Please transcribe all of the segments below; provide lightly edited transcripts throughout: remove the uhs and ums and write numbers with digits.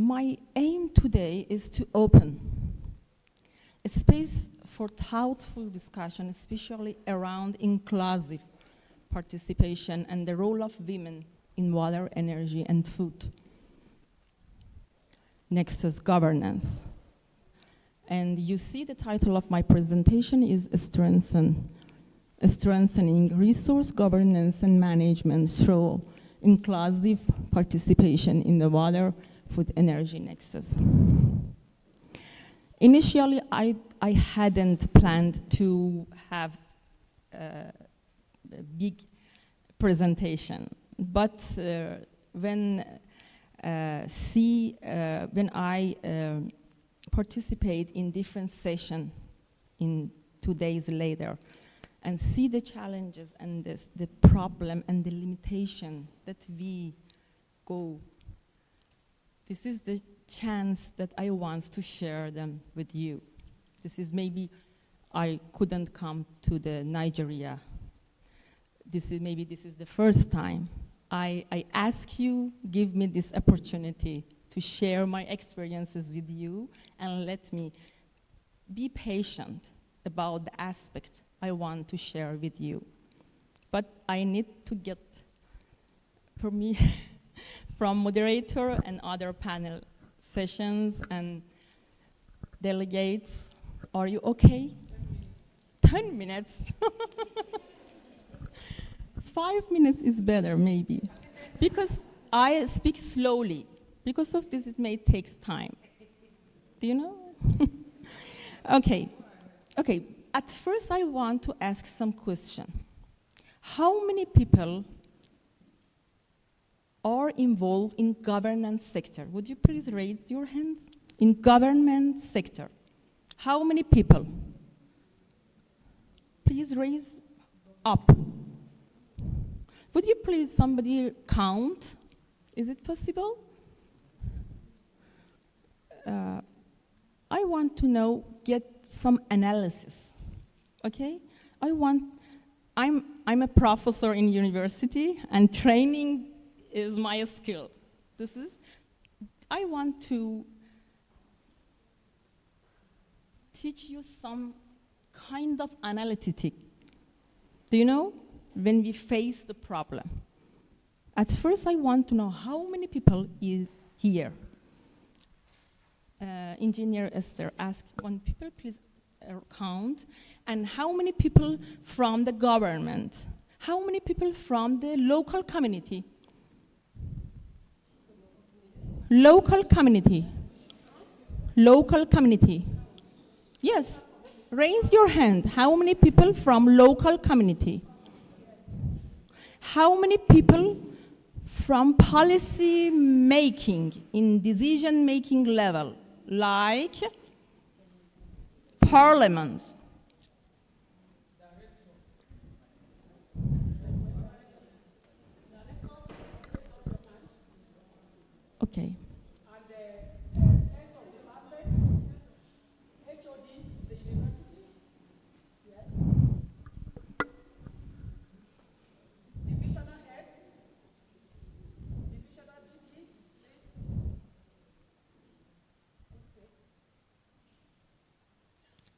My aim today is to open a space for thoughtful discussion, especially around inclusive participation and the role of women in water, energy, and food. Nexus governance. And you see the title of my presentation is Strengthening Resource Governance and Management through Inclusive Participation in the Water, Food, Energy Nexus. Initially, I hadn't planned to have a big presentation, but when I participate in different sessions in 2 days later and see the challenges and the problem and the limitation that we go, this is the chance that I want to share them with you. This is maybe I couldn't come to the Nigeria. Maybe this is the first time. I ask you, give me this opportunity to share my experiences with you and let me be patient about the aspect I want to share with you. But I need to get from moderator and other panel sessions and delegates. Are you okay? 10 minutes. 5 minutes is better, maybe. Because I speak slowly. Because of this, it may take time. Do you know? Okay. At first, I want to ask some question. How many people are involved in governance sector? Would you please raise your hands? In government sector. How many people? Please raise up. Would you please somebody count? Is it possible? I want to get some analysis, okay? I'm a professor in university and training is my skill. I want to teach you some kind of analytic. Do you know? When we face the problem. At first, I want to know how many people is here. Engineer Esther asked, one people please count, and how many people from the government? How many people from the local community? Local community. Local community. Yes, raise your hand. How many people from local community? How many people from policy making in decision making level, like parliaments? Okay.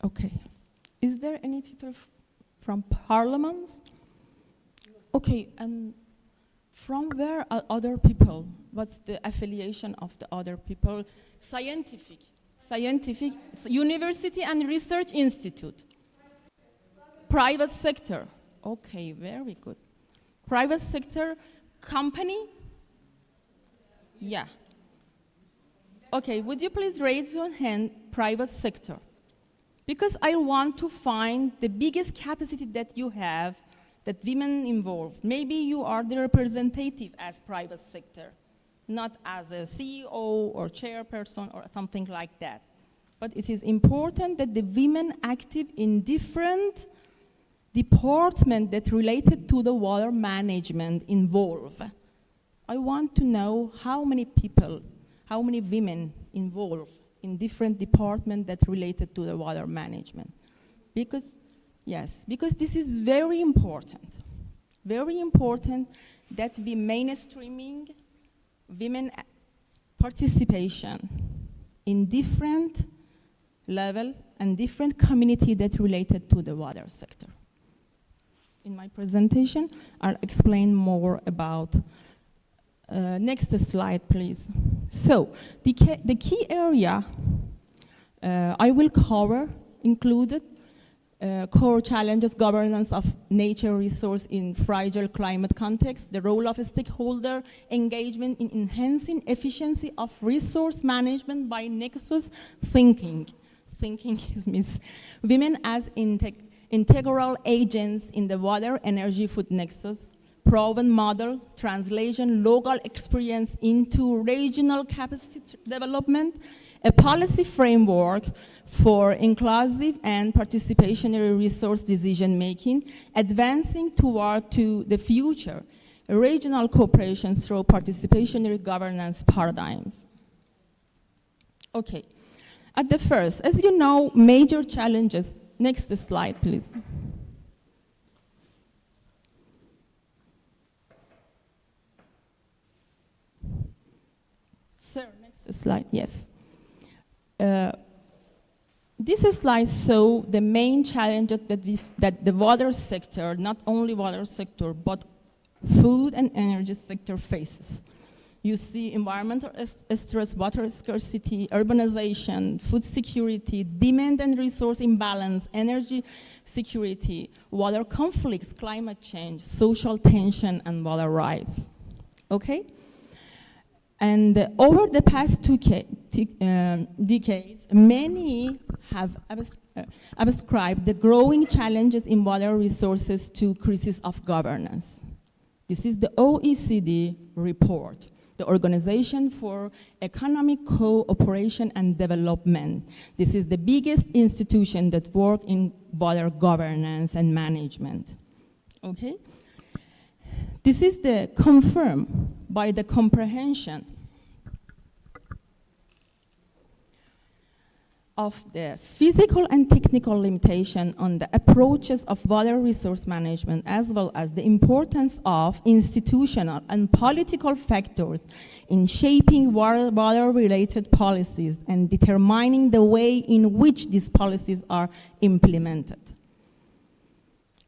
Okay. Is there any people from parliaments? Okay, and from where are other people? What's the affiliation of the other people? Scientific, university and research institute. Private sector. Okay, very good. Private sector, company? Yeah. Okay, would you please raise your hand, private sector? Because I want to find the biggest capacity that you have, that women involved. Maybe you are the representative as private sector, not as a CEO or chairperson or something like that. But it is important that the women active in different departments that related to the water management involved. I want to know how many people, how many women involved in different departments that related to the water management. Because this is very important that we mainstreaming women participation in different level and different community that related to the water sector. In my presentation, I'll explain more about, next slide, please. So, the key area I will cover included core challenges, governance of nature resource in fragile climate context, the role of a stakeholder engagement in enhancing efficiency of resource management by nexus thinking. Thinking means women as integral agents in the water energy food nexus, proven model, translation, local experience into regional capacity development, a policy framework for inclusive and participatory resource decision making, advancing toward the future, regional cooperation through participatory governance paradigms. Okay, at the first, as you know, major challenges. Next slide, please. Sir, next slide, yes. This slide shows the main challenges that the water sector, not only water sector, but food and energy sector faces. You see environmental stress, water scarcity, urbanization, food security, demand and resource imbalance, energy security, water conflicts, climate change, social tension, and water rights. Okay? And over the past decades, many have ascribed the growing challenges in water resources to crisis of governance. This is the OECD report, the Organization for Economic Cooperation and Development. This is the biggest institution that works in water governance and management. Okay? This is the confirmed by the comprehension of the physical and technical limitation on the approaches of water resource management, as well as the importance of institutional and political factors in shaping water-related policies and determining the way in which these policies are implemented.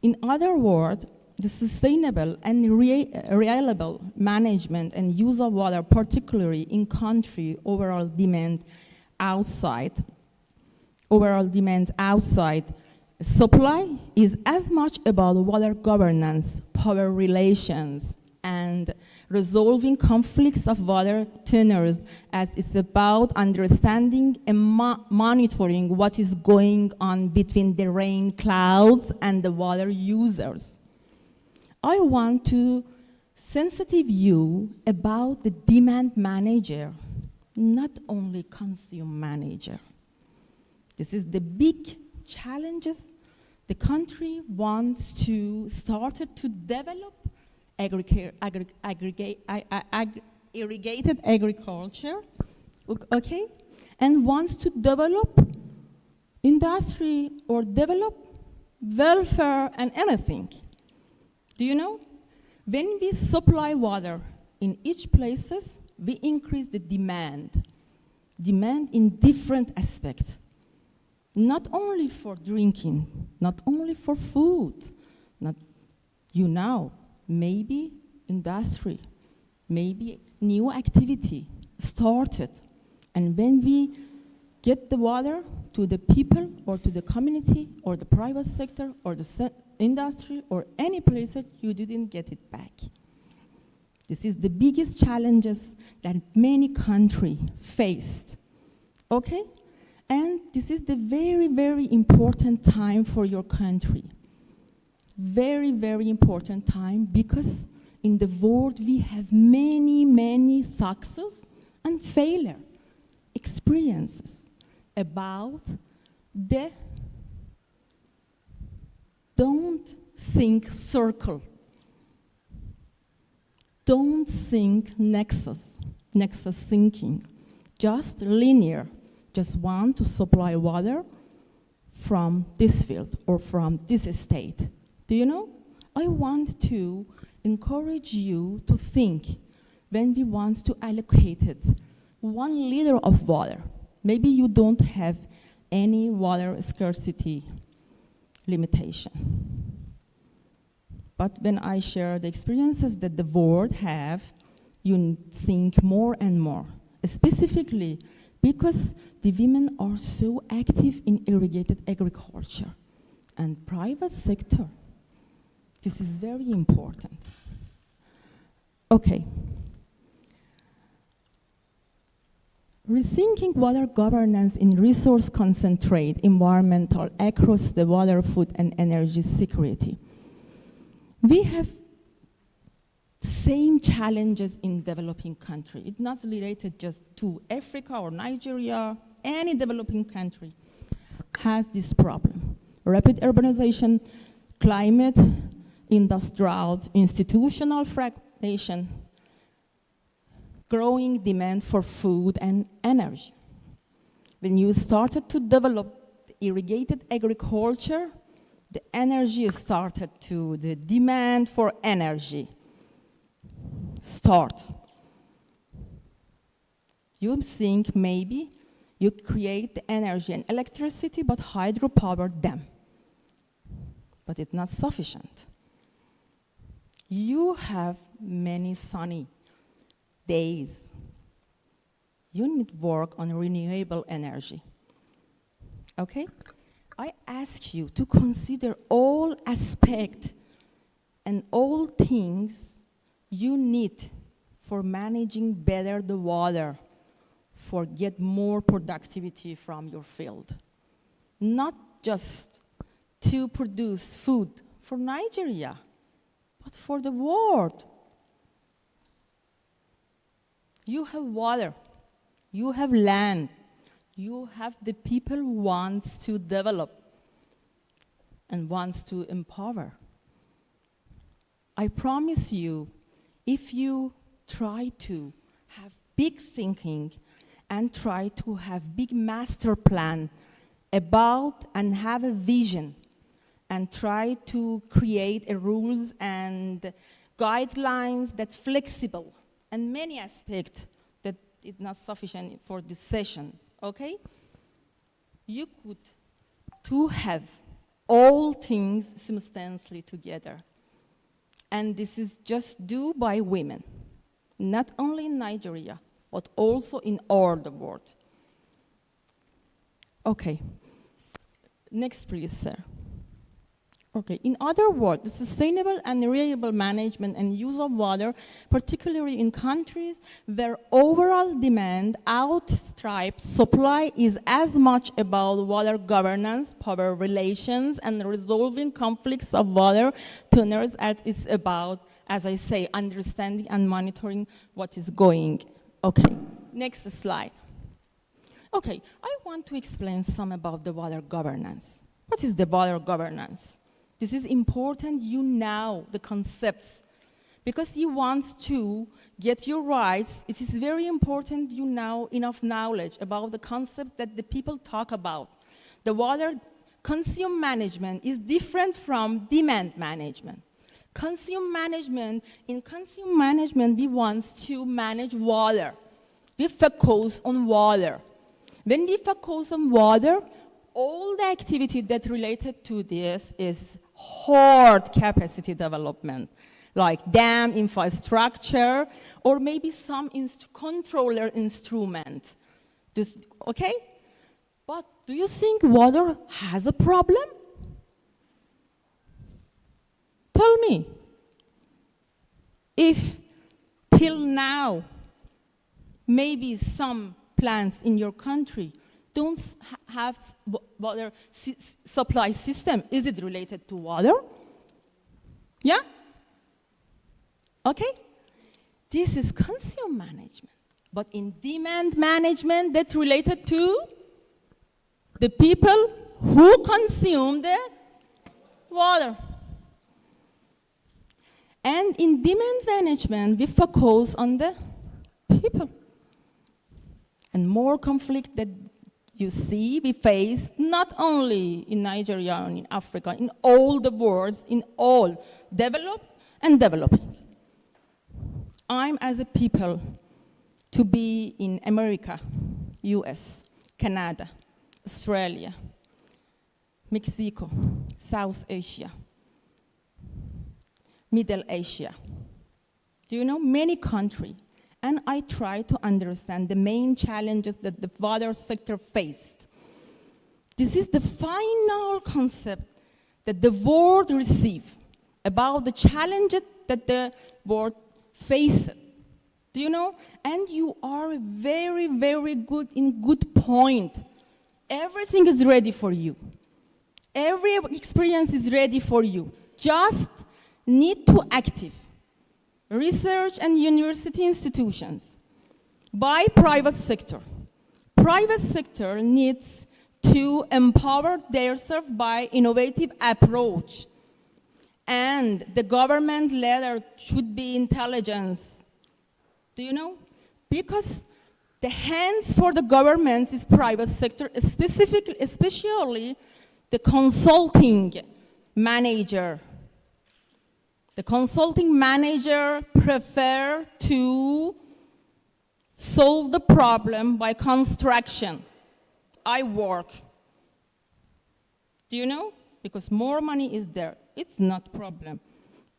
In other words, the sustainable and reliable management and use of water, particularly in country overall demands outside supply, is as much about water governance, power relations, and resolving conflicts of water tenors as it's about understanding and monitoring what is going on between the rain clouds and the water users. I want to sensitive you about the demand manager, not only consume manager. This is the big challenges. The country wants to start to develop irrigated agriculture, okay, and wants to develop industry or develop welfare and anything. Do you know? When we supply water in each places, we increase the demand in different aspects. Not only for drinking, not only for food, maybe industry, maybe new activity started. And when we get the water to the people or to the community or the private sector or the industry or any place that you didn't get it back. This is the biggest challenges that many countries faced, okay? And this is the very, very important time for your country. Very, very important time because in the world we have many, many success and failure experiences about the don't think circle. Don't think nexus thinking, just linear. Just want to supply water from this field or from this state. Do you know? I want to encourage you to think when we want to allocate it, 1 liter of water. Maybe you don't have any water scarcity limitation. But when I share the experiences that the world have, you think more and more, specifically because the women are so active in irrigated agriculture and private sector. This is very important. Okay. Rethinking water governance in resource concentrate, environmental, across the water, food, and energy security. We have same challenges in developing country. It's not related just to Africa or Nigeria. Any developing country has this problem. Rapid urbanization, climate, industrial, institutional fragmentation, growing demand for food and energy. When you started to develop irrigated agriculture, the energy started to, the demand for energy start. You think maybe you create the energy and electricity, but hydropower them. But it's not sufficient. You have many sunny days. You need work on renewable energy. Okay? I ask you to consider all aspects and all things you need for managing better the water, for get more productivity from your field. Not just to produce food for Nigeria, but for the world. You have water, you have land, you have the people who wants to develop and wants to empower. I promise you, if you try to have big thinking and try to have big master plan about and have a vision and try to create a rules and guidelines that's flexible and many aspects that is not sufficient for this session, okay? You could to have all things simultaneously together. And this is just due by women, not only in Nigeria, but also in all the world. Okay, next please, sir. Okay, in other words, the sustainable and reliable management and use of water, particularly in countries where overall demand outstrips supply, is as much about water governance, power relations, and resolving conflicts of water tenors as it's about, as I say, understanding and monitoring what is going. Okay, next slide. Okay, I want to explain some about the water governance. What is the water governance? This is important you know the concepts, because you want to get your rights. It is very important you know enough knowledge about the concepts that the people talk about. The water consume management is different from demand management. Consume management, in consume management we want to manage water. We focus on water. When we focus on water, all the activity that related to this is hard capacity development, like dam infrastructure, or maybe some controller instrument. Okay? But do you think water has a problem? Tell me. If till now, maybe some plants in your country don't have water supply system, is it related to water? Yeah? Okay? This is consume management. But in demand management, that's related to the people who consume the water. And in demand management, we focus on the people. And more conflict that you see, we face not only in Nigeria and in Africa, in all the worlds, in all developed and developing. I'm, as a people, to be in America, US, Canada, Australia, Mexico, South Asia, Middle Asia. Do you know? Many countries. And I try to understand the main challenges that the water sector faced. This is the final concept that the world received about the challenges that the world faced. Do you know? And you are very, very good in good point. Everything is ready for you. Every experience is ready for you. Just need to active. Research and university institutions. By private sector. Private sector needs to empower themselves by innovative approach. And the government leader should be intelligence. Do you know? Because the hands for the governments is private sector, especially the consulting manager. The consulting manager prefer to solve the problem by construction. I work. Do you know? Because more money is there. It's not problem.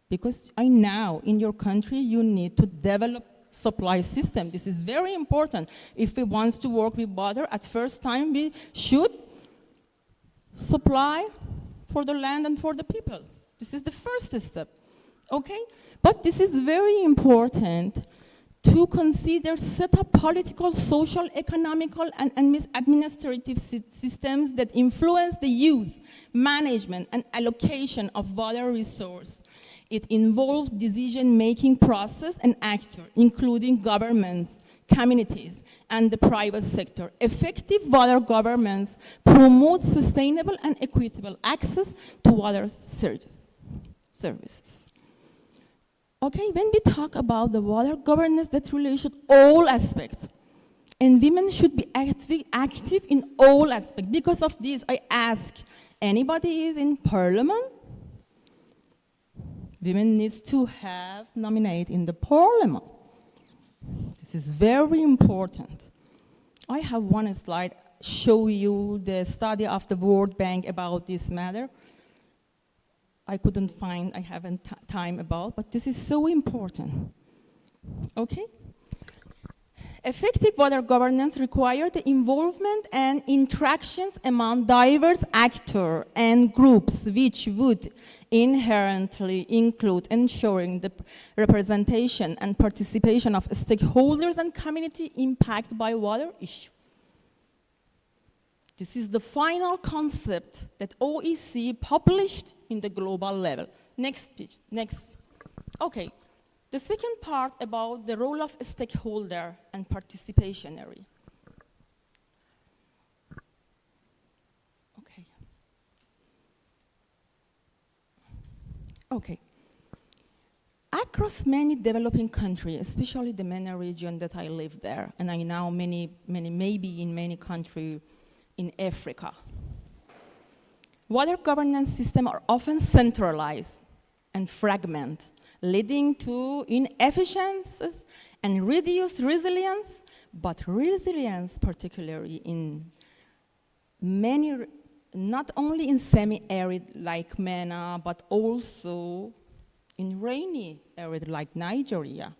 Because I know in your country you need to develop supply system. This is very important. If we want to work with water, at first time we should supply for the land and for the people. This is the first step. Okay? But this is very important to consider set up political, social, economical, and administrative systems that influence the use, management, and allocation of water resource. It involves decision-making process and actors, including governments, communities, and the private sector. Effective water governments promote sustainable and equitable access to water services. Okay, when we talk about the water governance, that relates to all aspects. And women should be active in all aspects. Because of this, I ask, anybody is in parliament? Women need to have nominate in the parliament. This is very important. I have one slide show you the study of the World Bank about this matter. I couldn't find, I haven't time about, but this is so important. Okay? Effective water governance requires the involvement and interactions among diverse actors and groups, which would inherently include ensuring the representation and participation of stakeholders and community impacted by water issue. This is the final concept that OECD published in the global level. Next page, next. Okay, the second part about the role of stakeholder and participation area. Okay. Okay. Across many developing countries, especially the MENA region that I live there, and I know maybe in many countries in Africa. Water governance systems are often centralized and fragmented, leading to inefficiencies and reduced resilience, but resilience particularly in many, not only in semi-arid like MENA, but also in rainy arid like Nigeria.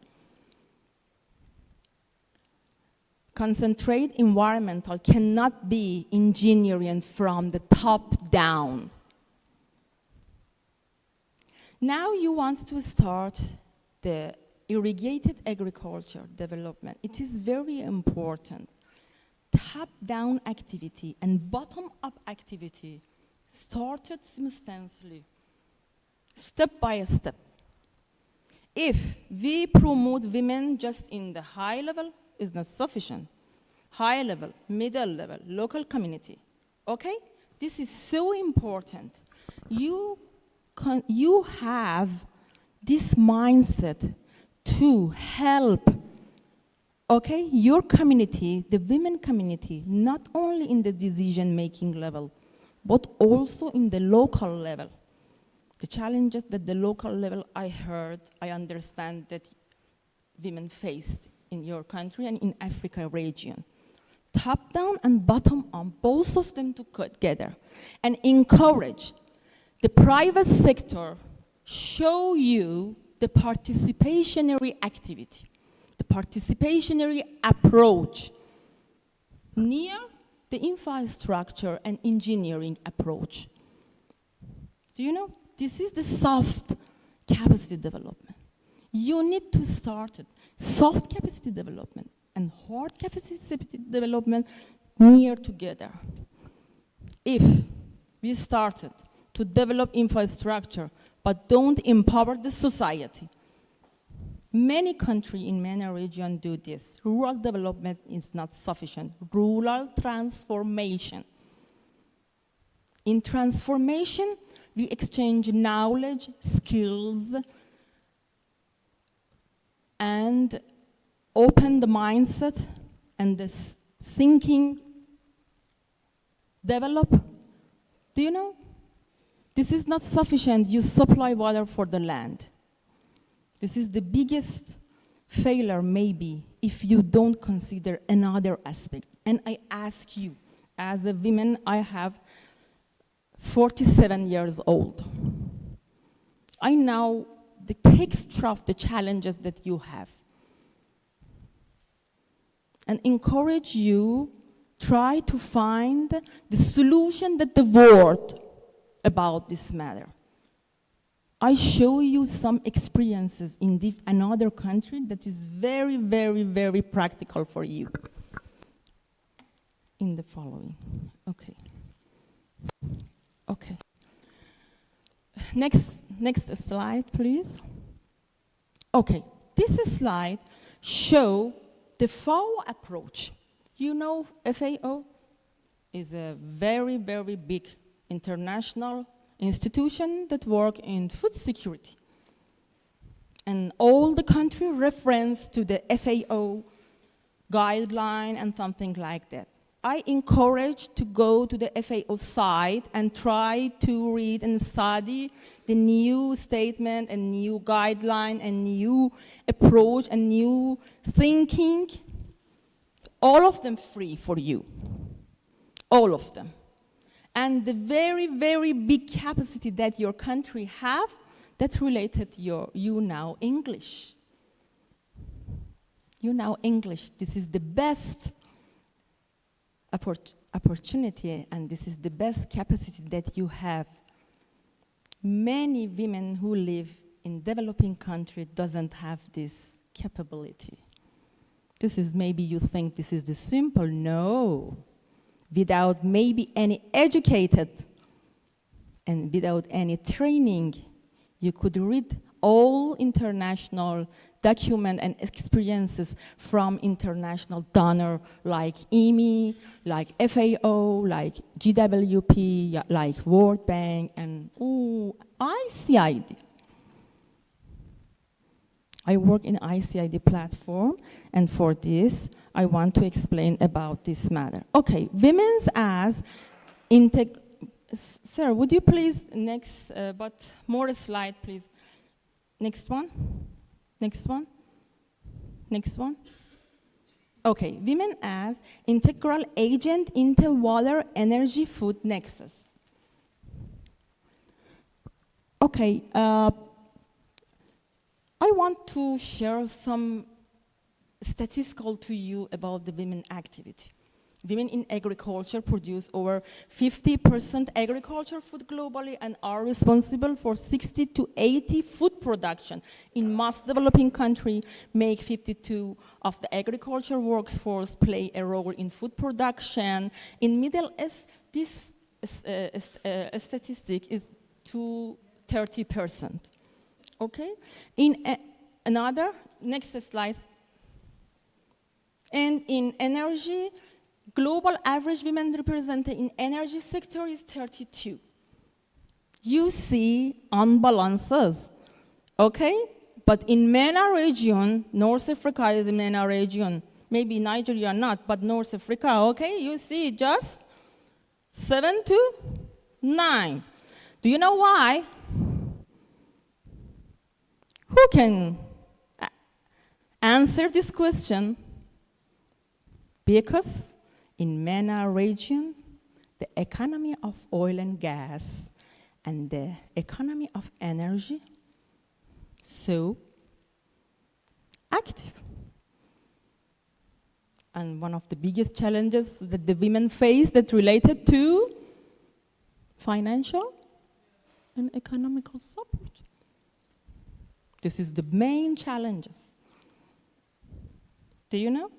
Concentrate environmental cannot be engineering from the top down. Now you want to start the irrigated agriculture development. It is very important. Top-down activity and bottom-up activity started simultaneously, step by step. If we promote women just in the high level, is not sufficient. High level, middle level, local community. Okay? This is so important. You have this mindset to help, okay, your community, the women community, not only in the decision-making level, but also in the local level. The challenges that the local level I heard, I understand that women faced in your country and in Africa region. Top down and bottom up, both of them together, and encourage the private sector, show you the participationary activity, the participationary approach near the infrastructure and engineering approach. Do you know? This is the soft capacity development. You need to start it. Soft capacity development and hard capacity development near together. If we started to develop infrastructure but don't empower the society, many countries in many regions do this. Rural development is not sufficient. Rural transformation. In transformation, we exchange knowledge, skills, and open the mindset and the thinking develop. Do you know? This is not sufficient. You supply water for the land. This is the biggest failure maybe if you don't consider another aspect. And I ask you, as a woman, I have 47 years old. I know the texture of the challenges that you have. And encourage you, try to find the solution that the world about this matter. I show you some experiences in another country that is very, very, very practical for you. In the following, okay. Okay. Next slide, please. Okay, this slide shows the FAO approach. You know FAO is a very, very big international institution that works in food security. And all the country reference to the FAO guideline and something like that. I encourage to go to the FAO site and try to read and study the new statement and new guideline and new approach and new thinking. All of them free for you. All of them. And the very, very big capacity that your country have, that related you now English. You now English. This is the best opportunity, and this is the best capacity that you have. Many women who live in developing countries doesn't have this capability. This is maybe you think this is the simple. No. Without maybe any educated and without any training, you could read all international documents and experiences from international donors like IMI, like FAO, like GWP, like World Bank, and ICID. I work in ICID platform, and for this, I want to explain about this matter. Okay, women's as Sir, would you please next, but more slide, please. Next one. Next one. Next one. Okay, women as integral agent into water, energy, food nexus. Okay, I want to share some statistical to you about the women activity. Women in agriculture produce over 50% agriculture food globally and are responsible for 60 to 80 food production. In most developing countries, make 52 of the agriculture workforce play a role in food production. In Middle East, this statistic is to 30%. Okay? In another, next slide. And in energy, global average women represented in energy sector is 32. You see unbalances, okay? But in MENA region, North Africa is a MENA region, maybe Nigeria not, but North Africa, okay? You see just 7 to 9. Do you know why? Who can Answer this question because in MENA region, the economy of oil and gas and the economy of energy so active. And one of the biggest challenges that the women face that related to financial and economical support. This is the main challenges. Do you know?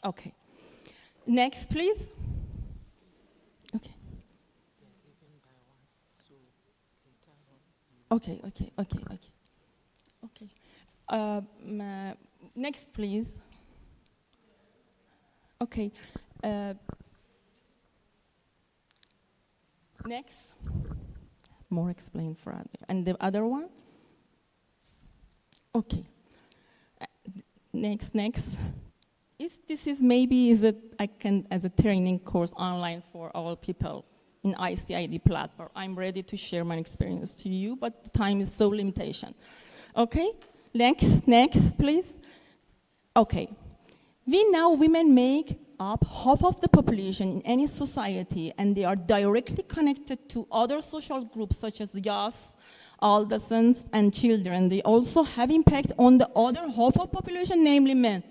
Okay. Next, please. Okay. Okay. Next, please. Okay. Next. More explain for other. And the other one? Okay. Next. This is maybe as a training course online for all people in ICID platform. I'm ready to share my experience to you, but the time is so limitation. Okay. Next, please. Okay. We know women make up half of the population in any society, and they are directly connected to other social groups such as youth, adolescents, and children. They also have impact on the other half of population, namely men.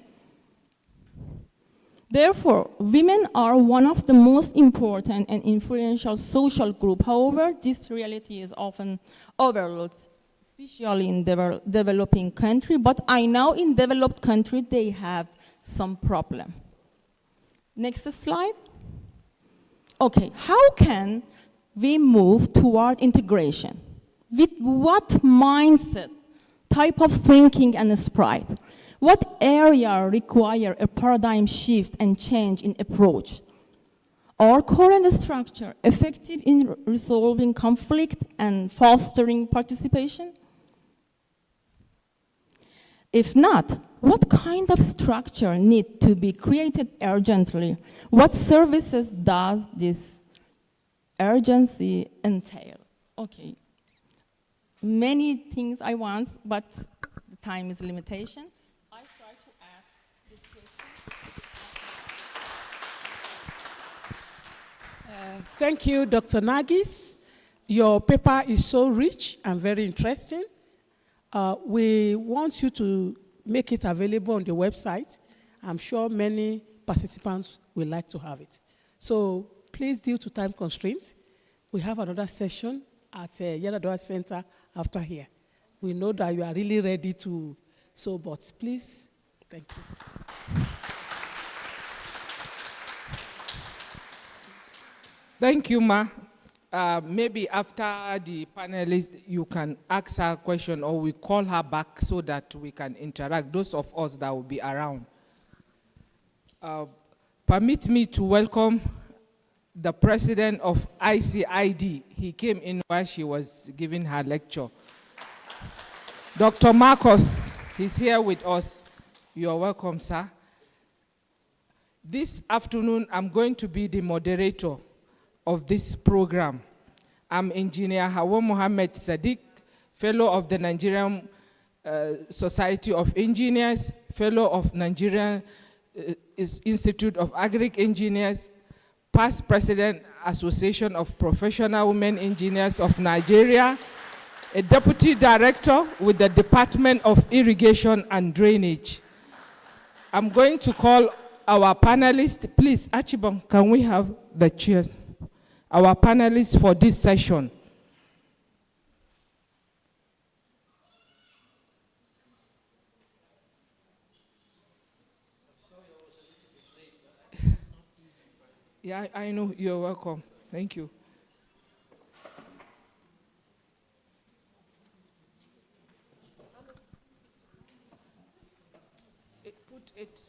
Therefore, women are one of the most important and influential social groups. However, this reality is often overlooked, especially in developing countries, but I know in developed countries they have some problem. Next slide. Okay, how can we move toward integration? With what mindset, type of thinking and sprite? What area require a paradigm shift and change in approach? Are current structure effective in resolving conflict and fostering participation? If not, what kind of structure need to be created urgently? What services does this urgency entail? Okay, many things I want, but the time is limitation. I try to ask this question. Thank you, Dr. Nagis. Your paper is so rich and very interesting. We want you to make it available on the website. I'm sure many participants will like to have it. So please, due to time constraints, we have another session at Yadadua Center after here. We know that you are really ready to, but please, thank you. Thank you, Ma. Maybe after the panelists, you can ask her a question or we call her back so that we can interact, those of us that will be around. Permit me to welcome the president of ICID. He came in while she was giving her lecture. Dr. Marcos, he's here with us. You are welcome, sir. This afternoon, I'm going to be the moderator of this program. I'm Engineer Hawa Mohammed Sadiq, Fellow of the Nigerian Society of Engineers, Fellow of Nigerian Institute of Agric Engineers, past President, Association of Professional Women Engineers of Nigeria, a Deputy Director with the Department of Irrigation and Drainage. I'm going to call our panelists. Please, Achibong, can we have the chairs? Our panelists for this session. Yeah, I know. You're welcome. Thank you. Put it.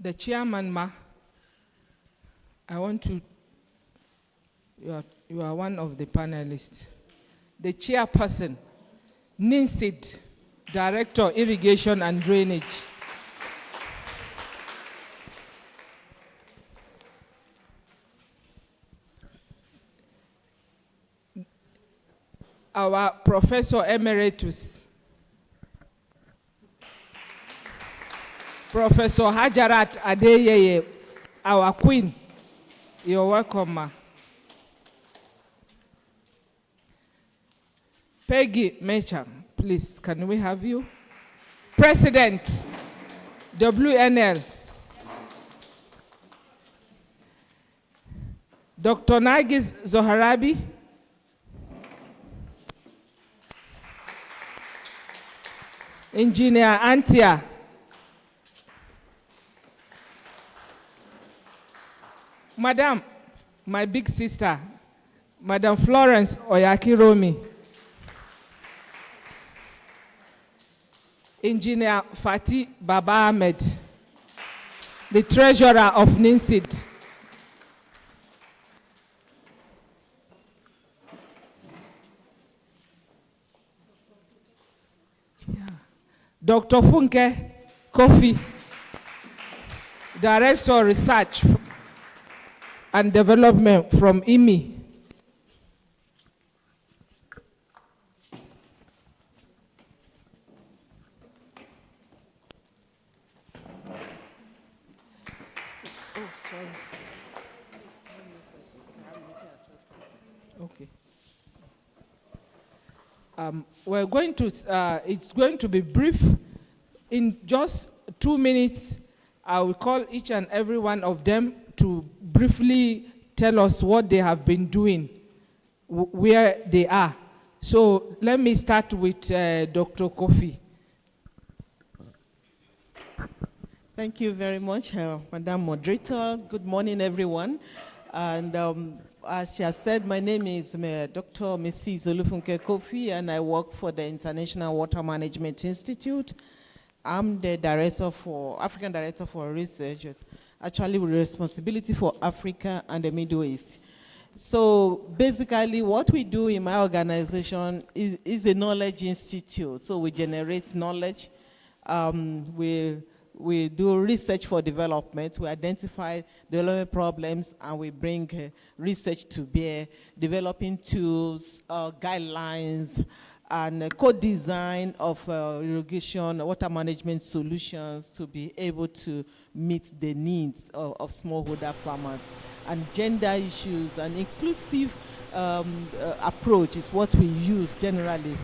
The chairman, ma, I want to, you are one of the panelists. The chairperson, NINSID, Director, Irrigation and Drainage. Our Professor Emeritus, Professor Hajarat Adeyeye, our Queen. You're welcome, ma. Peggy Mecham, please, can we have you? President, WNL. Dr. Nagis Zoharabi. Engineer Antia. Madam, my big sister, Madam Florence Oyakiromi. Engineer Fatih Baba Ahmed, the treasurer of NINSID. Dr. Funke Kofi, Director of Research and Development from IMI. Oh, sorry. Okay. We're going to, it's going to be brief. In just 2 minutes, I will call each and every one of them to briefly tell us what they have been doing, where they are. So let me start with Dr. Kofi. Thank you very much, Madam Moderator. Good morning, everyone. And as she has said, my name is Dr. Mrs. Olufunke Kofi, and I work for the International Water Management Institute. I'm the African Director for Research, actually with responsibility for Africa and the Middle East. So basically what we do in my organization is a knowledge institute. So we generate knowledge, we do research for development, we identify development problems, and we bring research to bear, developing tools, guidelines, and co-design of irrigation, water management solutions to be able to meet the needs of smallholder farmers. And gender issues and inclusive approach is what we use generally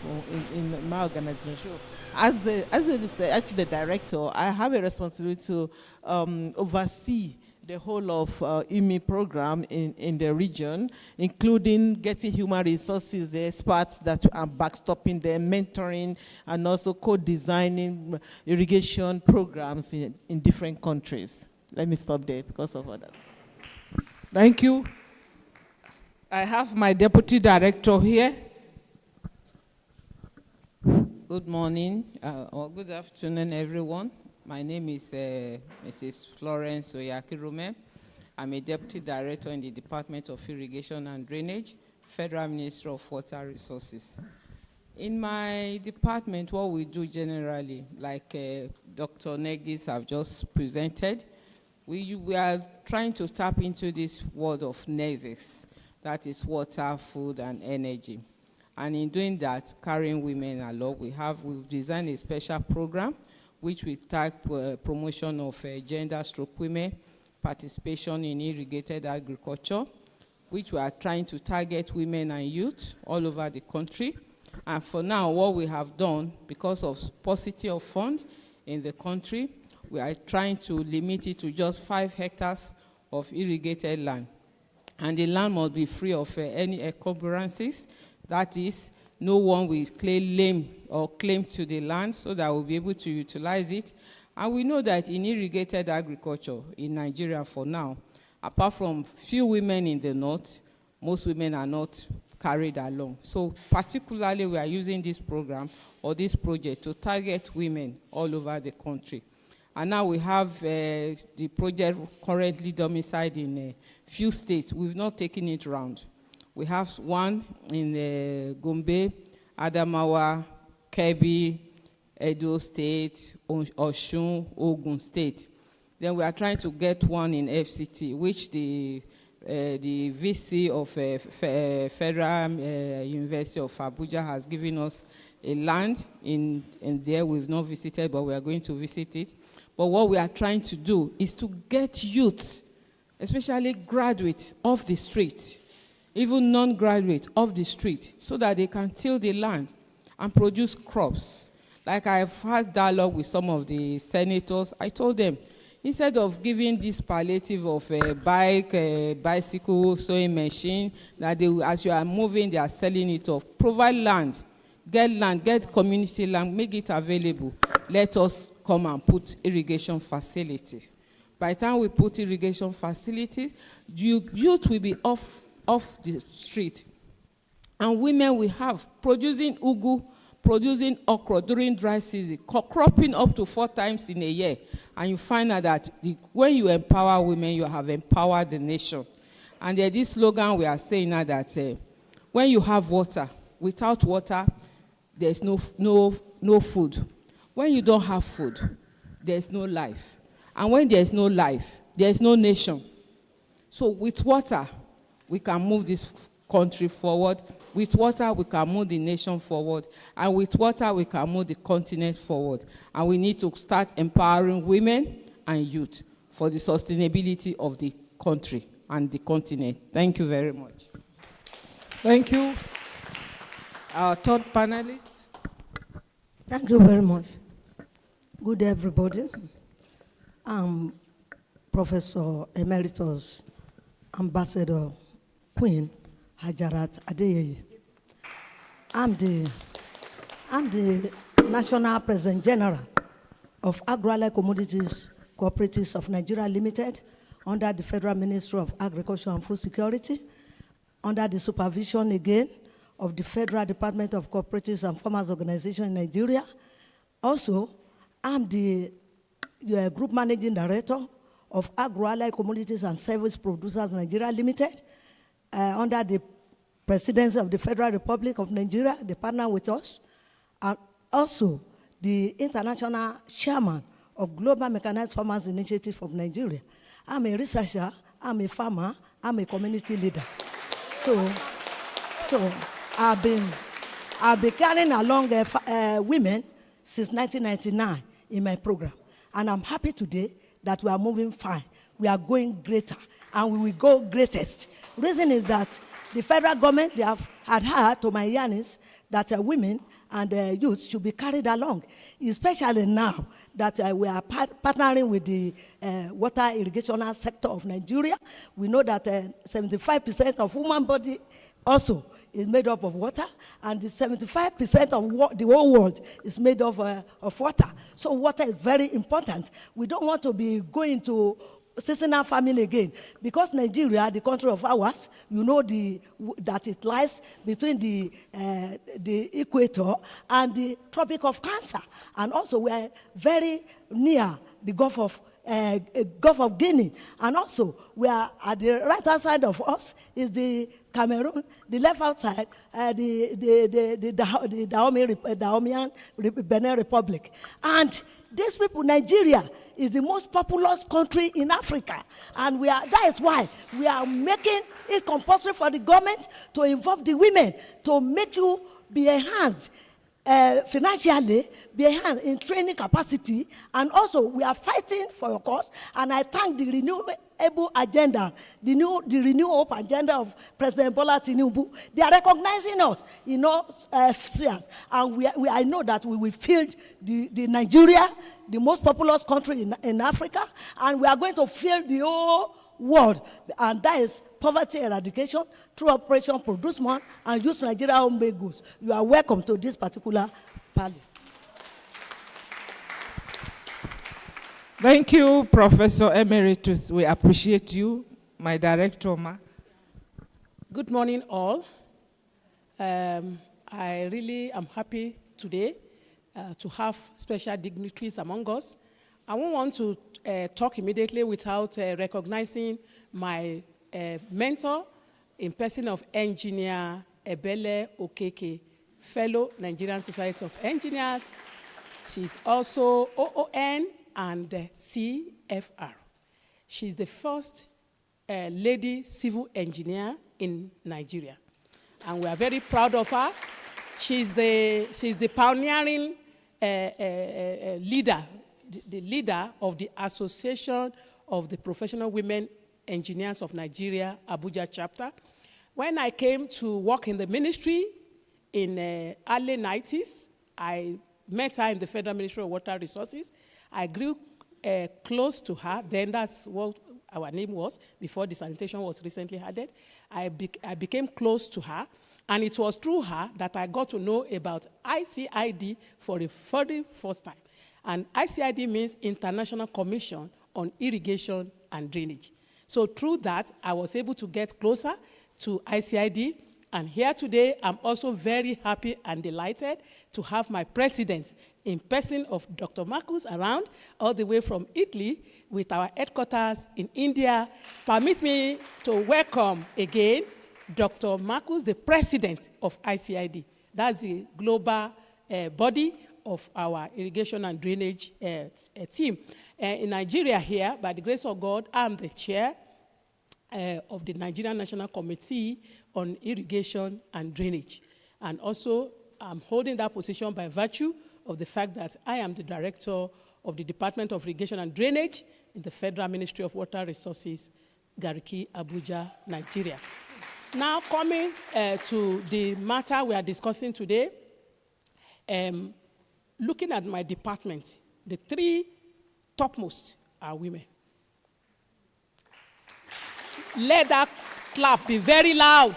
in my organization. So as the director, I have a responsibility to oversee the whole of IMI program in the region, including getting human resources, the experts that are backstopping them, mentoring, and also co-designing irrigation programs in different countries. Let me stop there because of all that. Thank you. I have my deputy director here. Good morning, or good afternoon, everyone. My name is Mrs. Florence Oyakirume. I'm a deputy director in the Department of Irrigation and Drainage, Federal Ministry of Water Resources. In my department, what we do generally, like Dr. Negis have just presented, we are trying to tap into this world of NESIS, that is water, food, and energy. And in doing that, carrying women along, we've designed a special program which we tag promotion of gender/women participation in irrigated agriculture, which we are trying to target women and youth all over the country. And for now, what we have done, because of paucity of funds in the country, we are trying to limit it to just 5 hectares of irrigated land. And the land must be free of any encumbrances. That is, no one will claim to the land, so that we'll be able to utilize it. And we know that in irrigated agriculture in Nigeria for now, apart from few women in the north, most women are not carried along. So particularly we are using this program or this project to target women all over the country. And now we have the project currently domiciled in a few states. We've not taken it round. We have one in Gombe, Adamawa, Kebbi, Edo State, Osun, Ogun State. Then we are trying to get one in FCT, which the VC of Federal University of Abuja has given us a land in there. We've not visited, but we are going to visit it. But what we are trying to do is to get youth, especially graduates, off the street, even non-graduates off the street, so that they can till the land and produce crops. Like I've had dialogue with some of the senators, I told them, instead of giving this palliative of a bike, bicycle, sewing machine, that they, as you are moving, they are selling it off. Provide land, get community land, make it available. Let us come and put irrigation facilities. By the time we put irrigation facilities, youth will be off the street. And women we have producing ugu, producing okra during dry season, cropping up to 4 times in a year. And you find out that when you empower women, you have empowered the nation. And there's this slogan we are saying now that when you have water, without water, there's no food. When you don't have food, there's no life. And when there's no life, there's no nation. So with water, we can move this country forward. With water, we can move the nation forward. And with water, we can move the continent forward. And we need to start empowering women and youth for the sustainability of the country and the continent. Thank you very much. Thank you. Our third panelist. Thank you very much. Good day, everybody. I'm Professor Emeritus Ambassador Queen Hajarat Adeyeye. I'm the National President General of Agro-Allied Commodities Cooperatives of Nigeria Limited, under the Federal Ministry of Agriculture and Food Security, under the supervision again of the Federal Department of Cooperatives and Farmers Organization in Nigeria. Also, I'm the Group Managing Director of Agro-Allied Commodities and Service Producers Nigeria Limited, under the Presidency of the Federal Republic of Nigeria. They partner with us. And also, the International Chairman of Global Mechanized Farmers Initiative of Nigeria. I'm a researcher, I'm a farmer, I'm a community leader. So I've been carrying along women since 1999 in my program. And I'm happy today that we are moving fine. We are going greater, and we will go greatest. Reason is that the federal government, they have adhered to my yearnings that women and youth should be carried along, especially now that we are partnering with the water irrigation sector of Nigeria. We know that 75% of human body also is made up of water, and the 75% of the whole world is made of water. So water is very important. We don't want to be going to seasonal farming again, because Nigeria, the country of ours, you know that it lies between the equator and the Tropic of Cancer, and also we are very near the Gulf of Guinea, and also we are at the right hand side of us is the Cameroon, the left outside the Dahomian Benin Republic, and these people, Nigeria is the most populous country in Africa, and that is why we are making it compulsory for the government to involve the women to make you be enhanced financially, be enhanced in training capacity, and also we are fighting for your cause. And I thank the renewable agenda, the Renew Hope agenda of President Bola Tinubu. They are recognizing us in all spheres, and I know that we will field the Nigeria, the most populous country in Africa, and we are going to field the whole world, and that is poverty eradication through Operation Produce More and use Nigeria home-made goods. You are welcome to this particular panel. Thank you, Professor Emeritus. We appreciate you, my director, Ma. Good morning, all. I really am happy today to have special dignitaries among us. I won't want to talk immediately without recognizing my mentor in person of Engineer Ebele Okeke, fellow Nigerian Society of Engineers. She's also OON and CFR. She's the first lady civil engineer in Nigeria, and we are very proud of her. She's the pioneering leader, the leader of the Association of the Professional Women Engineers of Nigeria, Abuja chapter. When I came to work in the ministry in early 90s, I met her in the Federal Ministry of Water Resources. I grew close to her. Then that's what our name was before the sanitation was recently added. I became close to her, and it was through her that I got to know about ICID for the very first time. And ICID means International Commission on Irrigation and Drainage. So through that, I was able to get closer to ICID. And here today, I'm also very happy and delighted to have my president in person of Dr. Marcus around, all the way from Italy, with our headquarters in India. Permit me to welcome again Dr. Marcus, the president of ICID. That's the global body of our irrigation and drainage team. In Nigeria here, by the grace of God, I'm the chair of the Nigerian National Committee on Irrigation and Drainage. And also, I'm holding that position by virtue of the fact that I am the director of the Department of Irrigation and Drainage in the Federal Ministry of Water Resources, Gariki, Abuja, Nigeria. Now, coming to the matter we are discussing today, looking at my department, the three topmost are women. Let that clap be very loud.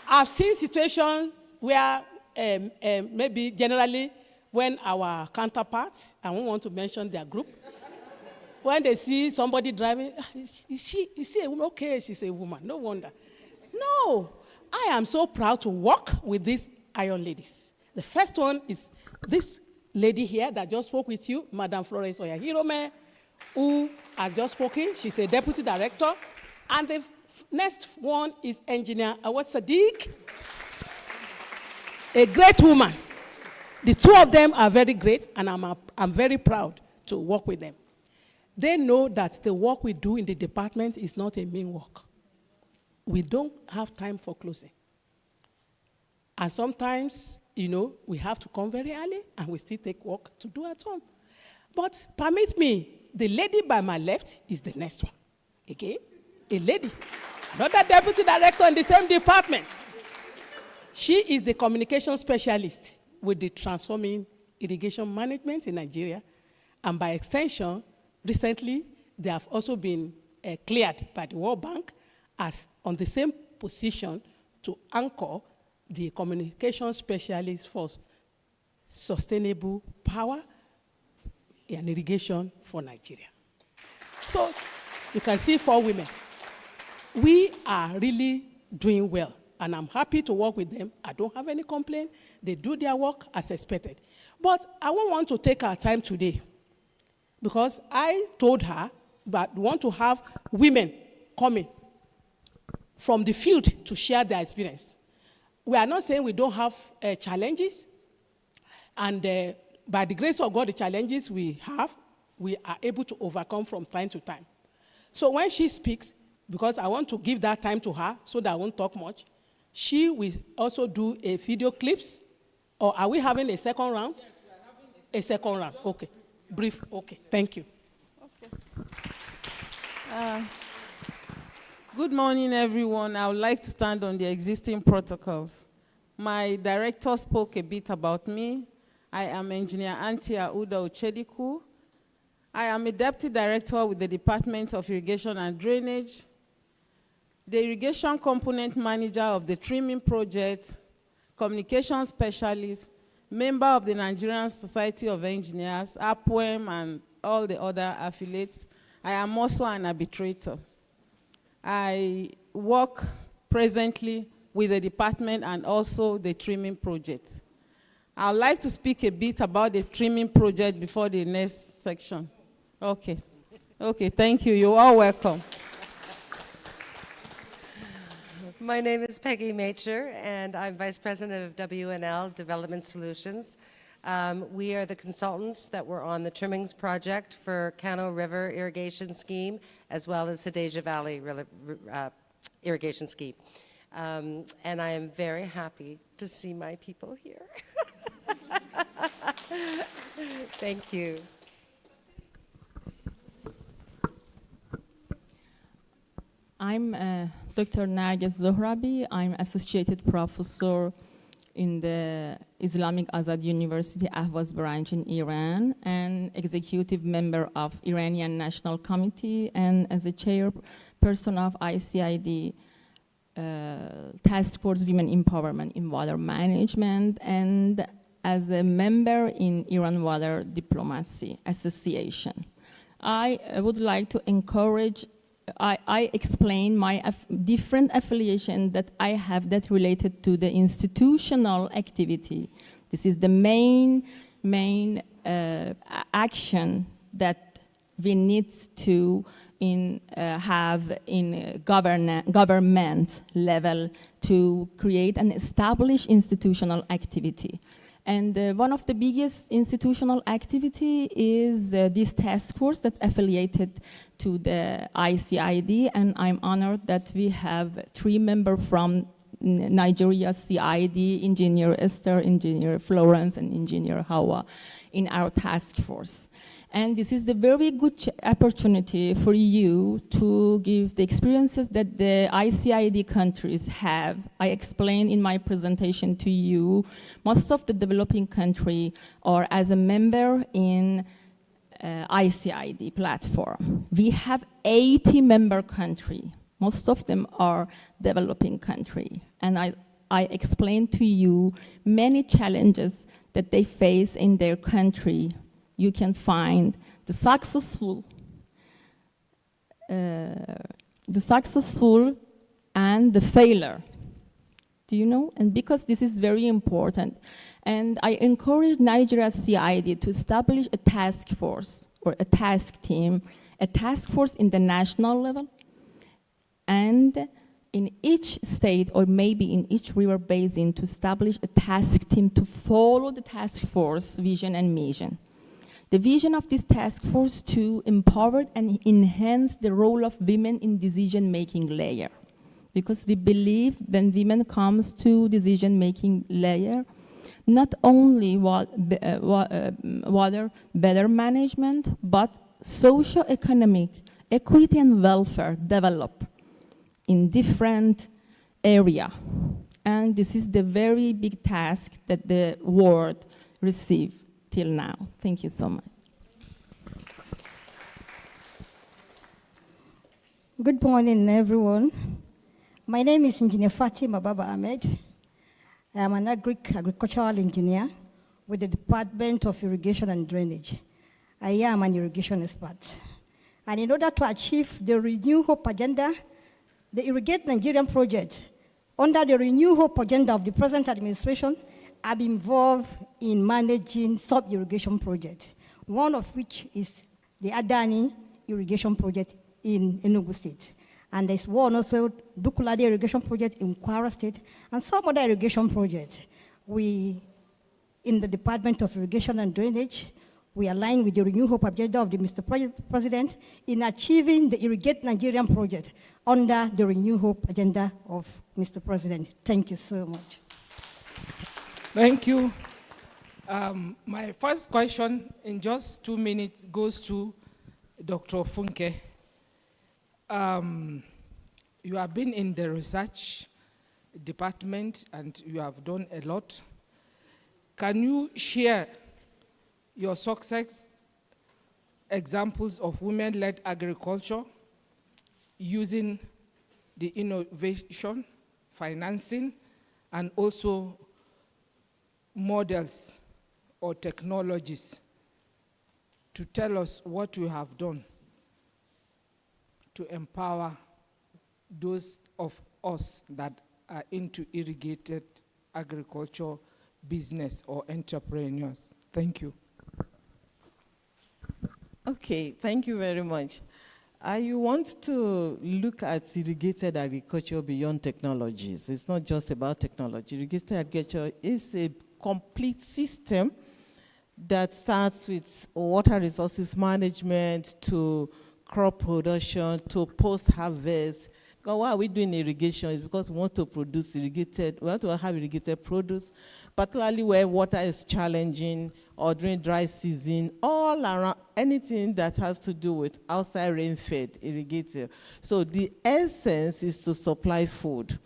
I've seen situations where maybe generally when our counterparts, I won't want to mention their group, when they see somebody driving, is she a woman? Okay, she's a woman, no wonder. No, I am so proud to work with these iron ladies. The first one is this lady here that just spoke with you, Madam Florence Oyahirome, who has just spoken. She's a deputy director. And the next one is Engineer Awad Sadiq, a great woman. The two of them are very great, and I'm very proud to work with them. They know that the work we do in the department is not a mean work. We don't have time for closing. And sometimes, you know, we have to come very early, and we still take work to do at home. But permit me, the lady by my left is the next one. Okay? A lady. Another deputy director in the same department. She is the communication specialist with the Transforming Irrigation Management in Nigeria. And by extension, recently, they have also been cleared by the World Bank as on the same position to anchor the communication specialist for sustainable power and irrigation for Nigeria. So you can see 4 women. We are really doing well, and I'm happy to work with them. I don't have any complaint. They do their work as expected. But I won't want to take our time today, because I told her that we want to have women coming from the field to share their experience. We are not saying we don't have challenges, and by the grace of God, the challenges we have, we are able to overcome from time to time. So when she speaks, because I want to give that time to her so that I won't talk much, she will also do a video clips. Or are we having a second round? Yes, we are having a second round. Okay. Brief. Okay. Thank you. Okay. Good morning, everyone. I would like to stand on the existing protocols. My director spoke a bit about me. I am Engineer Antia Uda Uchediku. I am a deputy director with the Department of Irrigation and Drainage, the irrigation component manager of the trimming project, communication specialist, member of the Nigerian Society of Engineers, APWEM, and all the other affiliates. I am also an arbitrator. I work presently with the department and also the trimming project. I'd like to speak a bit about the trimming project before the next section. Okay. Okay, thank you. You're all welcome. My name is Peggy Macher, and I'm Vice President of WNL Development Solutions. We are the consultants that were on the trimmings project for Cano River Irrigation Scheme, as well as Hadeja Valley Irrigation Scheme. And I am very happy to see my people here. Thank you. I'm Dr. Narges Zohrabi. I'm Associated Professor in the Islamic Azad University Ahvaz branch in Iran and Executive Member of Iranian National Committee and as a Chairperson of ICID Task Force Women Empowerment in Water Management and as a member in Iran Water Diplomacy Association. I would like to encourage I explain my different affiliation that I have that related to the institutional activity. This is the main action that we need to have in government level to create and establish institutional activity. And one of the biggest institutional activity is this task force that affiliated to the ICID, and I'm honored that we have 3 members from Nigeria CID, Engineer Esther, Engineer Florence, and Engineer Hawa in our task force. And this is the very good opportunity for you to give the experiences that the ICID countries have. I explained in my presentation to you, most of the developing countries are as a member in ICID platform. We have 80 member countries. Most of them are developing countries. And I explained to you many challenges that they face in their country. You can find the successful and the failure. Do you know? And because this is very important. And I encourage Nigeria CID to establish a task force or a task team, a task force in the national level, and in each state or maybe in each river basin to establish a task team to follow the task force vision and mission. The vision of this task force to empower and enhance the role of women in decision-making layer. Because we believe when women comes to decision-making layer, not only water better management, but socio-economic equity and welfare develop in different area. And this is the very big task that the world received till now. Thank you so much. Good morning, everyone. My name is Engineer Fatima Baba Ahmed. I am an agricultural engineer with the Department of Irrigation and Drainage. I am an irrigation expert. And in order to achieve the Renew Hope agenda, the Irrigate Nigerian project, under the Renew Hope agenda of the present administration, I'm involved in managing sub-irrigation projects, one of which is the Adani irrigation project in Enugu State. And there's one also, Dukulade irrigation project in Kwara State, and some other irrigation projects. We, in the Department of Irrigation and Drainage, we align with the Renew Hope agenda of the Mr. President in achieving the Irrigate Nigerian project under the Renew Hope agenda of Mr. President. Thank you so much. Thank you. My first question in just 2 minutes goes to Dr. Funke. You have been in the research department and you have done a lot. Can you share your success examples of women-led agriculture using the innovation, financing, and also models or technologies to tell us what you have done to empower those of us that are into irrigated agriculture business or entrepreneurs. Thank you. Okay, thank you very much. I want to look at irrigated agriculture beyond technologies. It's not just about technology. Irrigated agriculture is a complete system that starts with water resources management to crop production to post-harvest. Why are we doing irrigation? It's because we want to produce irrigated, we want to have irrigated produce, particularly where water is challenging or during dry season, all around, anything that has to do with outside rain-fed irrigated. So the essence is to supply food.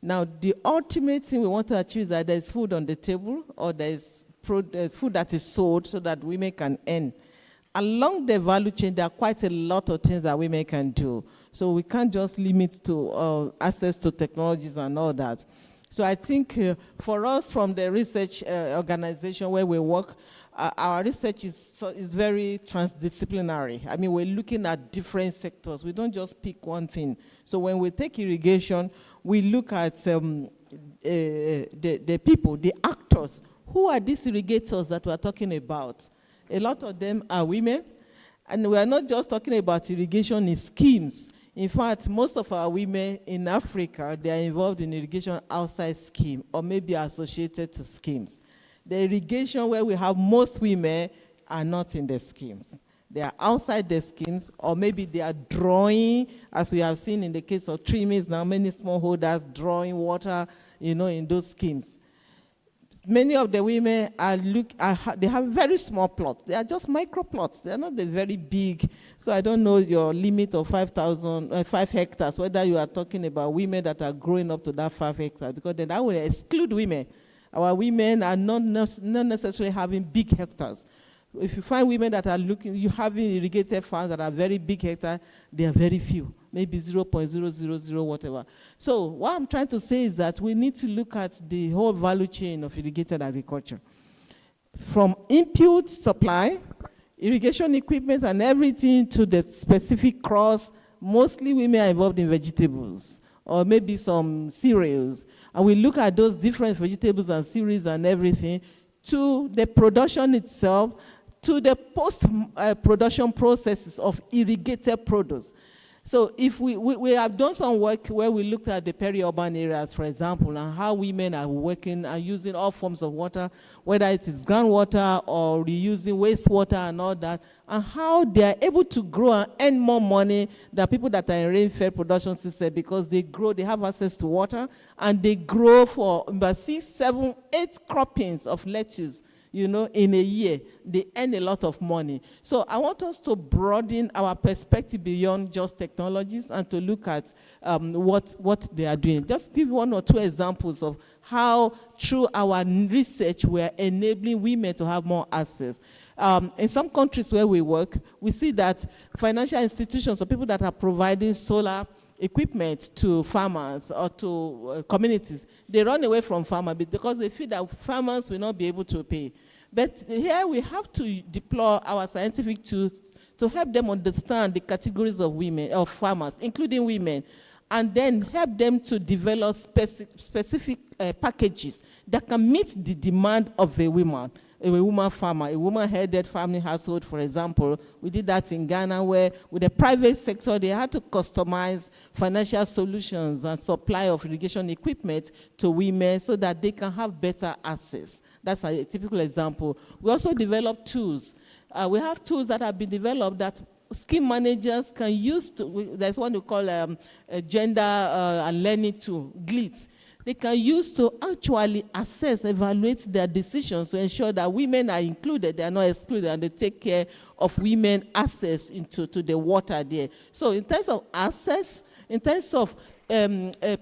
Now, the ultimate thing we want to achieve is that there's food on the table or there's food that is sold so that women can earn. Along the value chain, there are quite a lot of things that women can do. So we can't just limit to access to technologies and all that. So I think for us from the research organization where we work, our research is very transdisciplinary. I mean, we're looking at different sectors. We don't just pick one thing. So when we take irrigation, we look at the people, the actors. Who are these irrigators that we're talking about? A lot of them are women. And we are not just talking about irrigation in schemes. In fact, most of our women in Africa, they are involved in irrigation outside scheme or maybe associated to schemes. The irrigation where we have most women are not in the schemes. They are outside the schemes, or maybe they are drawing, as we have seen in the case of trimmings, now many smallholders drawing water, in those schemes. Many of the women they have very small plots. They are just micro plots. They are not the very big. So I don't know your limit of 5 hectares, whether you are talking about women that are growing up to that 5 hectares, because then that will exclude women. Our women are not necessarily having big hectares. If you find women that are having irrigated farms that are very big hectares, they are very few, maybe 0.000 whatever. So what I'm trying to say is that we need to look at the whole value chain of irrigated agriculture. From input supply, irrigation equipment and everything to the specific crops, mostly women are involved in vegetables or maybe some cereals. And we look at those different vegetables and cereals and everything to the production itself, to the post-production processes of irrigated produce. So if we have done some work where we looked at the peri-urban areas, for example, and how women are working and using all forms of water, whether it is groundwater or reusing wastewater and all that, and how they are able to grow and earn more money than people that are in rain-fed production system, because they grow, they have access to water, and they grow for about 6, 7, 8 croppings of lettuce, in a year. They earn a lot of money. So I want us to broaden our perspective beyond just technologies and to look at what they are doing. Just give 1 or 2 examples of how, through our research, we are enabling women to have more access. In some countries where we work, we see that financial institutions or people that are providing solar equipment to farmers or to communities, they run away from farmers because they feel that farmers will not be able to pay. But here we have to deploy our scientific tools to help them understand the categories of women, of farmers, including women, and then help them to develop specific packages that can meet the demand of a woman farmer, a woman-headed family household, for example. We did that in Ghana, where with the private sector, they had to customize financial solutions and supply of irrigation equipment to women so that they can have better access. That's a typical example. We also developed tools. We have tools that have been developed that scheme managers can use. There's one we call a gender and learning tool, GLITS. They can use to actually assess, evaluate their decisions to ensure that women are included, they are not excluded, and they take care of women access to the water there. So in terms of access, in terms of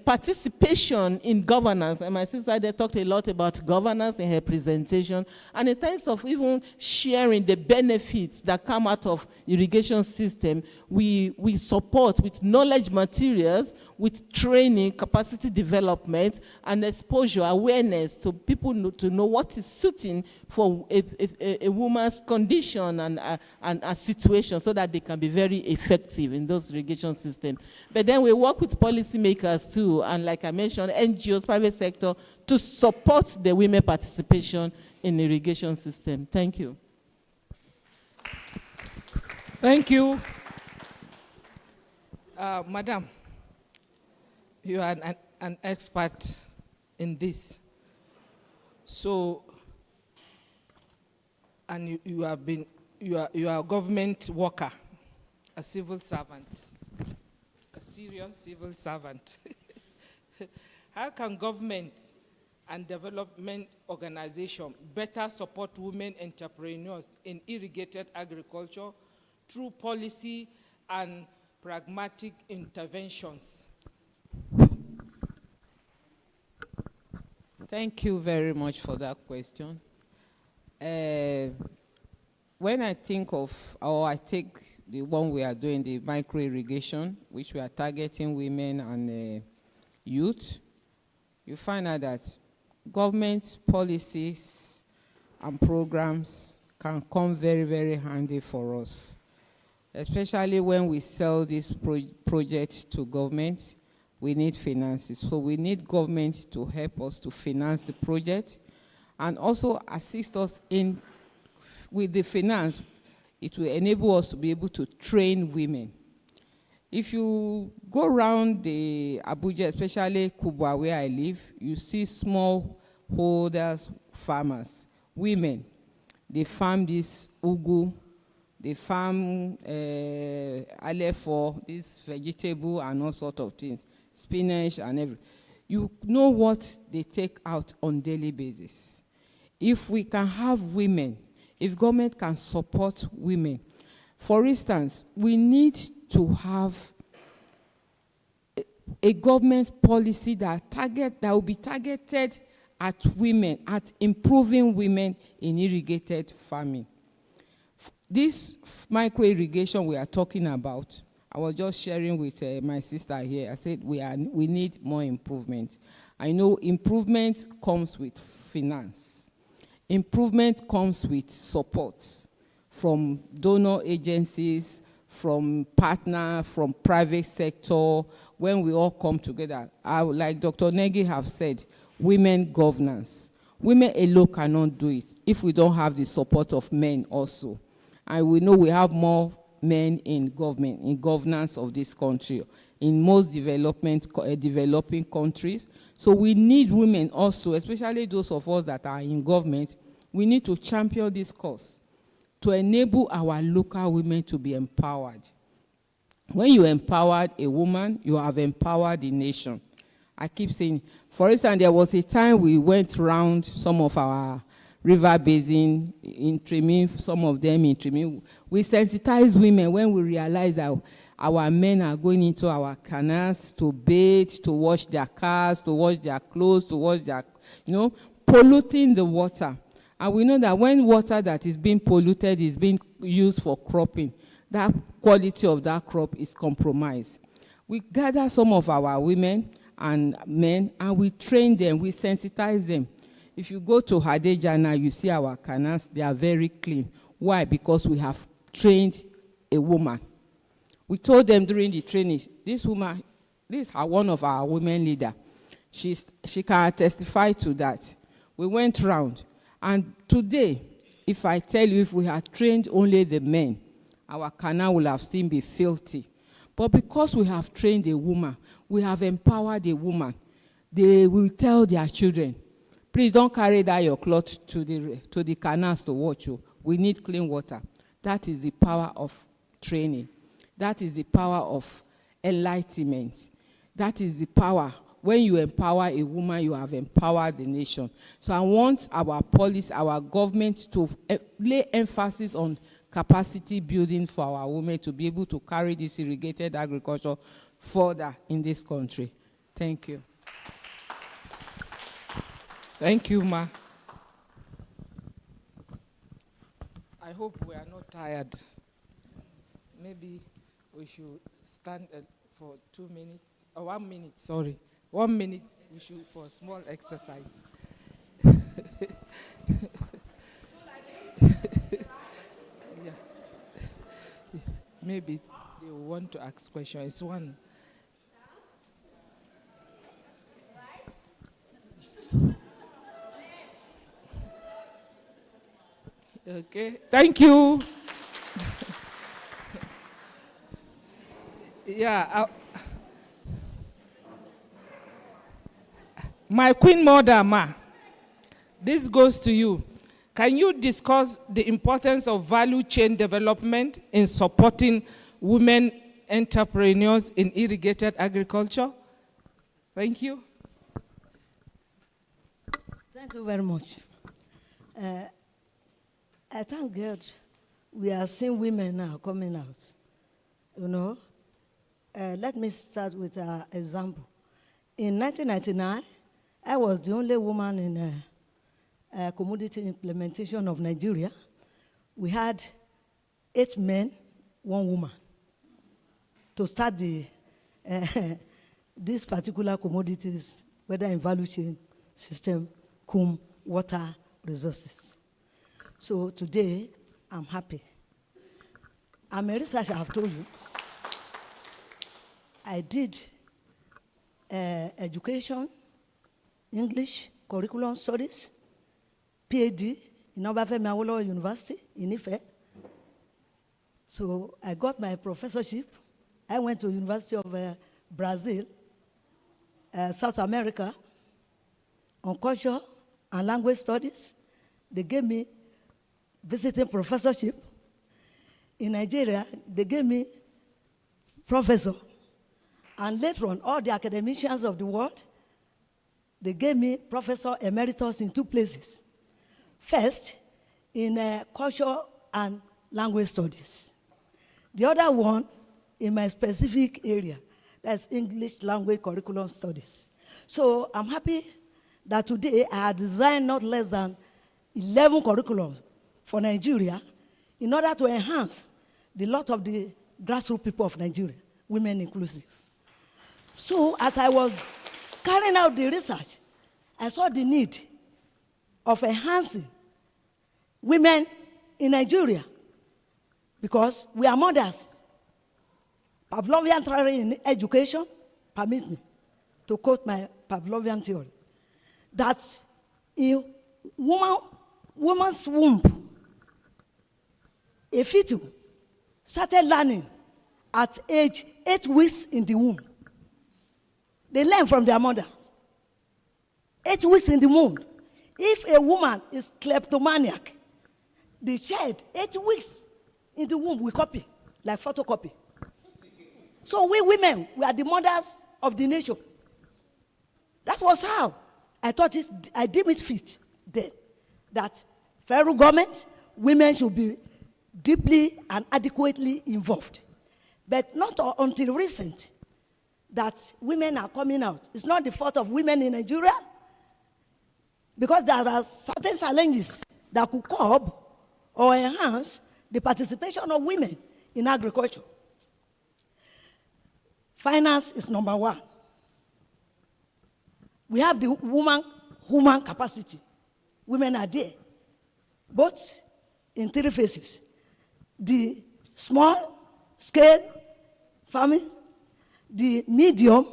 participation in governance, and my sister there talked a lot about governance in her presentation, and in terms of even sharing the benefits that come out of irrigation system, we support with knowledge materials, with training, capacity development, and exposure, awareness, to people to know what is suiting for a woman's condition and a situation, so that they can be very effective in those irrigation systems. But then we work with policymakers too, and like I mentioned, NGOs, private sector, to support the women participation in irrigation system. Thank you. Thank you. Madam, you are an expert in this. So, and you are a government worker, a civil servant, a serious civil servant. How can government and development organization better support women entrepreneurs in irrigated agriculture through policy and pragmatic interventions? Thank you very much for that question. When I think of, or I take the one we are doing, the micro irrigation, which we are targeting women and youth, you find out that government policies and programs can come very, very handy for us, especially when we sell this project to government. We need finances. So we need government to help us to finance the project and also assist us in with the finance. It will enable us to be able to train women. If you go around the Abuja, especially Kubwa where I live, you see small holders, farmers, women. They farm this ugu, they farm alefo, this vegetable and all sorts of things, spinach and everything. You know what they take out on daily basis. If we can have women, if government can support women, for instance, we need to have a government policy that will be targeted at women, at improving women in irrigated farming. This micro irrigation we are talking about, I was just sharing with my sister here. I said we need more improvement. I know improvement comes with finance. Improvement comes with support from donor agencies, from partner, from private sector. When we all come together, like Dr. Negi have said, women governance. Women alone cannot do it if we don't have the support of men also. And we know we have more men in government, in governance of this country, in most developing countries. So we need women also, especially those of us that are in government. We need to champion this cause to enable our local women to be empowered. When you empower a woman, you have empowered the nation. I keep saying, for instance, there was a time we went around some of our river basin in Trimi, some of them in Trimi. We sensitize women when we realize that our men are going into our canals to bathe, to wash their cars, to wash their clothes, to wash their, polluting the water. And we know that when water that is being polluted is being used for cropping, that quality of that crop is compromised. We gather some of our women and men, and we train them, we sensitize them. If you go to Hadeja now, you see our canals, they are very clean. Why? Because we have trained a woman. We told them during the training, this woman, this is one of our women leader. She can testify to that. We went round. And today, if I tell you, if we had trained only the men, our canal will have still been filthy. But because we have trained a woman, we have empowered a woman, they will tell their children, please don't carry that your cloth to the canals to wash you. We need clean water. That is the power of training. That is the power of enlightenment. That is the power. When you empower a woman, you have empowered the nation. So I want our police, our government to lay emphasis on capacity building for our women to be able to carry this irrigated agriculture further in this country. Thank you. Thank you, Ma. I hope we are not tired. Maybe we should stand for 2 minutes 1 minute, sorry. 1 minute, we should for a small exercise. Yeah. Maybe they will want to ask questions. It's one. Okay, thank you. Yeah. My Queen Mother, Ma, this goes to you. Can you discuss the importance of value chain development in supporting women entrepreneurs in irrigated agriculture? Thank you. Thank you very much. I thank God we are seeing women now coming out. You know, let me start with an example. In 1999, I was the only woman in commodity implementation of Nigeria. We had 8 men, 1 woman to start these particular commodities, whether in value chain, system, cum, water, resources. So today, I'm happy. I'm a researcher, I've told you. I did education, English, curriculum studies, PhD in Obafemi Awolowo University in Ife. So I got my professorship. I went to University of Brazil, South America, on culture and language studies. They gave me visiting professorship. In Nigeria, they gave me professor. And later on, all the academicians of the world, they gave me professor emeritus in 2 places. First, in culture and language studies. The other one, in my specific area, that's English language curriculum studies. So I'm happy that today I have designed not less than 11 curriculums for Nigeria in order to enhance the lot of the grassroots people of Nigeria, women inclusive. So as I was carrying out the research, I saw the need of enhancing women in Nigeria because we are mothers. Pavlovian theory in education, permit me to quote my Pavlovian theory, that in woman's womb, a fetus started learning at age 8 weeks in the womb. They learn from their mothers. 8 weeks in the womb. If a woman is kleptomaniac, the child, 8 weeks in the womb, we copy, like photocopy. So we women, we are the mothers of the nation. That was how I thought I deemed it fit then, that federal government, women should be deeply and adequately involved. But not until recent that women are coming out. It's not the fault of women in Nigeria, because there are certain challenges that could curb or enhance the participation of women in agriculture. Finance is number 1. We have the human capacity. Women are there, both in 3 phases. The small scale farming, the medium,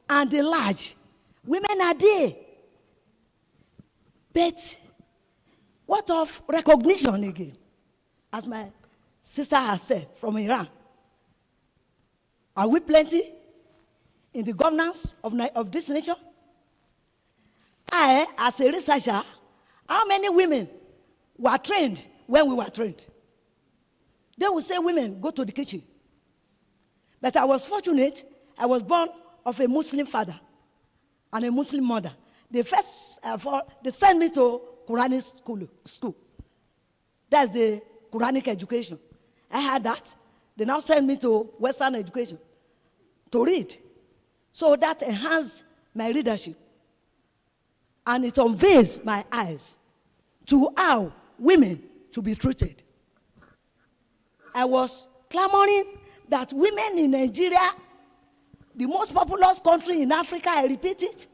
and the large. Women are there. But what of recognition again? As my sister has said from Iran. Are we plenty in the governance of this nation? I, as a researcher, how many women were trained when we were trained? They would say women go to the kitchen. But I was fortunate, I was born of a Muslim father and a Muslim mother. They first of all, they sent me to Quranic school. That's the Quranic education. I had that. They now send me to Western education to read. So that enhanced my readership. And it unveils my eyes to how women should be treated. I was clamoring that women in Nigeria, the most populous country in Africa, I repeat it,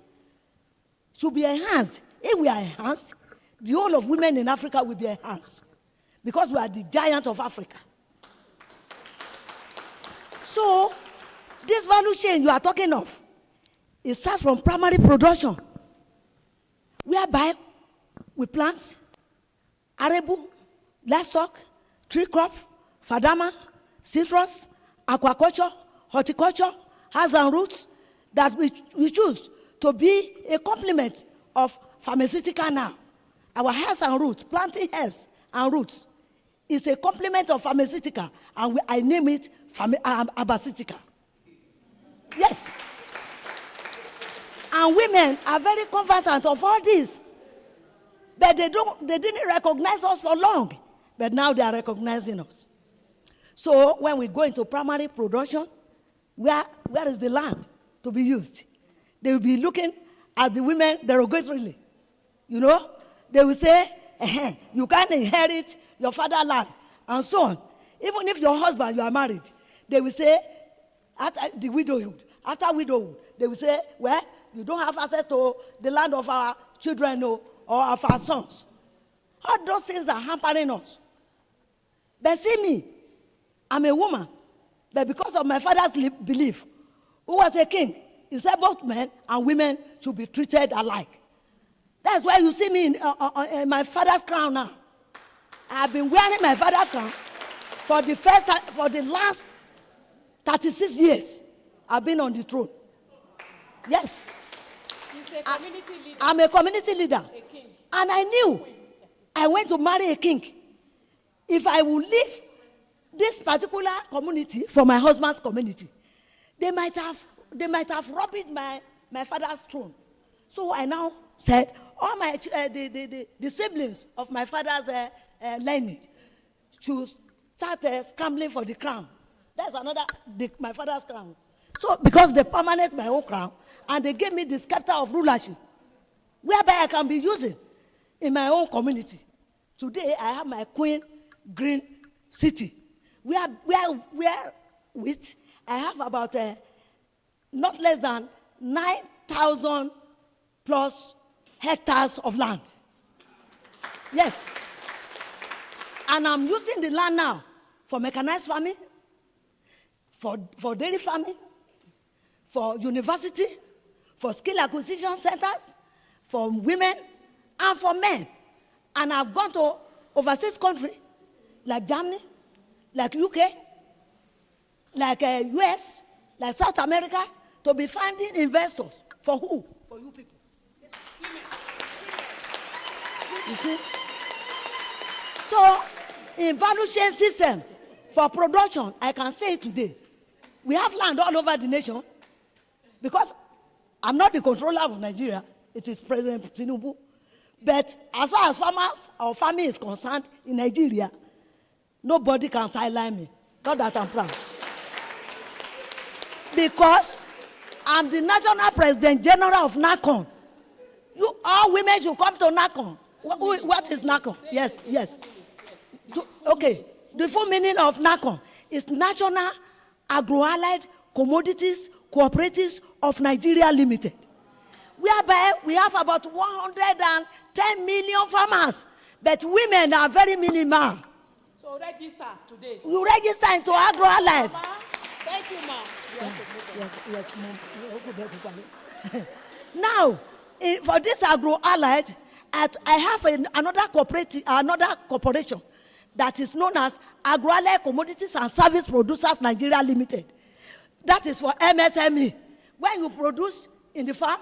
should be enhanced. If we are enhanced, the whole of women in Africa will be enhanced because we are the giant of Africa. So, this value chain you are talking of, it starts from primary production, whereby we plant arable, livestock, tree crop, fadama, citrus, aquaculture, horticulture, herbs and roots that we choose to be a complement of pharmaceutical now. Our herbs and roots, planting herbs and roots, is a complement of pharmaceutical, and I name it pharmaceutical. Yes. And women are very conversant of all this. But they didn't recognize us for long. But now they are recognizing us. So when we go into primary production, where is the land to be used? They will be looking at the women derogatorily. You know? They will say, you can't inherit your father's land, and so on. Even if your husband, you are married, they will say, after the widowhood, they will say, well, you don't have access to the land of our children or of our sons. All those things are hampering us. But see me, I'm a woman, but because of my father's belief, who was a king, he said both men and women should be treated alike. That's why you see me in my father's crown now. I've been wearing my father's crown for the last 36 years. I've been on the throne. Yes. He's a community leader. I'm a community leader. A king. And I knew I went to marry a king. If I would leave this particular community for my husband's community, they might have robbed my father's throne. So I now said, all my the siblings of my father's lineage should start scrambling for the crown. That's my father's crown. So because they permanent my own crown, and they gave me the scepter of rulership, whereby I can be using in my own community. Today I have my Queen Green City, where with I have about not less than 9,000 plus hectares of land. Yes. And I'm using the land now for mechanized farming, for dairy farming, for university, for skill acquisition centers, for women, and for men. And I've gone to overseas countries like Germany, like UK, like US, like South America, to be finding investors. For who? For you people. You see? So, in value chain system for production, I can say it today. We have land all over the nation because I'm not the controller of Nigeria. It is President Tinubu. But as far as farmers or farming is concerned in Nigeria, nobody can sideline me. Not that I'm proud. Because I'm the National President General of NACON. All women should come to NACON. What is NACON? Yes. Okay. The full meaning of NACON is National Agro-Allied Commodities Cooperatives of Nigeria Limited, whereby we have about 110 million farmers, but women are very minimal. So register today. You register into Agro-Allied. Thank you, ma'am. Yes, ma'am. Now, for this Agro-Allied, I have another corporation that is known as Agro-Allied Commodities and Service Producers Nigeria Limited. That is for MSME. When you produce in the farm,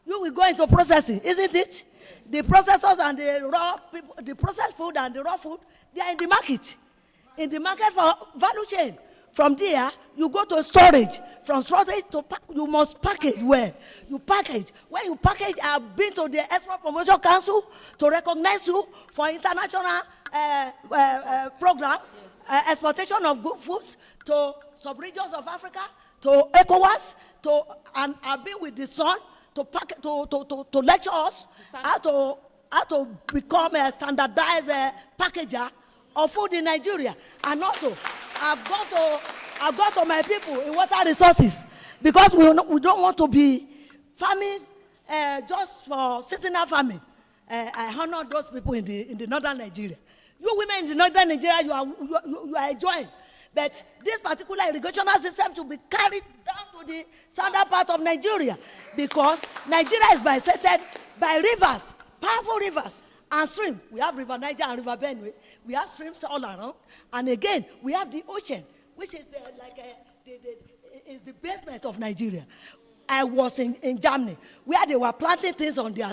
you will go into processing, isn't it? The processors and the raw people, the processed food and the raw food, they are in the market. In the market for value chain. From there, you go to storage. From storage to you must package well. You package. When you package, I've been to the Export Promotion Council to recognize you for international program, exportation of good foods to sub-regions of Africa, to ECOWAS, and I've been with the son to lecture us how to become a standardized packager of food in Nigeria. And also, I've got to my people in water resources because we don't want to be farming just for seasonal farming. I honor those people in the northern Nigeria. You women in the northern Nigeria, you are enjoying. But this particular irrigational system should be carried down to the southern part of Nigeria, because Nigeria is bisected by rivers, powerful rivers, and streams. We have River Niger and River Benue. We have streams all around. And again, we have the ocean, which is is the basement of Nigeria. I was in Germany, where they were planting things on their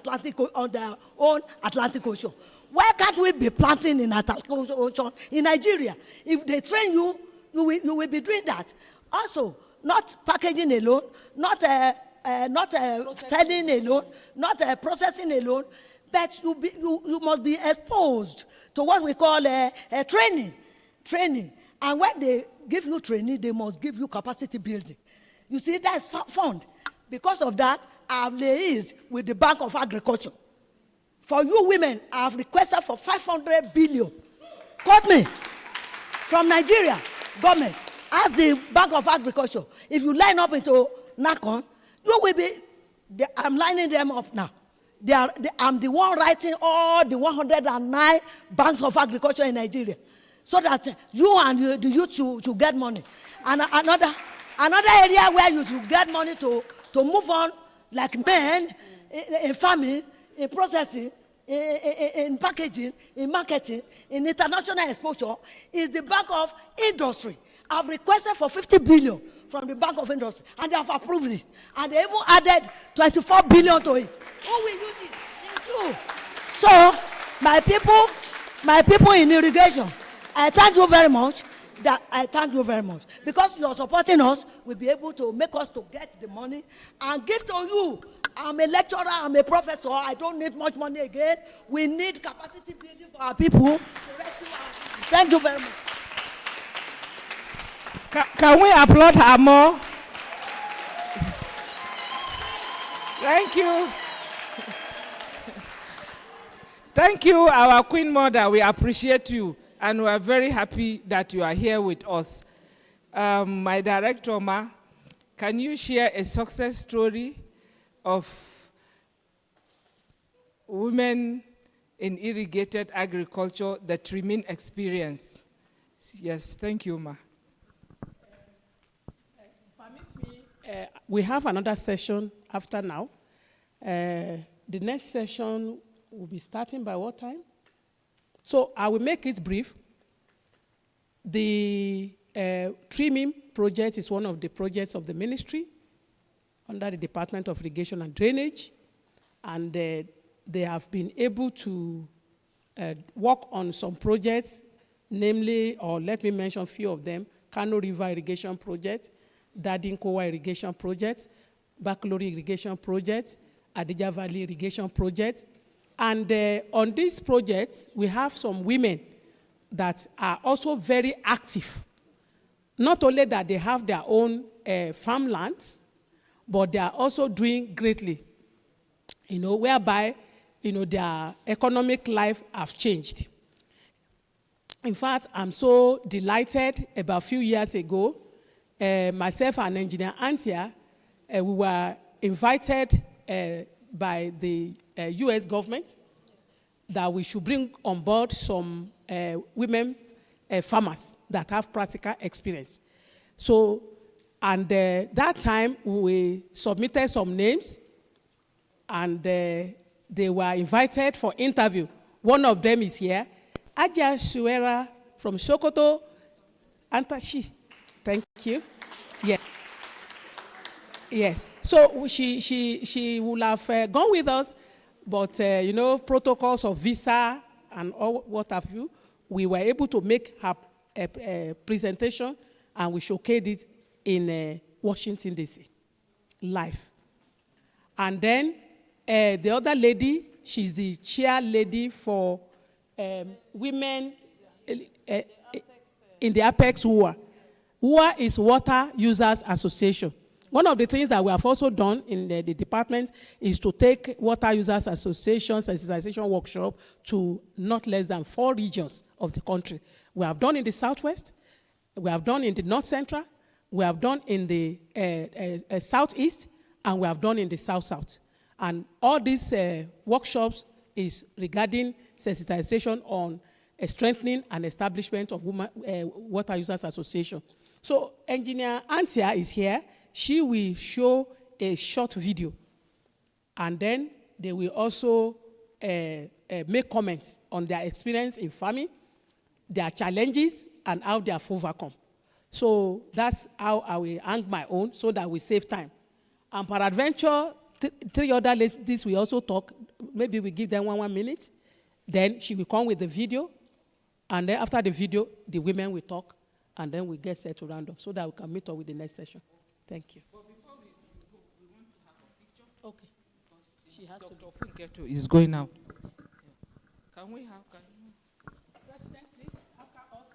own Atlantic Ocean. Why can't we be planting in Atlantic Ocean in Nigeria? If they train you, you will be doing that. Also, not packaging alone, not selling alone, not processing alone, but you must be exposed to what we call training. And when they give you training, they must give you capacity building. You see, that's fund. Because of that, I have liaised with the Bank of Agriculture. For you women, I have requested for 500 billion. Quote me. From Nigeria government. Ask the Bank of Agriculture. If you line up into NACON, you will be, I'm lining them up now. I'm the one writing all the 109 banks of agriculture in Nigeria, so that you and the youth should get money. And another area where you should get money to move on, like men, in farming, in processing, in packaging, in marketing, in international exposure, is the Bank of Industry. I've requested for 50 billion from the Bank of Industry, and they have approved it. And they even added 24 billion to it. Who will use it? It's you. So, my people in irrigation, I thank you very much. I thank you very much. Because you're supporting us, we'll be able to make us to get the money and give to you. I'm a lecturer, I'm a professor, I don't need much money again. We need capacity building for our people to rescue us. Thank you very much. Can we applaud her more? Thank you. Thank you, our Queen Mother. We appreciate you, and we are very happy that you are here with us. My director, Ma, can you share a success story of women in irrigated agriculture, the trimming experience? Yes, thank you, Ma. We have another session after now. The next session will be starting by what time? So I will make it brief. The trimming project is one of the projects of the ministry under the Department of Irrigation and Drainage, and they have been able to work on some projects, namely, or let me mention a few of them: Kano River Irrigation Project, Dadinkowa Irrigation Project, Bakalori Irrigation Project, Adija Valley Irrigation Project. And on these projects, we have some women that are also very active. Not only that they have their own farmlands, but they are also doing greatly, whereby, their economic life have changed. In fact, I'm so delighted. About a few years ago, myself and engineer Antia, we were invited by the US government that we should bring on board some women farmers that have practical experience. So, and that time we submitted some names, and they were invited for interview. One of them is here, Aja Shuera from Sokoto, Antashi. Thank you. Yes. Yes. So she will have gone with us, but protocols of visa and all what have you, we were able to make her a presentation, and we showcased it in Washington, D.C. live. And then the other lady, she's the chair lady for women in the Apex WUA. WUA is Water Users Association. One of the things that we have also done in the department is to take Water Users Association sensitization workshop to not less than 4 regions of the country. We have done in the Southwest, we have done in the North Central, We have done in the southeast, and we have done in the south-south. And all these workshops is regarding sensitization on strengthening and establishment of Water Users Association. So Engineer Antia is here. She will show a short video, and then they will also make comments on their experience in farming, their challenges, and how they have overcome. So that's how I will hang my own, so that we save time. And peradventure, three other ladies will also talk. Maybe we give them 1 minute. Then she will come with the video. And then after the video, the women will talk. And then we get set to round up so that we can meet up with the next session. Thank you. But before we want to have a picture. Okay. Because she has Dr. Funketo is going out. Can we have... President, please, after us.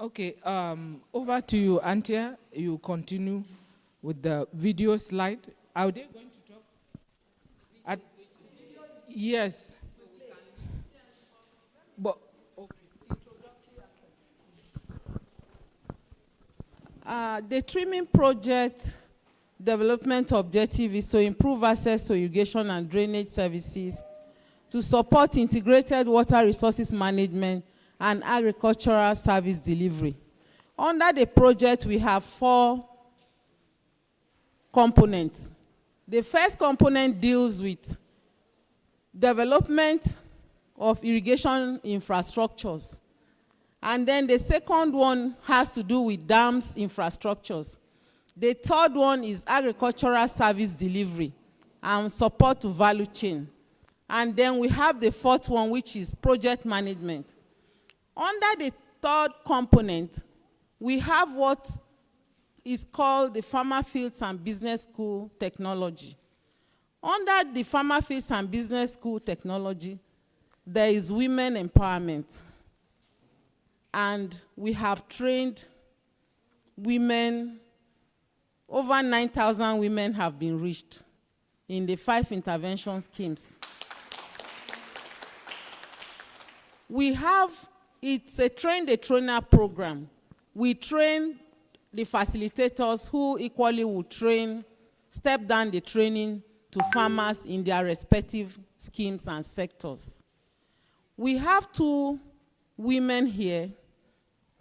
Okay, over to you, Antia. You continue with the video slide. Are they going to talk? Yes. But the trimming project development objective is to improve access to irrigation and drainage services, to support integrated water resources management and agricultural service delivery. Under the project, we have 4 components. The first component deals with development of irrigation infrastructures. And then the second one has to do with dams infrastructures. The third one is agricultural service delivery. and support to value chain. And then we have the fourth one, which is project management. Under the third component, we have what is called the Farmer Fields and Business School Technology. Under the Farmer Fields and Business School Technology, there is women empowerment. And we have trained women, over 9,000 women have been reached in the 5 intervention schemes. We have, it's a train-the-trainer program. We train the facilitators who equally will train, step down the training to farmers in their respective schemes and sectors. We have 2 women here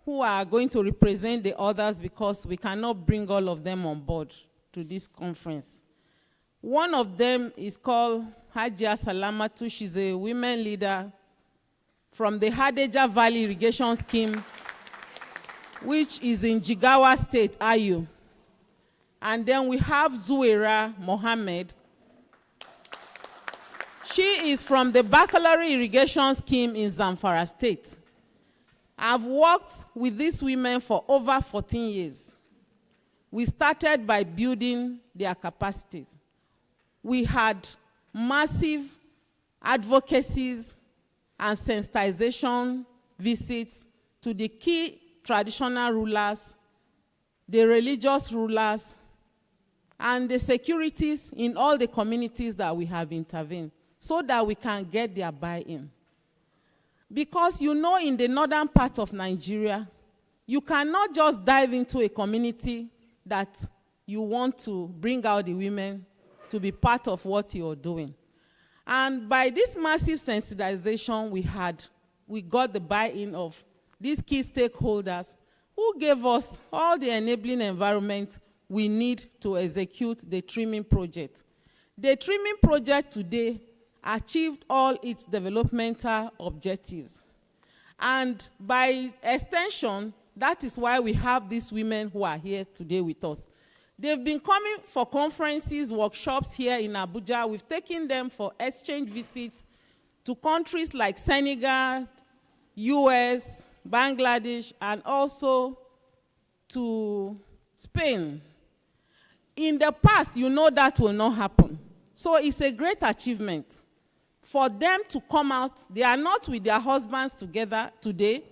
who are going to represent the others because we cannot bring all of them on board to this conference. One of them is called Hajia Salamatu. She's a women leader from the Hadeja Valley Irrigation Scheme, which is in Jigawa State, Ayu. And then we have Zuwaira Mohammed. She is from the Baccalaureate Irrigation Scheme in Zamfara State. I've worked with these women for over 14 years. We started by building their capacities. We had massive advocacies and sensitization visits to the key traditional rulers, the religious rulers, and the securities in all the communities that we have intervened, so that we can get their buy-in. Because you know, in the northern part of Nigeria, you cannot just dive into a community that you want to bring out the women to be part of what you're doing. And by this massive sensitization we got the buy-in of these key stakeholders who gave us all the enabling environment we need to execute the trimming project. The trimming project today achieved all its developmental objectives. And by extension, that is why we have these women who are here today with us. They've been coming for conferences, workshops here in Abuja. We've taken them for exchange visits to countries like Senegal, US, Bangladesh, and also to Spain. In the past, you know that will not happen. So it's a great achievement for them to come out. They are not with their husbands together today,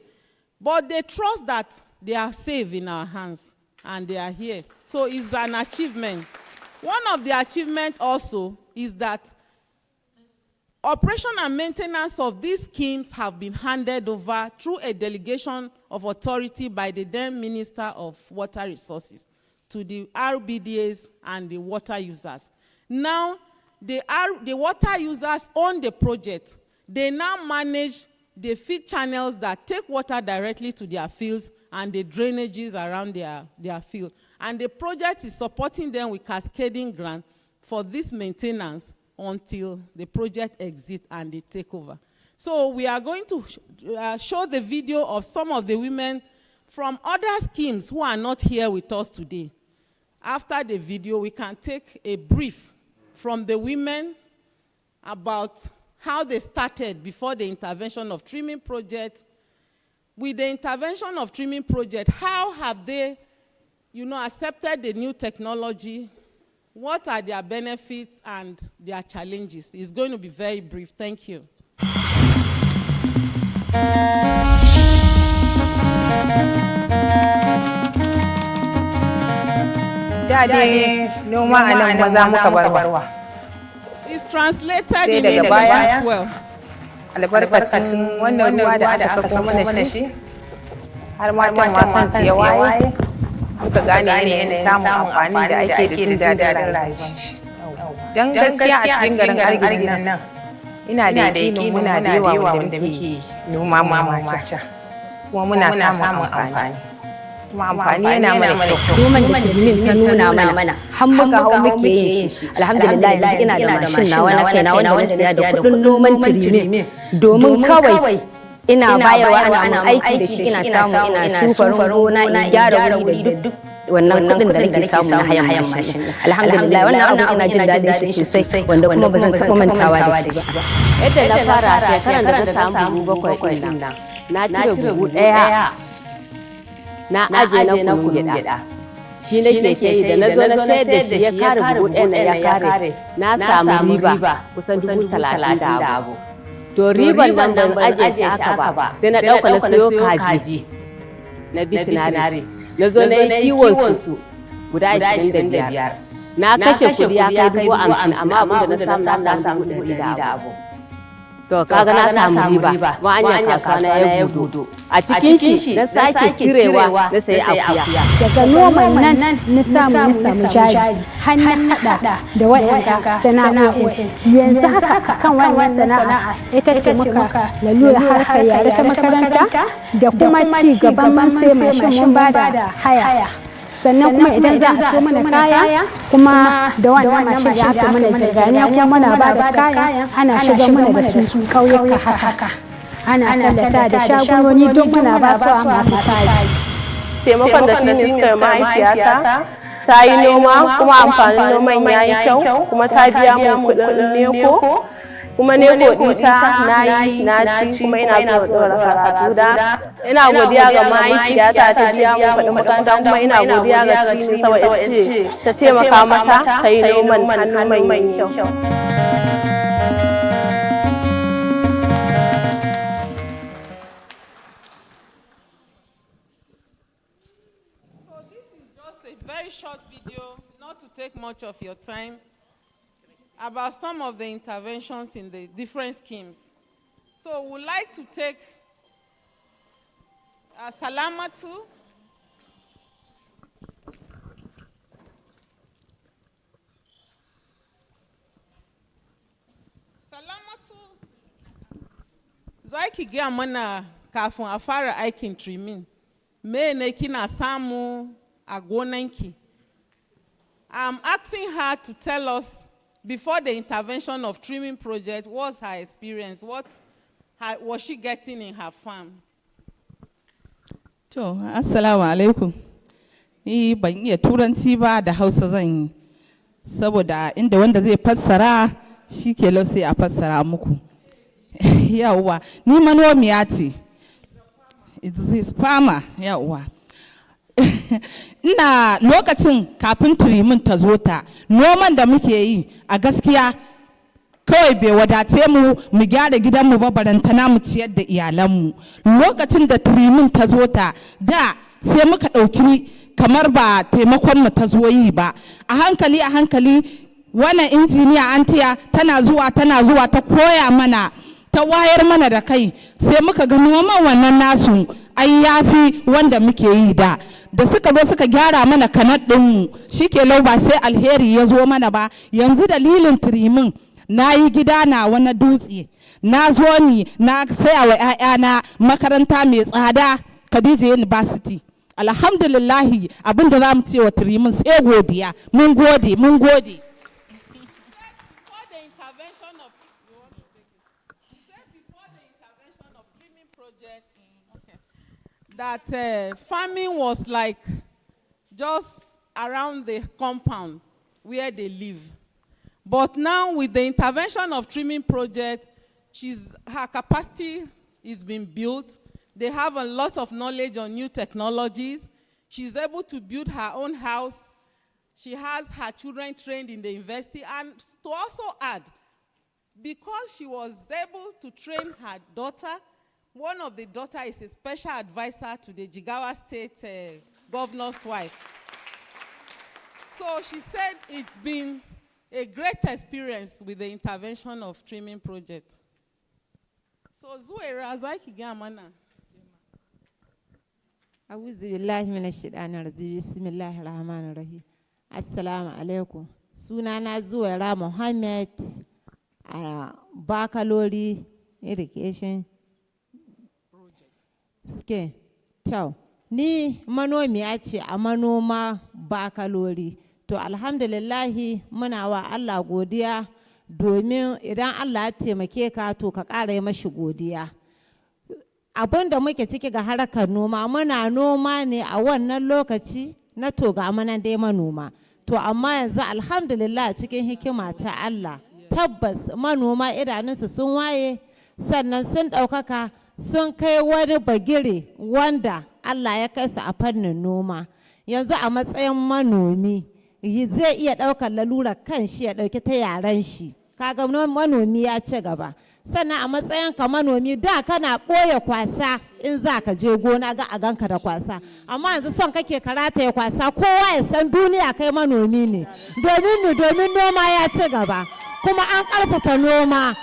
but they trust that they are safe in our hands and they are here. So it's an achievement. One of the achievements also is that operation and maintenance of these schemes have been handed over through a delegation of authority by the then Minister of Water Resources to the RBDAs and the water users. Now, the water users own the project. They now manage the feed channels that take water directly to their fields and the drainages around their field. And the project is supporting them with cascading grant for this maintenance until the project exits and they take over. So we are going to show the video of some of the women from other schemes who are not here with us today. After the video, we can take a brief from the women about how they started before the intervention of trimming project. With the intervention of trimming project, how have they, accepted the new technology? What are their benefits and their challenges? It's going to be very brief. Thank you. It's translated in English as well. Albarkacin wannan ruwa da aka sako mana shi har matan su ya waye muka gane yanayin samun amfani da ake da jin daɗin rayuwa. Don gaskiya a cikin garin arginin nan ina da yaƙinin muna da yawa wanda muke noma mamaca kuma muna samun amfani. Kuma amfani yana mana kyau. Noman da Jimin ta nuna mana har muka hau muke yin shi. Alhamdulillah yanzu ina da mashin nawa na kaina wanda na siya da kuɗin noman Jimin domin kawai ina bayarwa ana aiki da shi ina samu ina sufarin gona in gyara wuri da duk wannan kuɗin da nake samu na hayan mashin. Alhamdulillah wannan abu ina jin daɗin shi sosai wanda kuma ba zan taɓa mantawa da shi ba. Yadda na fara shekaran da na samu 7,000 ɗin nan, na cire buhu ɗaya na aje na kunun gyaɗa. Shi nake ke yi da na zo na sayar da shi ya kare buhu ɗaya na ya kare, na samu riba kusan 30,000 da abu. To riban nan ban aje shi haka ba, sai na ɗauka na siyo kaji na bitinari. Na zo na yi kiwon su guda 25. Na kashe kuɗi ya kai 50,000 amma abin da na samu 100 da abu. To kaga na samu riba ma anya kasuwa na ya gudu. A cikin shi na sake cirewa na sayi akuya. Daga noman nan na samu jari har na hada da waɗanda sana'o'i. Yanzu haka kan wannan sana'a ita ce muka lalura harkar yare ta makaranta da kuma ci gaban man sai mashin mun bada haya. Sannan kuma idan za a so mana kaya kuma da wannan mashin ya aka mana jirganiya kuma muna ba da kaya ana shiga mana da su ƙauyuka haka ana tallata da shagunoni don muna ba su a masu sayi. Taimakon da shi suka mahaifiyata ta yi noma kuma amfanin noman ya yi kyau kuma ta biya mu kuɗin neko kuma neko ɗita na ci kuma ina so ɗora karatu da ina godiya ga mahaifiyata ta biya mu kuɗin makaranta kuma ina godiya ga cikin saboda ce ta taimaka mata ta yi noman hannu mai kyau. So this is just a very short video, not to take much of your time, about some of the interventions in the different schemes. So we'd like to take Salamatu. Salamatu, za ki gaya mana kafin a fara aikin trimming, me ne kina samu a gonanki? I'm asking her to tell us, before the intervention of trimming project, what's her experience? What was she getting in her farm? To, assalamu alaikum. Ni ban iya turanci ba da Hausa zan yi. Saboda inda wanda zai fassara shi ke sai a fassara muku. Yawwa, ni manomiya ce. It's farmer, yawwa. Ina lokacin kafin turimin ta zo ta noman da muke yi a gaskiya kawai bai wadace mu gyara gidanmu ba barantana mu ciyar da iyalanmu. Lokacin da turimin ta zo ta da sai muka ɗauki kamar ba taimakon mu ta zo yi ba. A hankali wannan injiniya antiya tana zuwa ta koya mana ta wayar mana da kai sai muka ga noman wannan nasu ai yafi wanda muke yi da suka zo suka gyara mana kanat ɗinmu shike lau ba sai alheri ya zo mana ba. Yanzu dalilin turimin na yi gida na wani dutse na zo ni na saya wa 'ya'yana makaranta mai tsada Khadija University. Alhamdulillahi abinda za mu ce wa turimin sai godiya. Mun gode. That farming was like just around the compound where they live. But now with the intervention of trimming project, her capacity is being built. They have a lot of knowledge on new technologies. She's able to build her own house. She has her children trained in the university. And to also add, because she was able to train her daughter, one of the daughters is a special advisor to the Jigawa State governor's wife. So she said it's been a great experience with the intervention of trimming project. So Zuwaira Zaki Gamana. أعوذ بالله من الشيطان الرجيم بسم الله الرحمن الرحيم السلام عليكم sunana Zuwaira Mohammed Baccalaureate Irrigation Ske Ciao ni manomiya ce a manoma Baccalaureate to alhamdulillahi muna wa Allah godiya domin idan Allah ya taimake ka to ka ƙara yi mashi godiya. Abin da muke ciki ga harkar noma muna noma ne a wannan lokaci na to ga mana dai manoma. To amma yanzu alhamdulillah cikin hikima ta Allah tabbas manoma idanunsu sun waye sannan sun ɗaukaka sun kai wani bagire wanda Allah ya kai su a fannin noma. Yanzu a matsayin manomi zai iya ɗaukar lalura kan shi ya ɗauki ta yaren shi. Kaga manomi ya ci gaba. Sannan a matsayin ka manomi da kana ɓoye kwasa in za ka je gona ga a ganka da kwasa. Amma yanzu son kake karata ya kwasa kowa ya san duniya kai manomi ne. Domin noma ya ci gaba. Kuma an ƙarfafa noma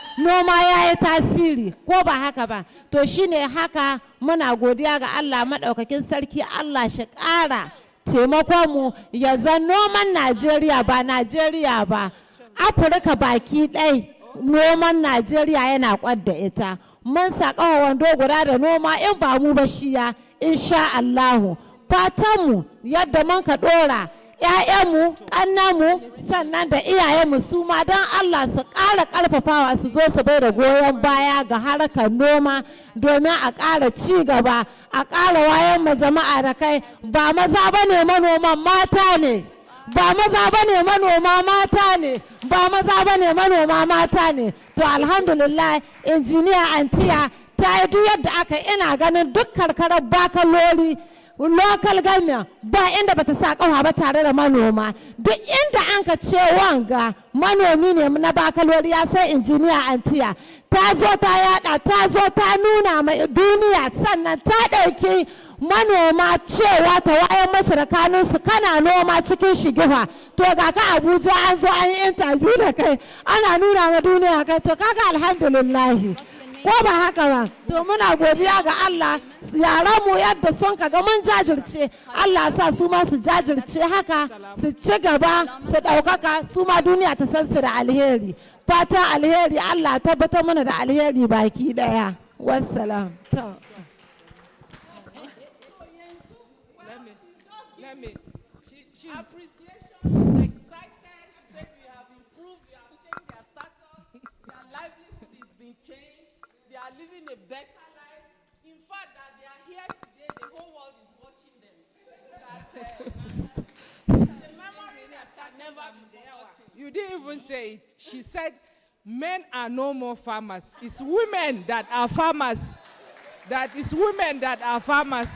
ya yi tasiri ko ba haka ba. To shine haka muna godiya ga Allah maɗaukakin sarki Allah shi ƙara taimakon mu ya zan noman Najeriya ba Afirka baki ɗai noman Najeriya yana kwadda ita. Mun saka wando guda da noma in ba mu ba shiya insha Allahu. Fatanmu yadda mun ka ɗora ‘ya'yanmu, ƙannanmu, sannan da iyayenmu su ma don Allah su ƙara ƙarfafawa su zo su bai da goyon baya ga harkar noma domin a ƙara ci gaba, a ƙara wayan ma jama'a da kai. Ba maza ba ne manoman mata ne. Ba maza ba ne manoma mata ne. Ba maza ba ne manoma mata ne. To alhamdulillah injiniya Antiya ta yi duk yadda aka ina ganin duk karkarar bakalori local government ba inda bata sa kafa ba tare da manoma. Duk inda an ka ce wanga manomi ne na bakalori ya sai injiniya Antiya ta zo ta yada ta zo ta nuna ma duniya sannan ta ɗauki manoma cewa ta wayan masu da kanunsu kana noma cikin shigifa. To ga ka Abuja an zo an yi interview da kai ana nuna ma duniya kai to kaga alhamdulillahi ko ba haka ba. To muna godiya ga Allah yaran mu yadda sun kaga mun jajirce Allah sa su ma su jajirce haka su ci gaba su ɗaukaka su ma duniya ta san su da alheri. Fatan alheri Allah tabbatar mana da alheri baki daya. Wassalam. Appreciation, she's excited. She said we have improved, we have changed their status, their livelihood is being changed, they are living a better life. In fact, that they are here today, the whole world is watching them. The memory that can never be forgotten. You didn't even say it. She said, men are no more farmers. It's women that are farmers. That is women that are farmers.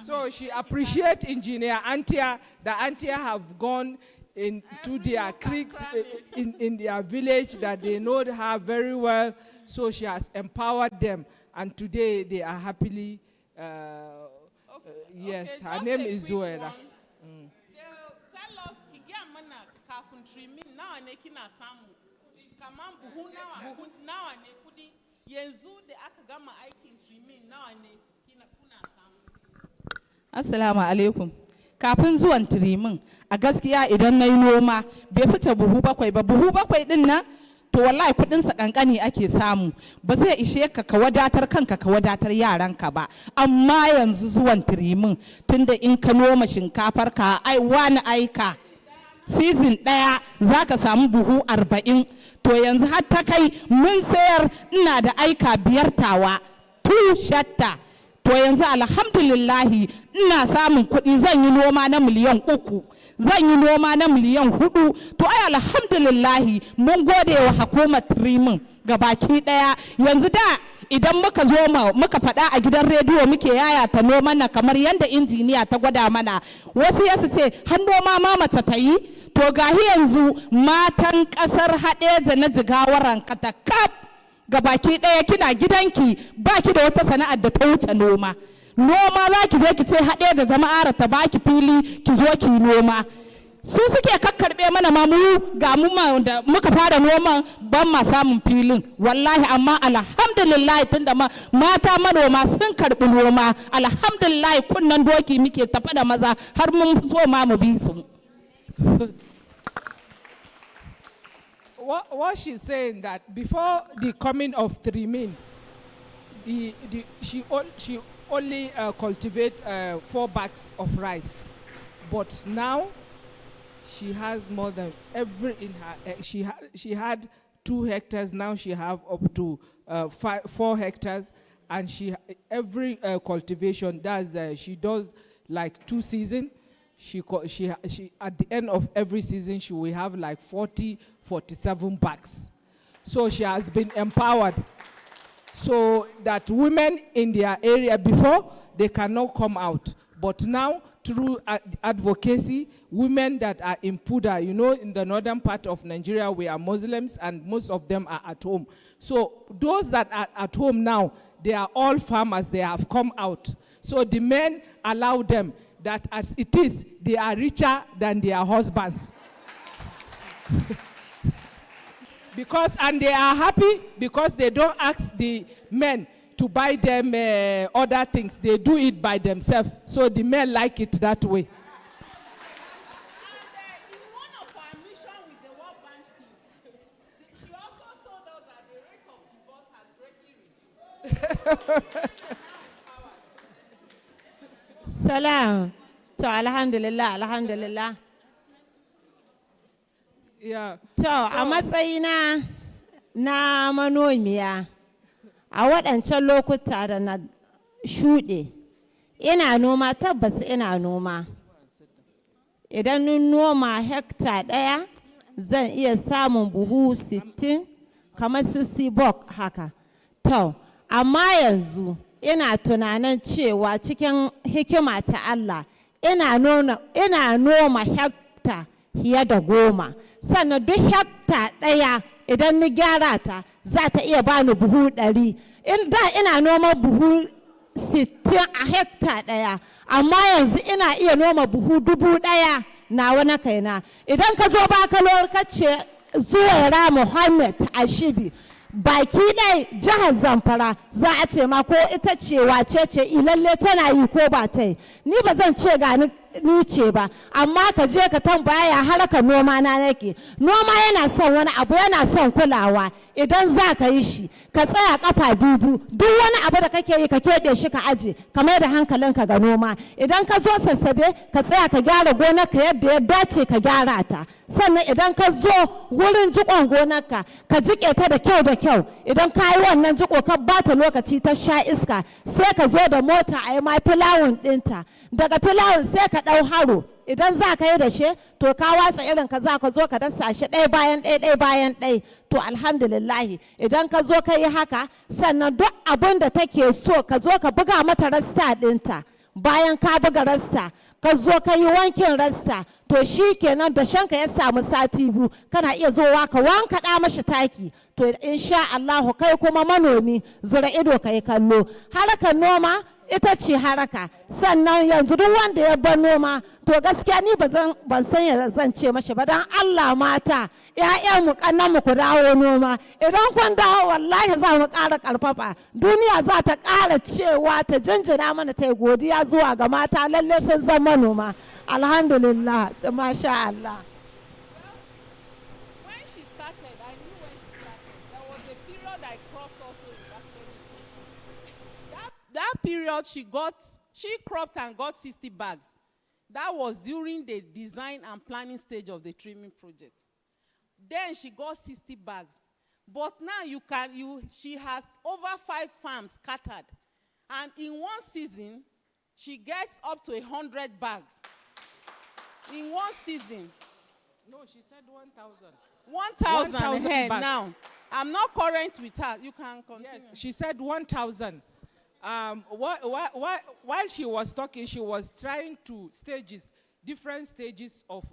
So she appreciates Engineer Antia. The Antia have gone into their creeks in their village that they know her very well. So she has empowered them. And today they are happily, yes, her name is Zoera. Tell us, Assalamu alaikum. Kafin zuwan tirimin, a gaskiya idan na yi noma bai fita buhu bakwai ba. Buhu bakwai din nan to wallahi kudinsa kankani ake samu. Ba zai ishe ka ka wadatar kanka ka wadatar yaranka ba. Amma yanzu zuwan tirimin tunda in ka noma shinkafar ka ai wani aika. Season ɗaya za ka samu buhu 40. To yanzu har ta kai mun sayar ina da aika 5 tawa. 2 shatta. To yanzu alhamdulillahi ina samun kuɗi zan yi noma na miliyan 3. Zan yi noma na miliyan 4. To ai alhamdulillahi mun gode wa hukumar tirimin gabaki ɗaya. Yanzu da idan muka zo muka faɗa a gidan rediyo muke yayata noman na kamar yadda injiniya ta gwada mana. Wasu yasu ce har noma ma mace ta yi. To gahi yanzu matan ƙasar Haɗeja na Jigawaran katakaf gabaki ɗaya kina gidanki baki da wata sana'ar da ta wuce noma. Noma za ki je ki ce Haɗeja jama'ar ta baki fili ki zo ki noma. Su suke kakkarɓe mana ma mu ga mu da muka fara noman ban ma samun filin wallahi amma alhamdulillah tunda mata manoma sun karɓi noma alhamdulillah kunnan doki muke tafa da maza har mun so ma mu bi su. What she's saying that before the coming of Trimin, she only cultivate 4 bags of rice, but now she has more than in her. She had 2 hectares. Now she have up to 4 hectares, and every cultivation she does like 2 seasons. She at the end of every season she will have like 47 bags. So she has been empowered, so that women in their area before they cannot come out, but now through advocacy, women that are in Puda, in the northern part of Nigeria, we are Muslims and most of them are at home. So those that are at home now, they are all farmers, they have come out. So the men allow them that as it is, they are richer than their husbands. And they are happy because they don't ask the men to buy them other things. They do it by themselves. So the men like it that way. Salam. To alhamdulillah. Yeah. To a matsayina na manomiya a waɗancan lokuta da na shuɗe, ina noma, tabbas ina noma. Idan nun noma hekta ɗaya zan iya samun buhu 60 kamar 60 bok haka. To, amma yanzu ina tunanin cewa cikin hikima ta Allah ina noma hekta fiye da 10. Sannan duk hekta ɗaya idan ni gyara ta za ta iya bani buhu 100. In da ina noma buhu 60 a hekta ɗaya, amma yanzu ina iya noma buhu 1000 nawa na kaina. Idan ka zo Bakalor ka ce Zuwaira Muhammad Ashibi, baki ɗai jihar Zamfara za a ce ma ko ita ce wace ce ilalle tana yi ko ba ta yi. Ni ba zan ce ga ni ce ba, amma ka je ka tambaya ya haraka noma na nake. Noma yana son wani abu, yana son kulawa. Idan za ka yi shi ka tsaya kafa biyu, duk wani abu da kake yi ka keɓe shi ka aje, ka mai da hankalinka ga noma. Idan ka zo sassabe ka tsaya ka gyara gonarka yadda ya dace ka gyara ta. Sannan idan ka zo wurin jikon gonarka ka jike ta da kyau. Idan ka yi wannan jiko ka bata lokaci ta sha iska, sai ka zo da mota a yi ma filawun ɗinta. Daga filawun sai ka ɗau haro. Idan za ka yi da shi, to ka watsa irin ka za ka zo ka dasa shi ɗaya bayan ɗaya. To alhamdulillahi idan ka zo ka yi haka, sannan duk abin da take so ka zo ka buga mata rasta ɗinta. Bayan ka buga rasta, ka zo ka yi wankin rasta, to shi kenan da shanka ya samu sati 2 kana iya zowa ka wankaɗa mashi taki. To insha Allahu kai kuma manomi zura ido ka yi kallo. Harkar noma ita ce haraka. Sannan yanzu duk wanda ya bar noma, to gaskiya ni ban san ya zan ce mashi ba, dan Allah mata ƴaƴanmu kannanmu ku dawo noma. Idan kun dawo wallahi za mu ƙara ƙarfafa. Duniya za ta ƙara cewa ta jinjina mana ta yi godiya zuwa ga mata, lalle sun zama manoma. Alhamdulillah, masha Allah. That period she cropped and got 60 bags. That was during the design and planning stage of the trimming project. Then she got 60 bags. But now she has over 5 farms scattered. And in one season, she gets up to 100 bags. In one season. No, she said 1,000. 1,000 ahead now. I'm not current with her. You can continue. Yes, she said 1,000. While she was talking, she was trying to different stages of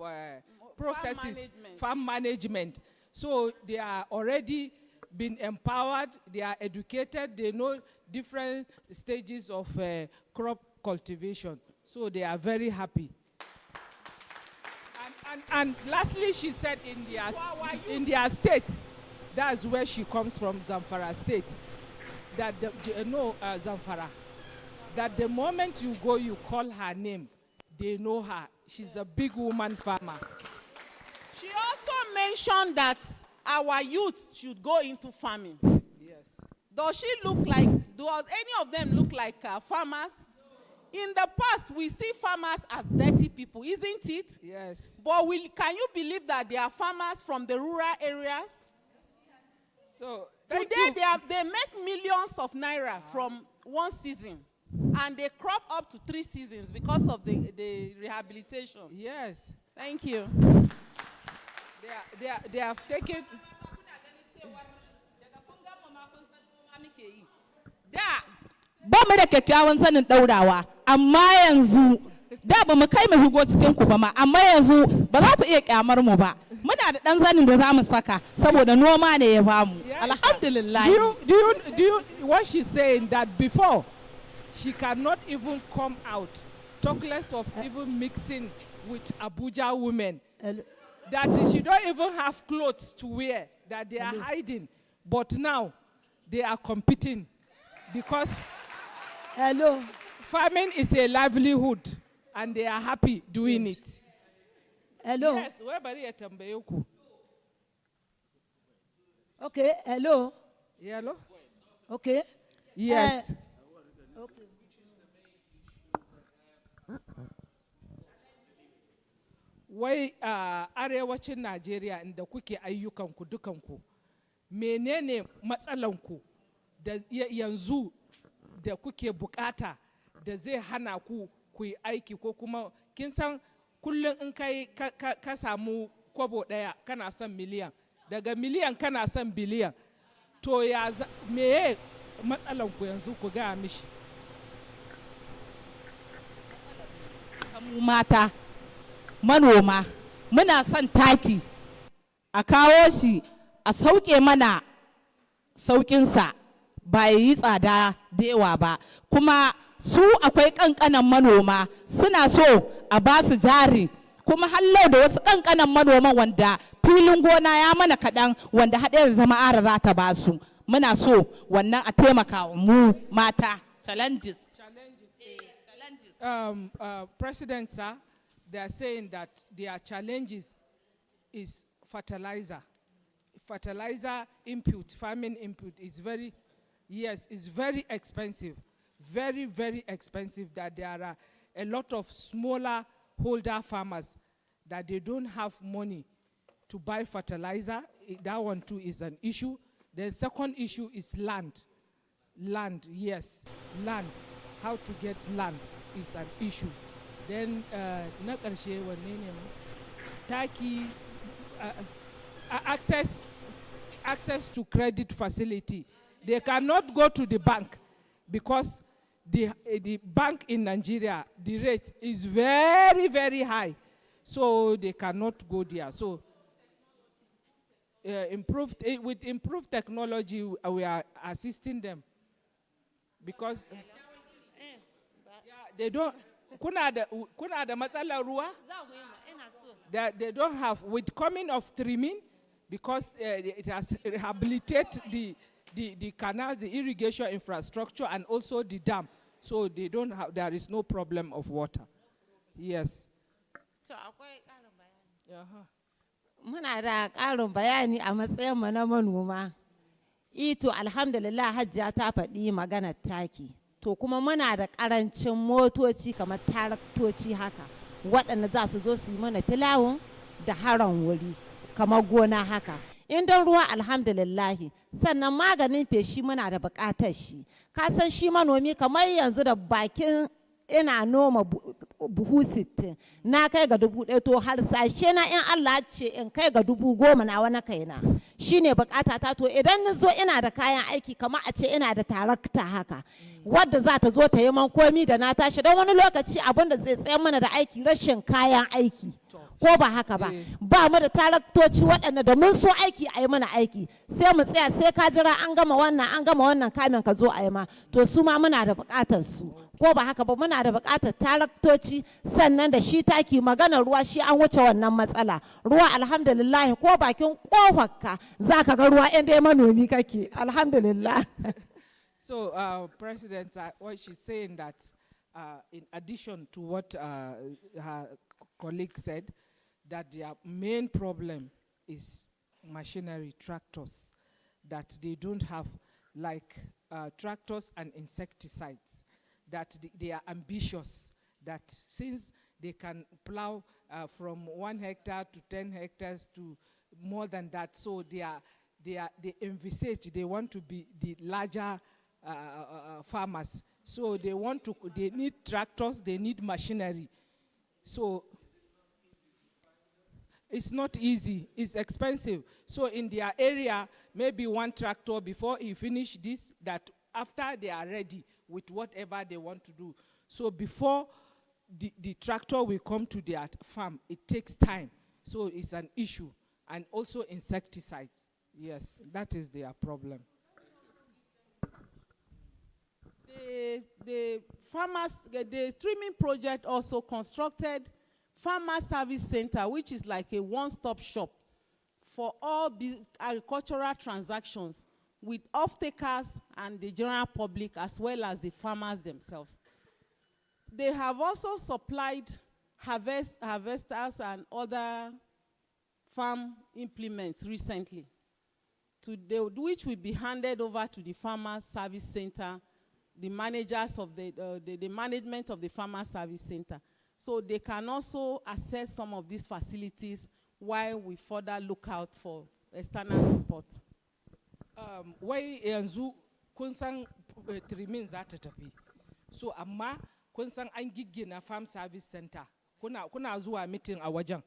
processes, farm management. So they are already been empowered, they are educated, they know different stages of crop cultivation. So they are very happy. And lastly, she said in their states, that's where she comes from, Zamfara state. That Zamfara, that the moment you go, you call her name, they know her. She's a big woman farmer. She also mentioned that our youth should go into farming. Yes. Does any of them look like farmers? In the past, we see farmers as dirty people, isn't it? Yes. But can you believe that they are farmers from the rural areas? So Today they make millions of naira from one season, and they crop up to 3 seasons because of the rehabilitation. Yes. Thank you. They have taken. Da ba mu da kyakkyawan sanin daurawa, amma yanzu da ba mu kai mu shigo cikin ku ba ma, amma yanzu ba za ku iya kyamar mu ba. Muna da dan zanin da za mu saka saboda noma ne ya bamu. Alhamdulillah. Do you what she's saying that before she cannot even come out, talk less of even mixing with Abuja women. That she don't even have clothes to wear, that they are hiding. But now they are competing because farming is a livelihood and they are happy doing it. Hello. Yes, where bari ya tambaye ku. Okay, hello. Hello? Okay. Yes. Okay. Wai arewacin Najeriya inda kuke ayyukanku dukanku, menene matsalanku da yanzu da kuke bukata da zai hana ku yi aiki, ko kuma kin san kullum in kai ka samu kwabo daya kana son miliyan, daga miliyan kana son biliyan, to ya meye matsalanku yanzu ku ga mishi. Mata manoma muna son taki a kawo shi a sauke mana saukinsa ba yi tsada da yawa ba, kuma su akwai kankanan manoma suna so a ba su jari, kuma hallau da wasu kankanan manoman wanda filin gona ya mana kaɗan wanda haɗe zama ara za ta ba su. Muna so wannan a taimaka wa mu mata. Challenges. President, sir, they are saying that their challenges is fertilizer. Fertilizer input, farming input is very, yes, it's very expensive. Very, very expensive, that there are a lot of smaller holder farmers that they don't have money to buy fertilizer. That one too is an issue. The second issue is land. Land, yes, land. How to get land is an issue. Then na ƙarshe wanne ne ma? Taki, access to credit facility. They cannot go to the bank because the bank in Nigeria, the rate is very, very high. So they cannot go there. So with improved technology, we are assisting them. Because they don't, kuna da matsalar ruwa? That they don't have, with coming of trimming, because it has rehabilitated the canal, the irrigation infrastructure, and also the dam. So they don't have, there is no problem of water. Yes. Muna da ƙarin bayani a matsayin mu na manoma. Ito alhamdulillah Hajiya ta faɗi maganar taki. To kuma muna da ƙarancin motoci kamar taraktoci haka, waɗanda za su zo su yi mana filawun da haran wuri kamar gona haka. In don ruwa alhamdulillahi, sannan maganin feshi muna da buƙatar shi. Ka san shi manomi kamar yanzu da bakin ina noma buhu 60 na kai ga 1,000, to harsashe na in Allah ce in kai ga 10,000 na wani kaina shine bukata ta. To idan na zo ina da kayan aiki kamar a ce ina da tarakta haka wadda za ta zo ta yi man komi da na tashi, don wani lokaci abin da zai tsaye mana da aiki rashin kayan aiki, ko ba haka ba, ba mu da taraktoci waɗanda da mun so aiki a yi mana aiki sai mu tsaya sai ka jira an gama wannan kamin ka zo a yi ma. To su ma muna da buƙatar su, ko ba haka ba, muna da buƙatar taraktoci, sannan da shi taki, magana ruwa shi an wuce wannan matsala. Ruwa alhamdulillah ko bakin ƙofarka za ka ga ruwa in dai manomi kake, alhamdulillah. So President, what she's saying that in addition to what her colleague said, that their main problem is machinery, tractors, that they don't have, like tractors and insecticides, that they are ambitious, that since they can plow from 1 hectare to 10 hectares to more than that, so they envisage they want to be the larger farmers. So they need tractors, they need machinery. So it's not easy, it's expensive. So in their area, maybe one tractor before you finish this, that after they are ready with whatever they want to do. So before the tractor will come to their farm, it takes time. So it's an issue. And also insecticides. Yes, that is their problem. The streaming project also constructed Farmer Service Center, which is like a one-stop shop for all agricultural transactions with off-takers and the general public, as well as the farmers themselves. They have also supplied harvesters and other farm implements recently, which will be handed over to the Farmer Service Center, the managers of the management of the Farmer Service Center. So they can also access some of these facilities while we further look out for external support. Wai yanzu kun san trimin za ta tafi. So amma kun san an giggina Farm Service Center. Kuna zuwa meeting a wajen.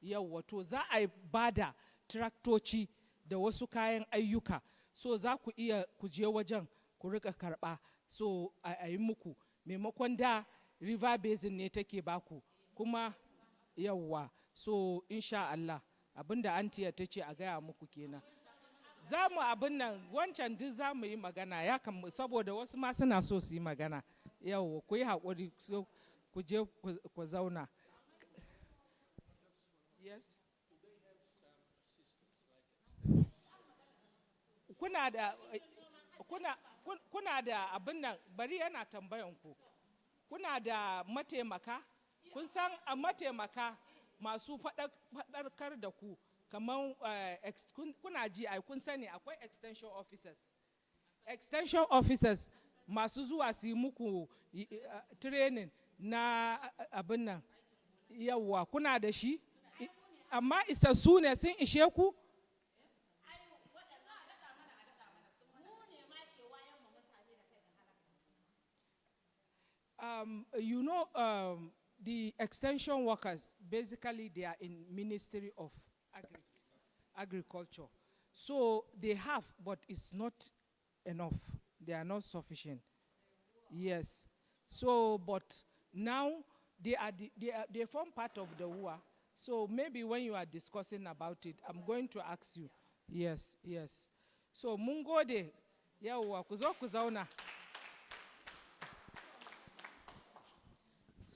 Yawwa to za a bada traktoci da wasu kayan ayyuka. So za ku iya ku je wajen ku rika karba. So a yi muku. Maimakon da River Basin ne take baku. Kuma yawwa. So insha Allah abinda antiya ta ce a gaya muku kenan. Za mu abin nan wancan duk za mu yi magana ya kan saboda wasu ma suna so su yi magana. Yawwa ku yi haƙuri ku je ku zauna. Yes. Kuna da abin nan bari yana tambayan ku. Kuna da mataimaka? Kun san a mataimaka masu faɗarkar da ku kamar kuna ji ai kun sani akwai extension officers. Extension officers masu zuwa su yi muku training na abin nan. Yawwa kuna da shi? Amma isassu ne sun ishe ku? You know, the extension workers, basically they are in Ministry of Agriculture. So they have, but it's not enough. They are not sufficient. Yes. So, but now they form part of the WUA. So maybe when you are discussing about it, I'm going to ask you. Yes, yes. So mungo de yawa kuzo kuzauna.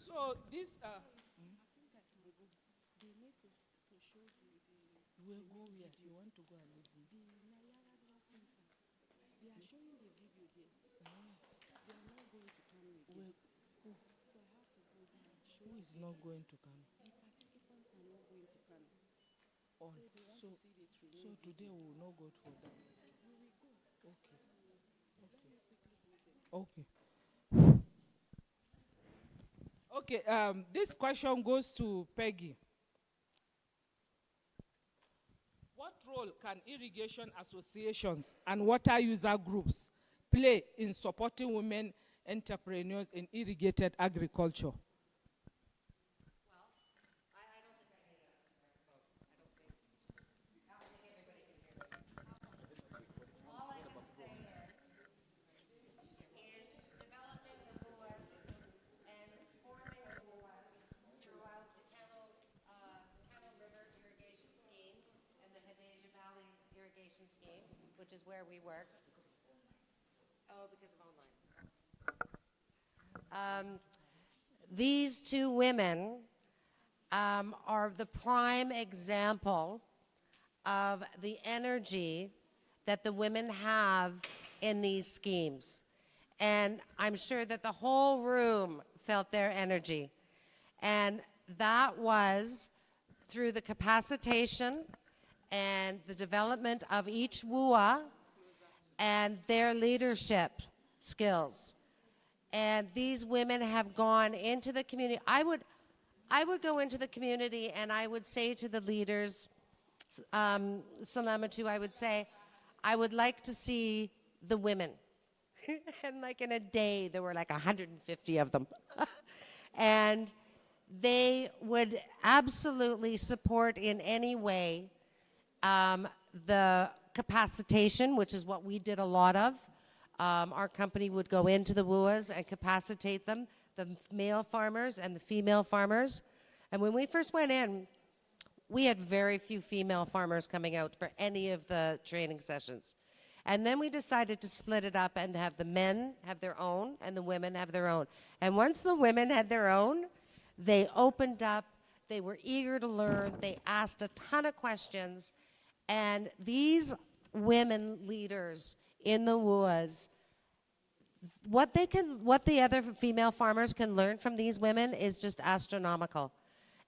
So this they need to show where you want to go and leave me. The Nayara Center. They are showing the video there. They are not going to come again. Who? So I have to go there and show. Who is not going to come? The participants are not going to come. On. So they want to see the training. So today we will not go for that. We will go. Okay. Okay. Okay. Okay, this question goes to Peggy. What role can irrigation associations and water user groups play in supporting women entrepreneurs in irrigated agriculture? Which is where we worked. Oh, because of online. These two women are the prime example of the energy that the women have in these schemes. And I'm sure that the whole room felt their energy. And that was through the capacitation and the development of each WUA and their leadership skills. And these women have gone into the community. I would go into the community and I would say to the leaders, Salamatu, I would say, I would like to see the women. And like in a day, there were like 150 of them. And they would absolutely support in any way the capacitation, which is what we did a lot of. Our company would go into the WUAs and capacitate them, the male farmers and the female farmers. And when we first went in, we had very few female farmers coming out for any of the training sessions. And then we decided to split it up and have the men have their own and the women have their own. And once the women had their own, they opened up, they were eager to learn, they asked a ton of questions, and these women leaders in the WUAs, what the other female farmers can learn from these women is just astronomical.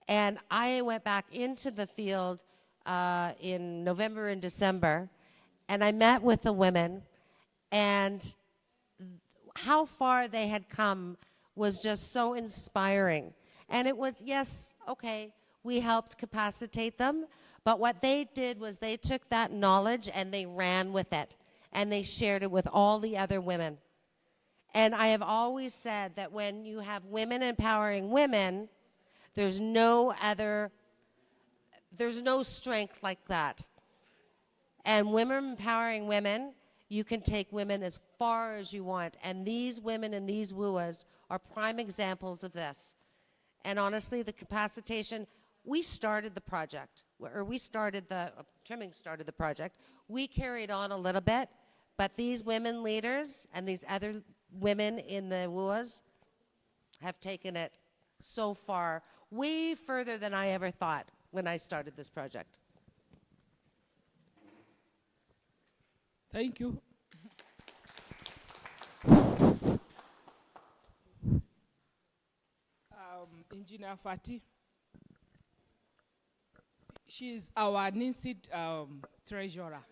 And I went back into the field in November and December, and I met with the women, and how far they had come was just so inspiring. And it was, yes, okay, we helped capacitate them, but what they did was they took that knowledge and they ran with it, and they shared it with all the other women. And I have always said that when you have women empowering women, there's no strength like that. And women empowering women, you can take women as far as you want. And these women in these WUAs are prime examples of this. And honestly, the capacitation, we started the project, or Trimming started the project. We carried on a little bit, but these women leaders and these other women in the WUAs have taken it so far, way further than I ever thought when I started this project. Thank you. Engineer Fati, she is our NINSID treasurer,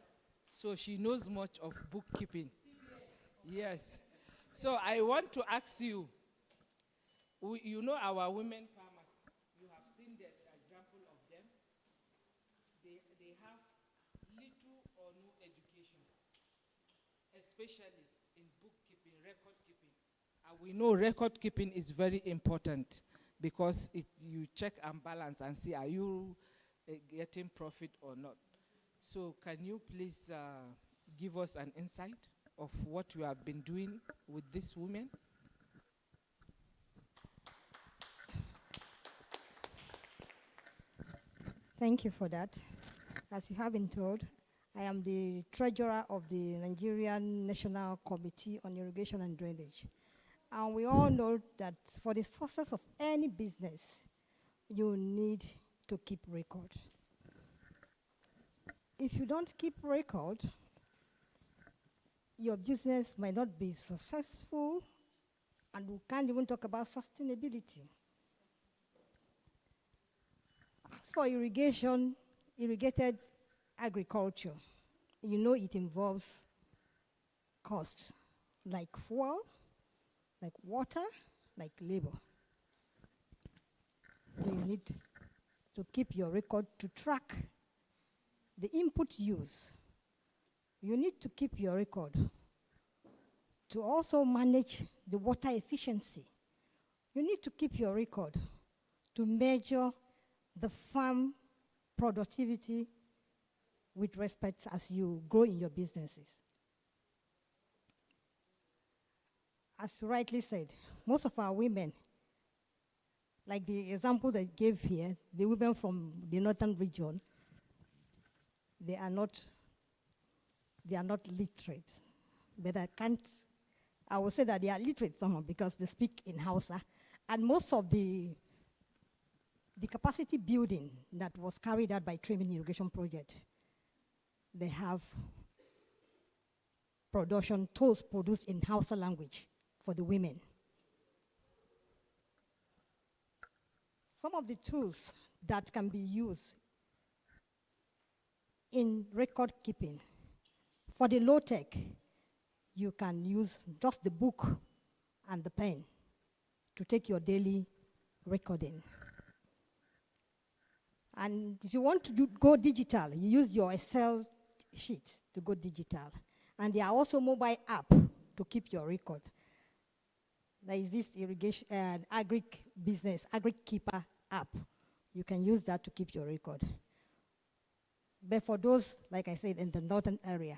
so she knows much of bookkeeping. Yes. So I want to ask you, you know our women farmers, you have seen the example of them. They have little or no education, especially in bookkeeping, record keeping. And we know record keeping is very important because you check and balance and see, are you getting profit or not? So can you please give us an insight of what you have been doing with these women? Thank you for that. As you have been told, I am the treasurer of the Nigerian National Committee on Irrigation and Drainage. And we all know that for the success of any business, you need to keep record. If you don't keep record, your business might not be successful, and we can't even talk about sustainability. As for irrigation, irrigated agriculture, you know it involves costs like fuel, like water, like labor. So you need to keep your record to track the input use. You need to keep your record to also manage the water efficiency. You need to keep your record to measure the farm productivity with respect as you grow in your businesses. As rightly said, most of our women, like the example they gave here, the women from the northern region, they are not literate. But I would say that they are literate somehow because they speak in Hausa. And most of the capacity building that was carried out by Trimming Irrigation Project, they have tools produced in Hausa language for the women. Some of the tools that can be used in record keeping, for the low tech, you can use just the book and the pen to take your daily recording. And if you want to go digital, you use your Excel sheet to go digital. And there are also mobile app to keep your record. There is this irrigation, agri keeper app. You can use that to keep your record. But for those, like I said, in the northern area,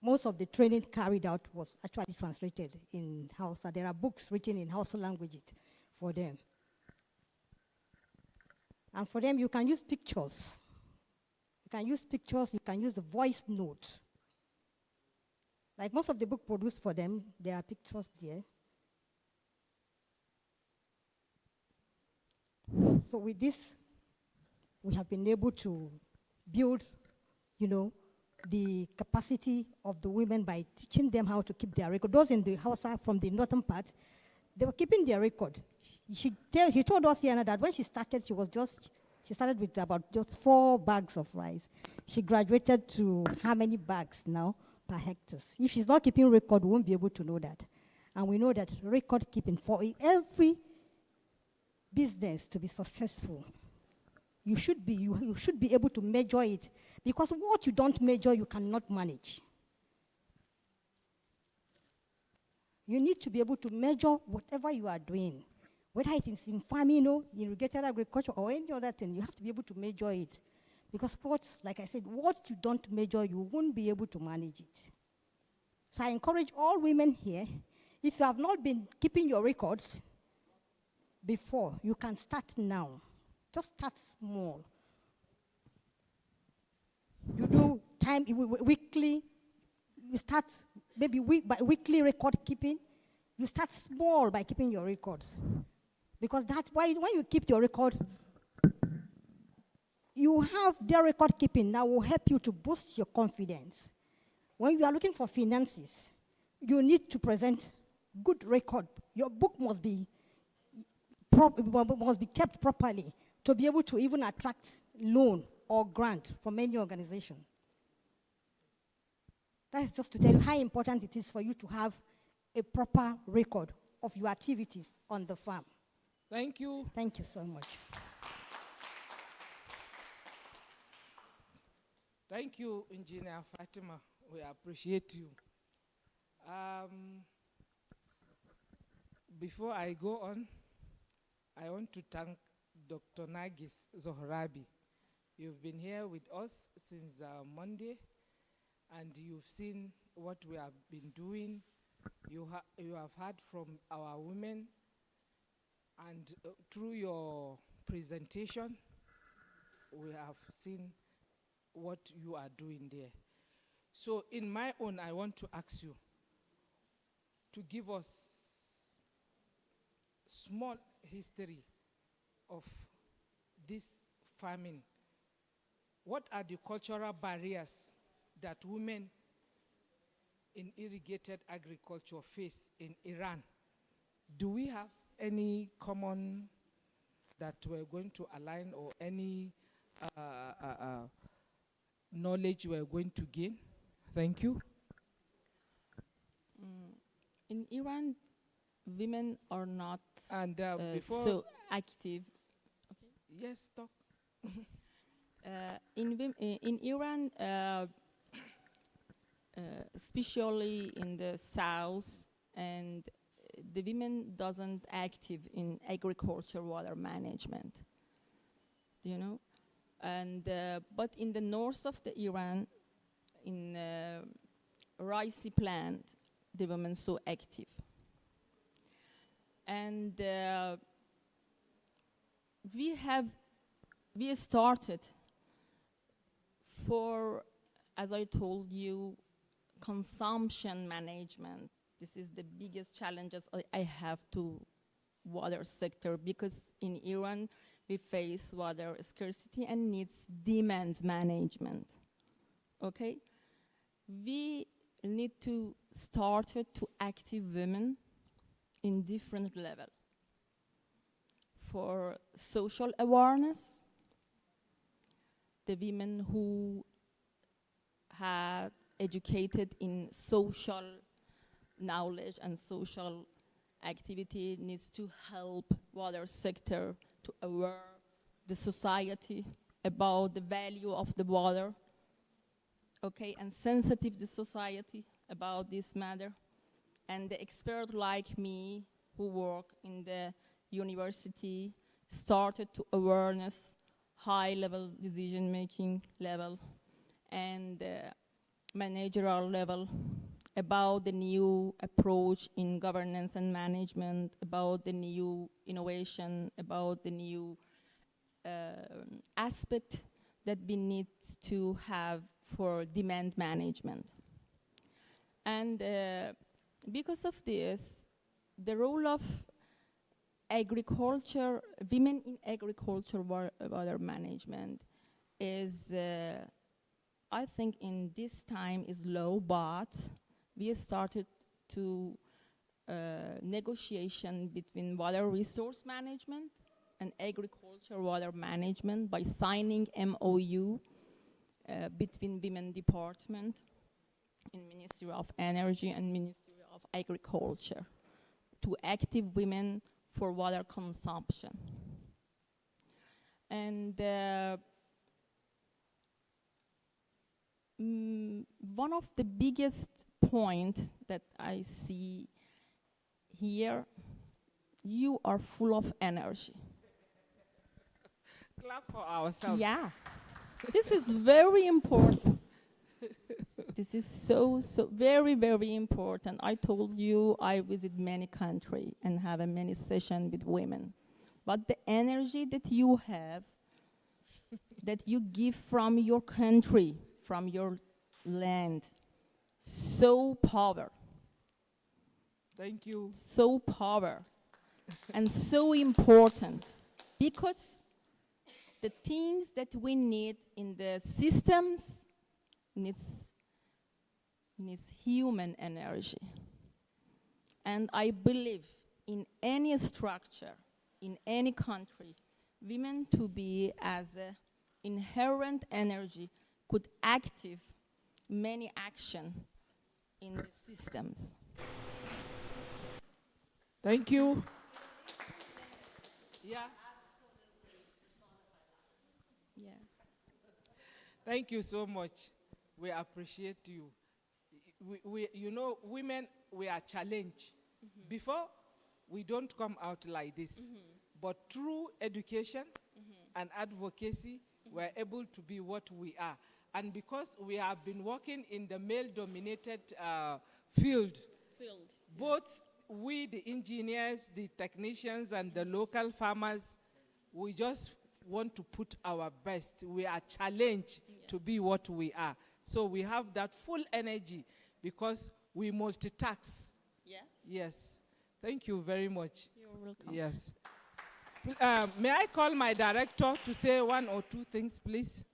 most of the training carried out was actually translated in Hausa. There are books written in Hausa language for them. And for them, you can use pictures. You can use pictures, you can use the voice note. Like most of the book produced for them, there are pictures there. So with this, we have been able to build, the capacity of the women by teaching them how to keep their record. Those in the house from the northern part, they were keeping their record. She told us here that when she started, she started with about just 4 bags of rice. She graduated to how many bags now per hectare? If she's not keeping record, we won't be able to know that. And we know that record keeping, for every business to be successful, you should be able to measure it, because what you don't measure, you cannot manage. You need to be able to measure whatever you are doing, whether it is in farming, irrigated agriculture, or any other thing. You have to be able to measure it, because like I said, what you don't measure, you won't be able to manage it. So I encourage all women here, if you have not been keeping your records before, you can start now. Just start small. You do weekly, you start maybe by weekly record keeping. You start small by keeping your records. Because that's why when you keep your record, you have their record keeping that will help you to boost your confidence. When you are looking for finances, you need to present good record. Your book must be kept properly to be able to even attract loan or grant from any organization. That is just to tell you how important it is for you to have a proper record of your activities on the farm. Thank you. Thank you so much. Thank you, Engineer Fatima. We appreciate you. Before I go on, I want to thank Dr. Nagis Zohrabi. You've been here with us since Monday, and you've seen what we have been doing. You have heard from our women, and through your presentation, we have seen what you are doing there. So in my own, I want to ask you to give us small history of this farming. What are the cultural barriers that women in irrigated agriculture face in Iran? Do we have any common that we're going to align, or any knowledge we're going to gain? Thank you. In Iran, women are not before so active. Okay. Yes, talk. In Iran, especially in the south, and the women doesn't active in agriculture, water management. And but in the north of the Iran, in rice plant, the women so active. And we started for, as I told you, consumption management. This is the biggest challenges I have to water sector, because in Iran we face water scarcity and needs demand management. Okay, we need to start to active women in different level. For social awareness, the women who have educated in social knowledge and social activity needs to help water sector to aware the society about the value of the water okay, and sensitive the society about this matter. And the expert like me who work in the university started to awareness high-level decision-making level and managerial level about the new approach in governance and management, about the new innovation, about the new aspect that we need to have for demand management. And because of this, the role of agriculture, women in agriculture water management is, I think in this time is low, but we started to negotiation between water resource management and agriculture water management by signing MOU between women department in Ministry of Energy and Ministry of Agriculture to active women for water consumption. And one of the biggest point that I see here, you are full of energy. Clap for ourselves. Yeah, this is very important. This is so very, very important. I told you I visit many countries and have a many sessions with women. But the energy that you have, that you give from your country, from your land, so power. Thank you. So power and so important, because the things that we need in the systems needs human energy. And I believe in any structure, in any country, women to be as an inherent energy could active many action in the systems. Thank you. Yeah. Yes. Thank you so much. We appreciate you. You know, women, we are challenged. Mm-hmm. Before, we don't come out like this. Mm-hmm. But through education and advocacy, we're able to be what we are. And because we have been working in the male-dominated field, both we, the engineers, the technicians, and the local farmers, we just want to put our best. We are challenged to be what we are. So we have that full energy because we multitask. Yes. Yes. Thank you very much. You're welcome. Yes. May I call my director to say one or two things, please?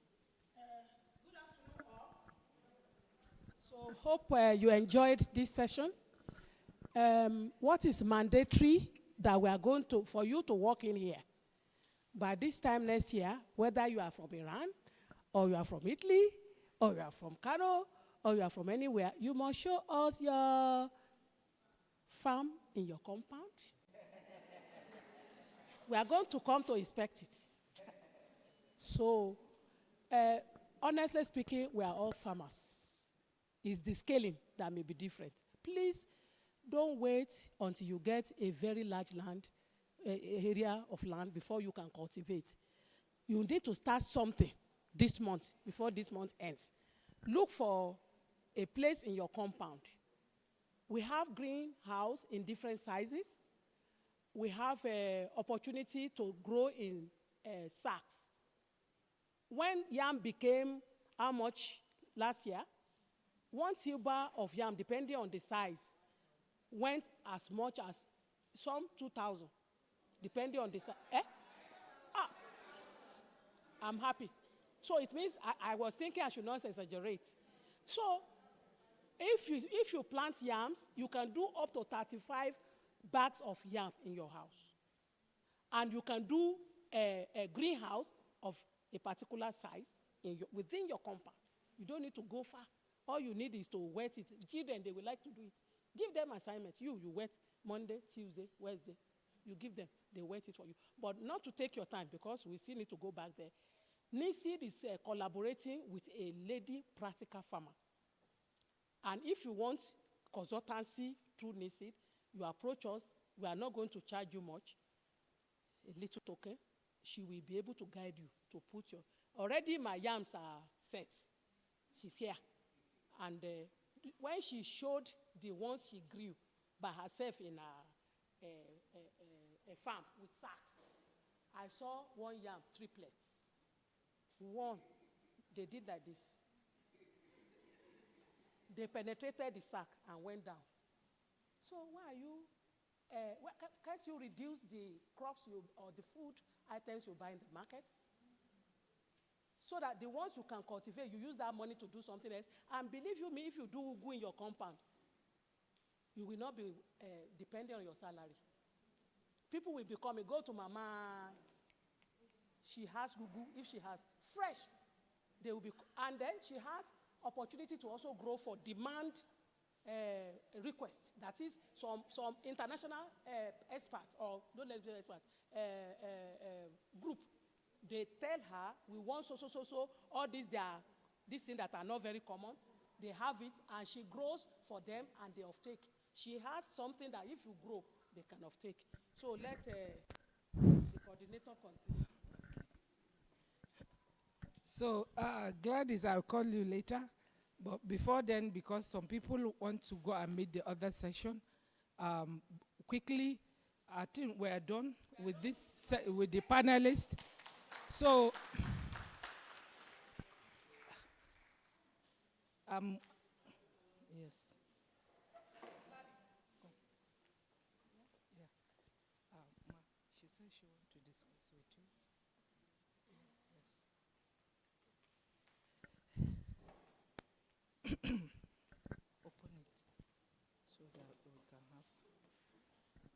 Good afternoon, all. So hope you enjoyed this session. What is mandatory that we are going to, for you to work in here? By this time next year, whether you are from Iran, or you are from Italy, or you are from Kano, or you are from anywhere, you must show us your farm in your compound. We are going to come to inspect it. So, honestly speaking, we are all farmers. It's the scaling that may be different. Please don't wait until you get a very large land, area of land before you can cultivate. You need to start something this month, before this month ends. Look for a place in your compound. We have greenhouse in different sizes. We have an opportunity to grow in sacks. When yam became how much last year? 1 tuber of yam, depending on the size, went as much as some 2,000, depending on the size. I'm happy. So it means I was thinking I should not exaggerate. So if you plant yams, you can do up to 35 bags of yam in your house. And you can do a greenhouse of a particular size within your compound. You don't need to go far. All you need is to wet it. Children, they would like to do it. Give them assignments. You wet Monday, Tuesday, Wednesday. You give them, they wet it for you. But not to take your time, because we still need to go back there. NICID is collaborating with a lady practical farmer. And if you want consultancy through NICID, you approach us. We are not going to charge you much, a little token. She will be able to guide you to put your, already my yams are set. She's here. And when she showed the ones she grew by herself in a farm with sacks, I saw one yam, triplets. One, they did like this. They penetrated the sack and went down. So why are you, can't you reduce the crops or the food items you buy in the market? So that the ones you can cultivate, you use that money to do something else. And believe you me, if you do ugu in your compound, you will not be dependent on your salary. People will be coming, go to Mama, she has ugu, if she has fresh, they will be, and then she has opportunity to also grow for demand request. That is some international experts or don't let me say experts group. They tell her we want so all these things that are not very common. They have it and she grows for them and they offtake. She has something that if you grow, they can offtake. So let the coordinator continue. So Gladys, I'll call you later. But before then, because some people want to go and meet the other session, quickly, I think we're done with this, with the panelists. So, yes. Yeah. She said she wants to discuss with you. Open it so that we can have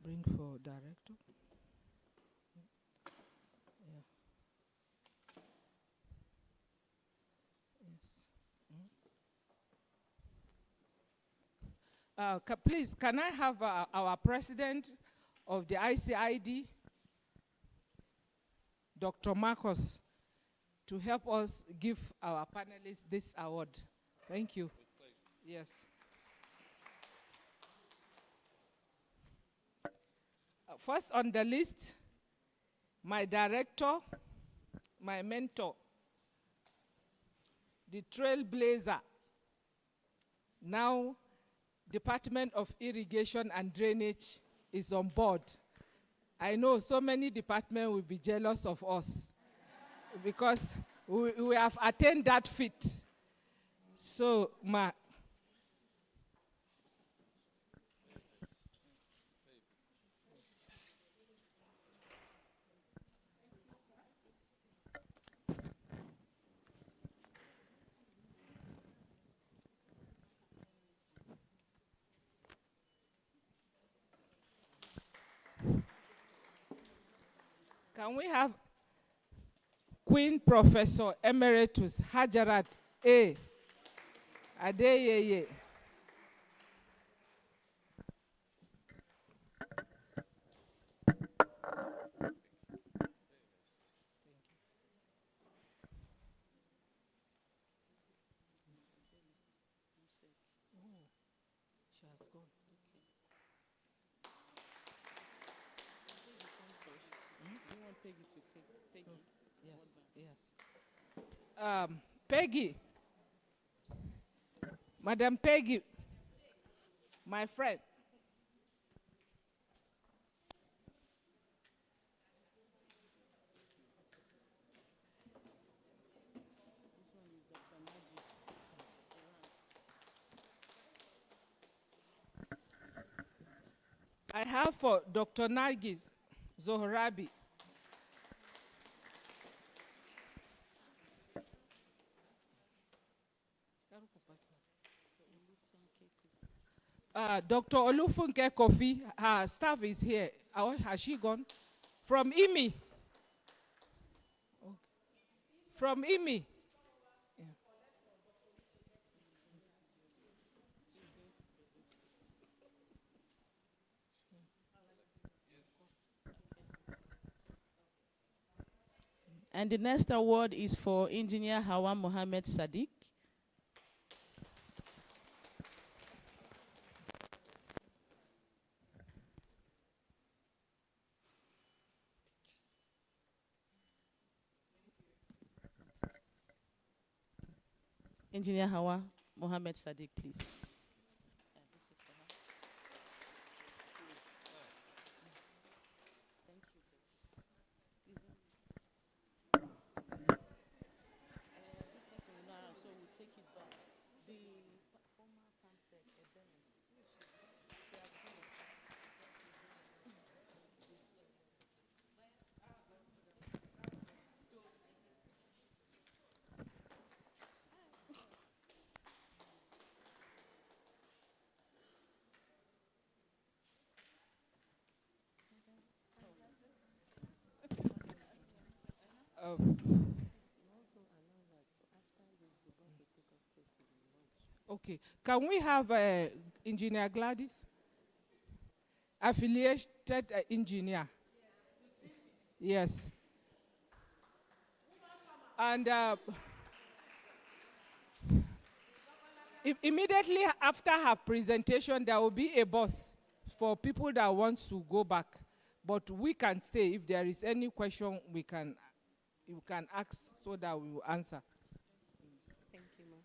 bring for director. Yeah. Yes. Please, can I have our president of the ICID, Dr. Marcos, to help us give our panelists this award? Thank you. Yes. First on the list, my director, my mentor, the trailblazer, now Department of Irrigation and Drainage is on board. I know so many departments will be jealous of us because we have attained that feat. So, can we have Queen Professor Emeritus Hajarat A. Adeyeye. She has gone. You want Peggy to Peggy? Yes. Peggy. Madam Peggy, my friend. I have for Dr. Nargis Zohrabi. Dr. Olufunke Kofi, her staff is here. Has she gone? From IMI. Okay. From IMI. Yeah. And the next award is for Engineer Hawa Mohammed Sadiq. Engineer Hawa Mohammed Sadiq, please. Okay, can we have Engineer Gladys? Affiliated engineer. Yes. And immediately after her presentation, there will be a bus for people that want to go back. But we can stay. If there is any question, you can ask so that we will answer. Thank you, ma'am.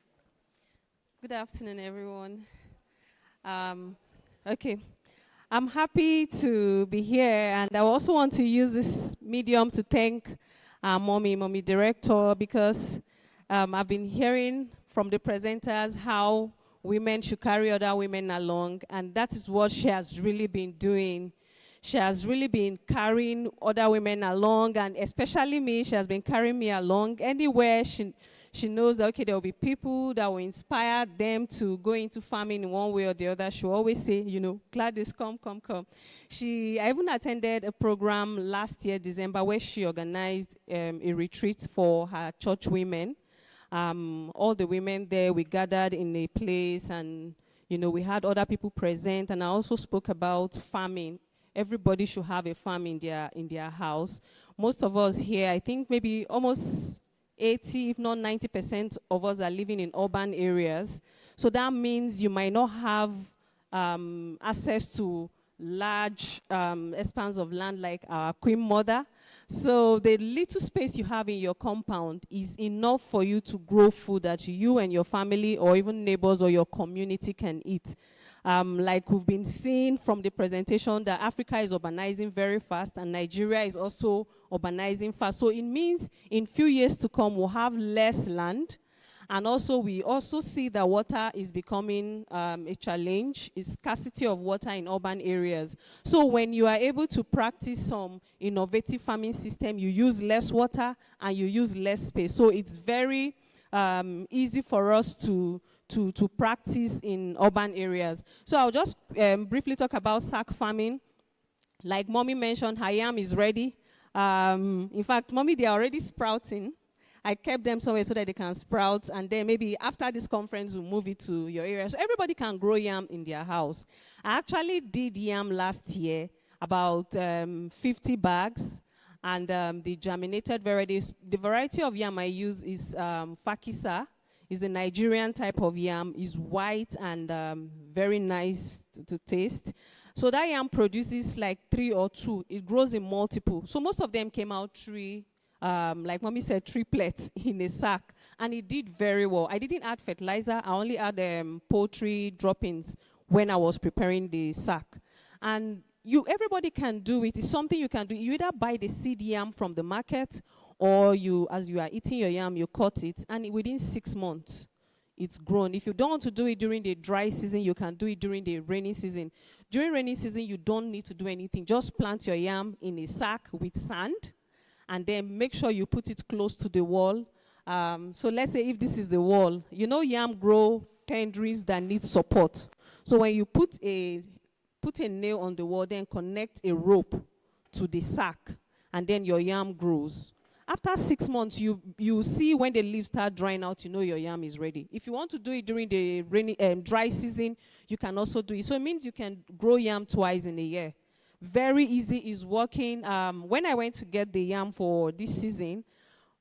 Good afternoon, everyone. Okay, I'm happy to be here, and I also want to use this medium to thank our mommy director, because I've been hearing from the presenters how women should carry other women along, and that is what she has really been doing. She has really been carrying other women along, and especially me, she has been carrying me along. Anywhere she knows that, okay, there will be people that will inspire them to go into farming in one way or the other. She will always say, you know, Gladys, come. I even attended a program last year, December, where she organized a retreat for her church women. All the women there, we gathered in a place, and, you know, we had other people present, and I also spoke about farming. Everybody should have a farm in their house. Most of us here, I think maybe almost 80, if not 90% of us are living in urban areas. So that means you might not have access to large expanse of land like our Queen Mother. So the little space you have in your compound is enough for you to grow food that you and your family or even neighbors or your community can eat. Like we've been seeing from the presentation, that Africa is urbanizing very fast, and Nigeria is also urbanizing fast. So it means in few years to come, we'll have less land. And also, we also see that water is becoming a challenge. It's scarcity of water in urban areas. So when you are able to practice some innovative farming system, you use less water and you use less space. So it's very easy for us to practice in urban areas. So I'll just briefly talk about sack farming. Like Mommy mentioned, her yam is ready. In fact, Mommy, they are already sprouting. I kept them somewhere so that they can sprout, and then maybe after this conference, we'll move it to your area. So everybody can grow yam in their house. I actually did yam last year, about 50 bags, and the germinated varieties. The variety of yam I use is Fakisa. It's the Nigerian type of yam. It's white and very nice to taste. So that yam produces like 3 or 2. It grows in multiple. So most of them came out 3, like Mommy said, triplets in a sack. And it did very well. I didn't add fertilizer. I only add poultry droppings when I was preparing the sack. And everybody can do it. It's something you can do. You either buy the seed yam from the market, or as you are eating your yam, you cut it, and within 6 months, it's grown. If you don't want to do it during the dry season, you can do it during the rainy season. During rainy season, you don't need to do anything. Just plant your yam in a sack with sand, and then make sure you put it close to the wall. So let's say if this is the wall, you know yam grow tendrils that need support. So when you put a nail on the wall, then connect a rope to the sack, and then your yam grows. After 6 months, you see when the leaves start drying out, you know your yam is ready. If you want to do it during the rainy, dry season, you can also do it. So it means you can grow yam twice in a year. Very easy, is working. When I went to get the yam for this season,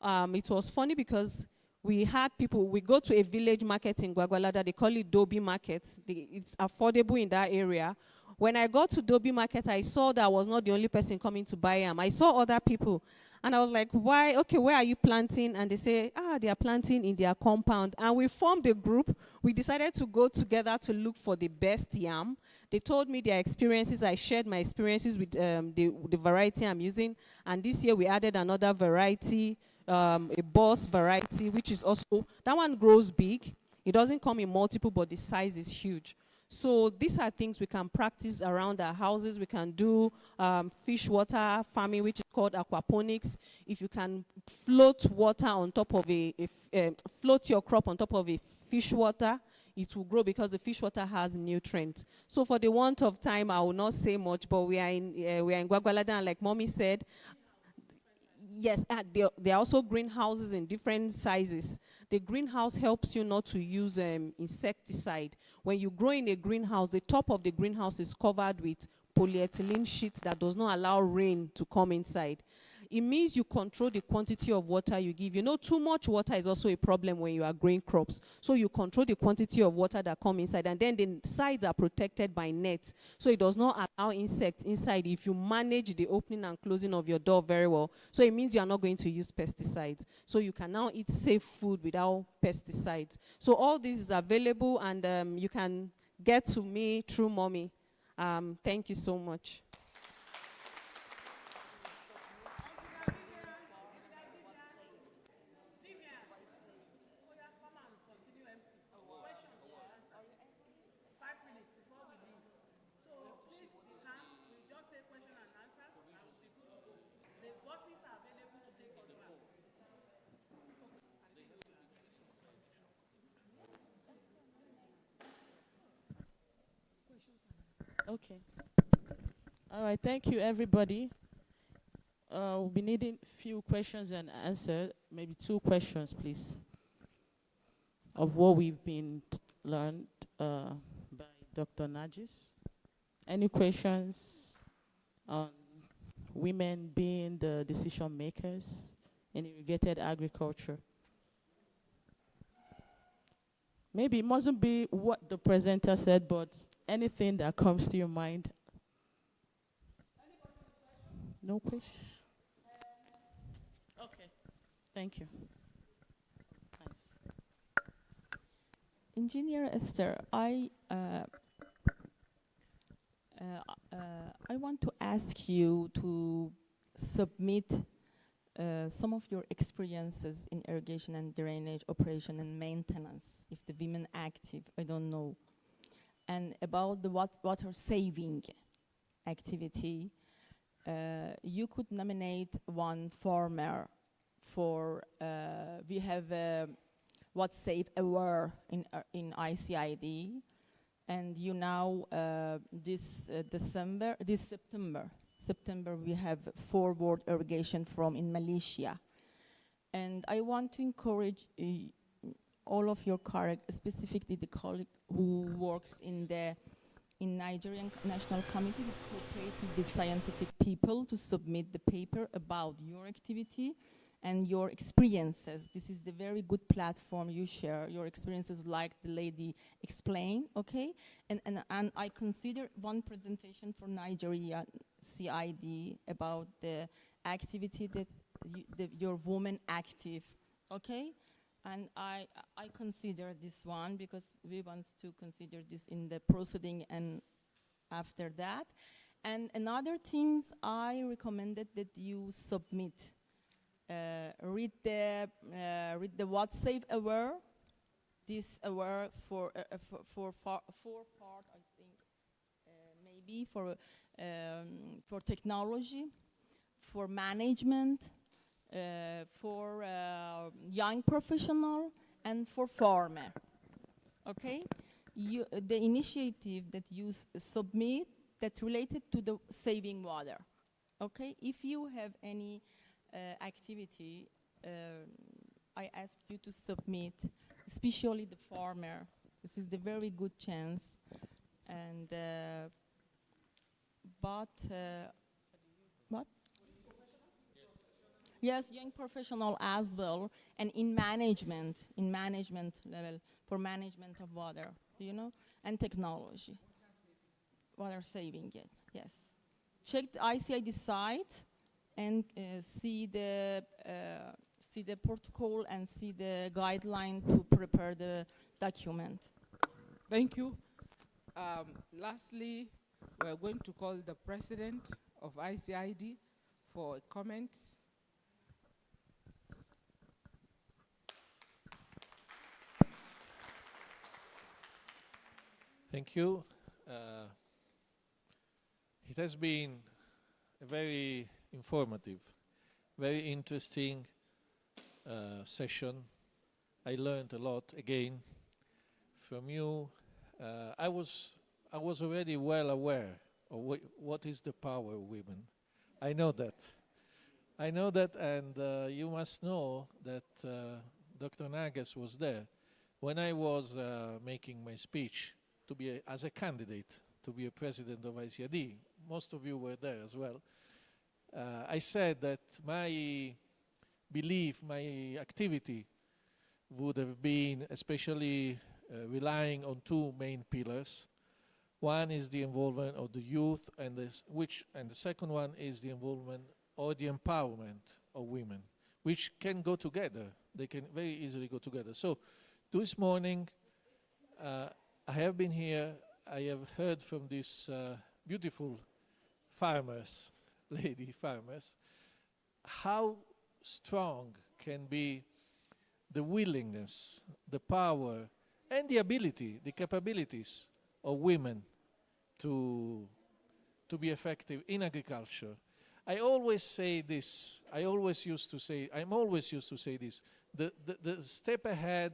it was funny because we had people, we go to a village market in Gwagwalada, they call it Dobi Market. It's affordable in that area. When I got to Dobi Market, I saw that I was not the only person coming to buy them. I saw other people. And I was like, why? Okay, where are you planting? And they say, they are planting in their compound. And we formed a group. We decided to go together to look for the best yam. They told me their experiences. I shared my experiences with the variety I'm using. And this year we added another variety, a boss variety, which is also, that one grows big. It doesn't come in multiple, but the size is huge. So these are things we can practice around our houses. We can do fish water farming, which is called aquaponics. If you can float water on top of float your crop on top of a fish water, it will grow because the fish water has nutrients. So for the want of time, I will not say much, but we are in Gwagwalada, and like Mommy said, yes, there are also greenhouses in different sizes. The greenhouse helps you not to use insecticide. When you grow in a greenhouse, the top of the greenhouse is covered with polyethylene sheet that does not allow rain to come inside. It means you control the quantity of water you give. You know, too much water is also a problem when you are growing crops. So you control the quantity of water that come inside, and then the sides are protected by nets. So it does not allow insects inside if you manage the opening and closing of your door very well. So it means you are not going to use pesticides. So you can now eat safe food without pesticides. So all this is available, and you can get to me through Mommy. Thank you so much. Okay. All right, thank you, everybody. We'll be needing few questions and answers, maybe 2 questions, please, of what we've been learned by Dr. Najis. Any questions on women being the decision makers in irrigated agriculture? Maybe it mustn't be what the presenter said, but anything that comes to your mind. No questions? Okay, thank you. Nice. Engineer Esther, I want to ask you to submit some of your experiences in irrigation and drainage operation and maintenance, if the women active, I don't know, and about the water saving activity. You could nominate one farmer for, we have What Save Aware in ICID, and you now, this September we have forward irrigation in Malaysia. And I want to encourage all of your colleagues, specifically the colleague who works in Nigerian National Committee, with cooperating with scientific people, to submit the paper about your activity and your experiences. This is the very good platform you share, your experiences like the lady explained, okay? And I consider one presentation for Nigeria CID about the activity that your woman active, okay? And I consider this one because we want to consider this in the proceeding and after that. And another things I recommended that you submit, read the What Save Aware, this aware for 4 part, I think, maybe for technology, for management, for young professional, and for farmer. Okay, the initiative that you submit that related to the saving water. Okay, if you have any activity, I ask you to submit, especially the farmer. This is the very good chance, and what? Yes, young professional as well, and in management level, for management of water, do you know? And technology, water saving it, yes. Check the ICID site and see the protocol and see the guideline to prepare the document. Thank you. Lastly, we're going to call the president of ICID for comments. Thank you. It has been a very informative, very interesting session. I learned a lot again from you. I was already well aware of what is the power of women. I know that. I know that, and you must know that Dr. Nagas was there when I was making my speech to be as a candidate to be a president of ICID. Most of you were there as well. I said that my belief, my activity would have been especially relying on two main pillars. One is the involvement of the youth, and the second one is the involvement or the empowerment of women, which can go together. They can very easily go together. So this morning, I have been here. I have heard from these beautiful farmers, lady farmers, how strong can be the willingness, the power, and the ability, the capabilities of women to be effective in agriculture. I always say this, I'm always used to say this, the step ahead,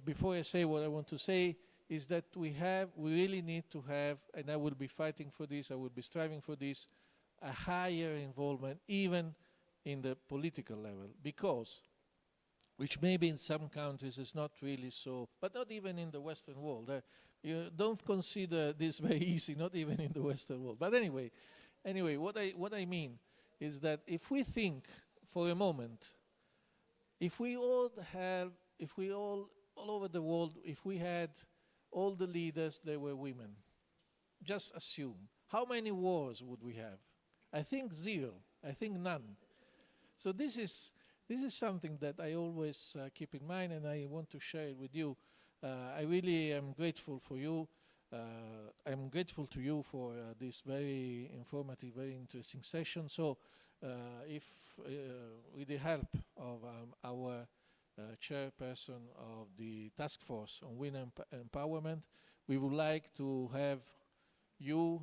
before I say what I want to say, is that we really need to have, and I will be fighting for this, I will be striving for this, a higher involvement even in the political level, because, which maybe in some countries is not really so, but not even in the Western world. You don't consider this very easy, not even in the Western world. But anyway, what I mean is that if we think for a moment, if we all over the world, if we had all the leaders, they were women, just assume, how many wars would we have? I think zero, I think none. So this is something that I always keep in mind, and I want to share it with you. I really am grateful for you. I'm grateful to you for this very informative, very interesting session. So if with the help of our chairperson of the task force on women empowerment, we would like to have you,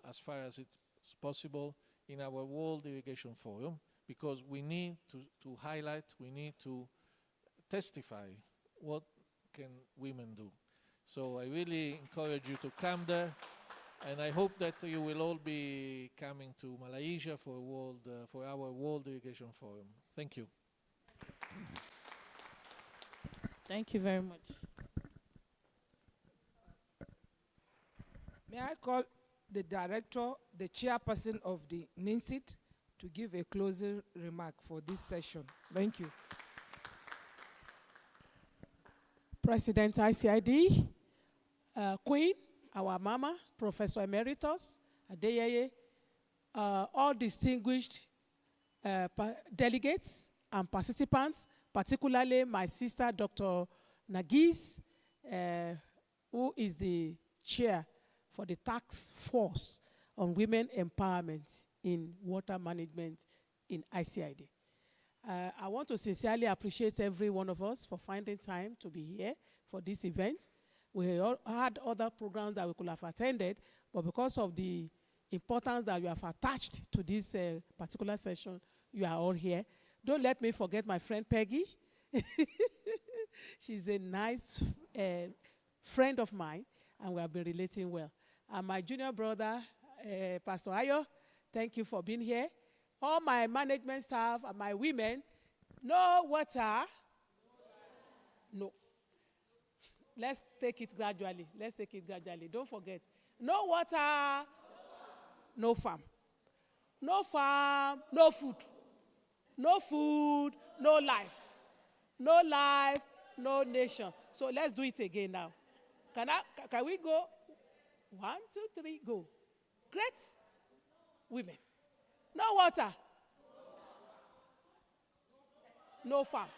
as far as it's possible, in our World Irrigation Forum, because we need to highlight, we need to testify what can women do. So I really encourage you to come there, and I hope that you will all be coming to Malaysia for our World Irrigation Forum. Thank you. Thank you very much. May I call the director, the chairperson of the NINSIT, to give a closing remark for this session. Thank you. President ICID, Queen, our mama, Professor Emeritus, Adeyeye, all distinguished delegates and participants, particularly my sister, Dr. Nagis, who is the chair for the task force on women empowerment in water management in ICID. I want to sincerely appreciate every one of us for finding time to be here for this event. We all had other programs that we could have attended, but because of the importance that you have attached to this particular session, you are all here. Don't let me forget my friend Peggy. She's a nice friend of mine, and we have been relating well. And my junior brother, Pastor Ayo, thank you for being here. All my management staff and my women, no water, no. Let's take it gradually. Let's take it gradually. Don't forget. No water, no farm. No farm, no food. No food, no life. No life, no nation. So let's do it again now. Can we go? 1, 2, 3, go. Great women. No water. No farm.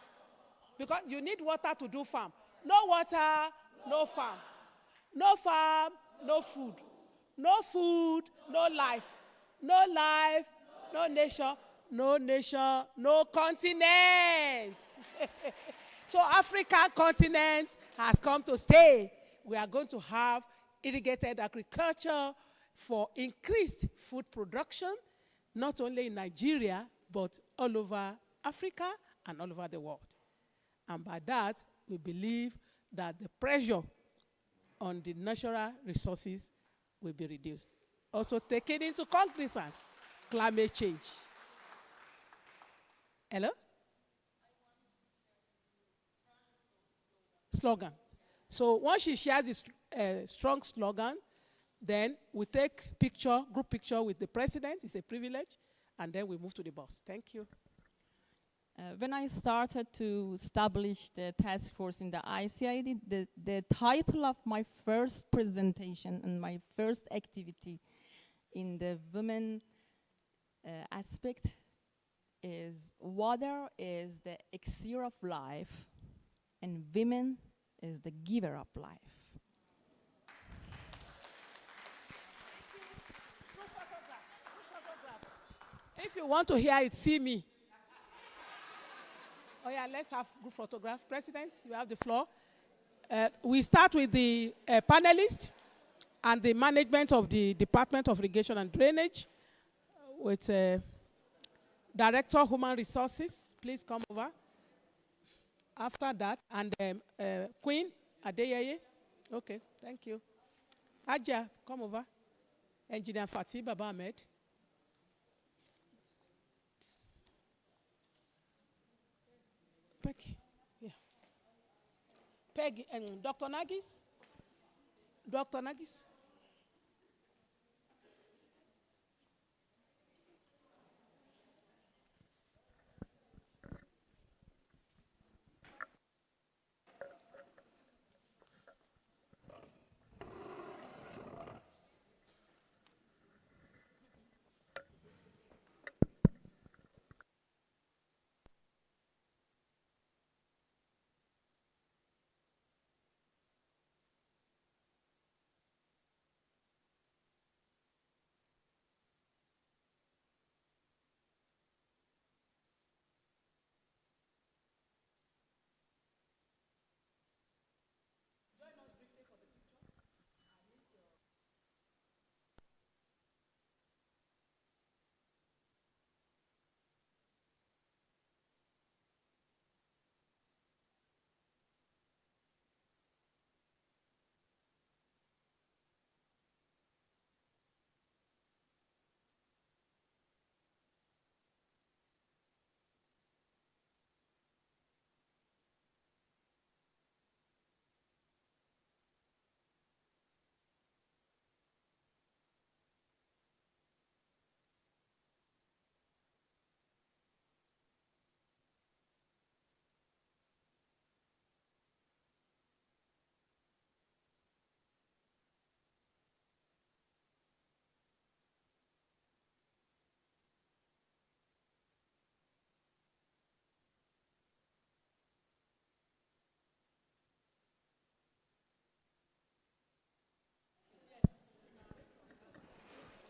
Because you need water to do farm. No water, no farm. No farm, no food. No food, no life. No life, no nation. No nation, no continent. So African continent has come to stay. We are going to have irrigated agriculture for increased food production, not only in Nigeria, but all over Africa and all over the world. And by that, we believe that the pressure on the natural resources will be reduced. Also taking into cognizance climate change. Hello? Slogan. So once she shares this strong slogan, then we take group picture with the president. It's a privilege. And then we move to the boss. Thank you. When I started to establish the task force in the ICID, the title of my first presentation and my first activity in the women aspect is water is the elixir of life and women is the giver of life. If you want to hear it, see me. Oh yeah, let's have group photograph. President, you have the floor. We start with the panelists and the management of the Department of Irrigation and Drainage with Director Human Resources. Please come over. After that, and Queen Adeyeye. Okay, thank you. Aja, come over. Engineer Fatih Baba Ahmed. Peggy, yeah. Peggy and Dr. Nagis. Dr. Nagis.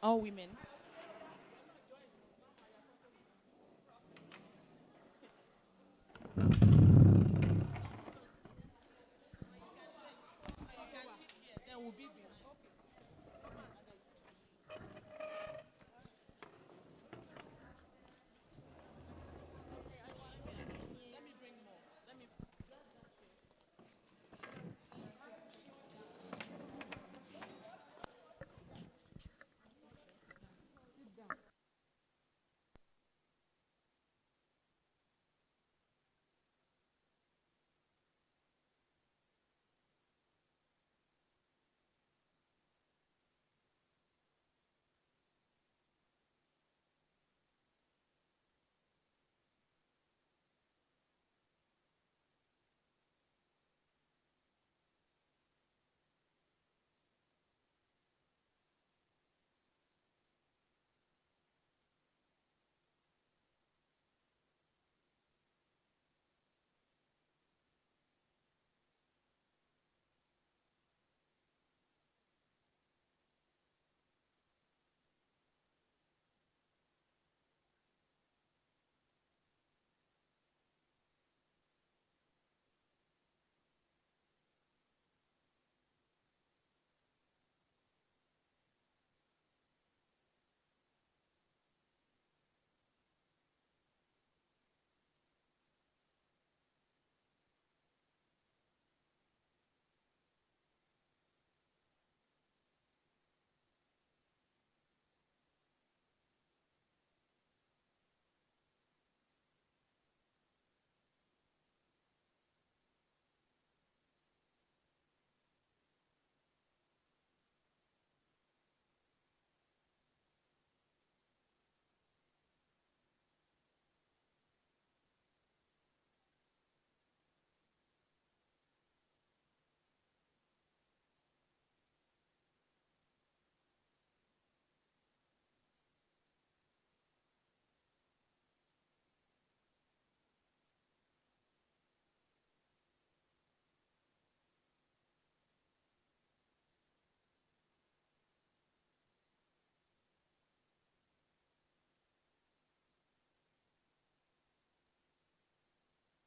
All women.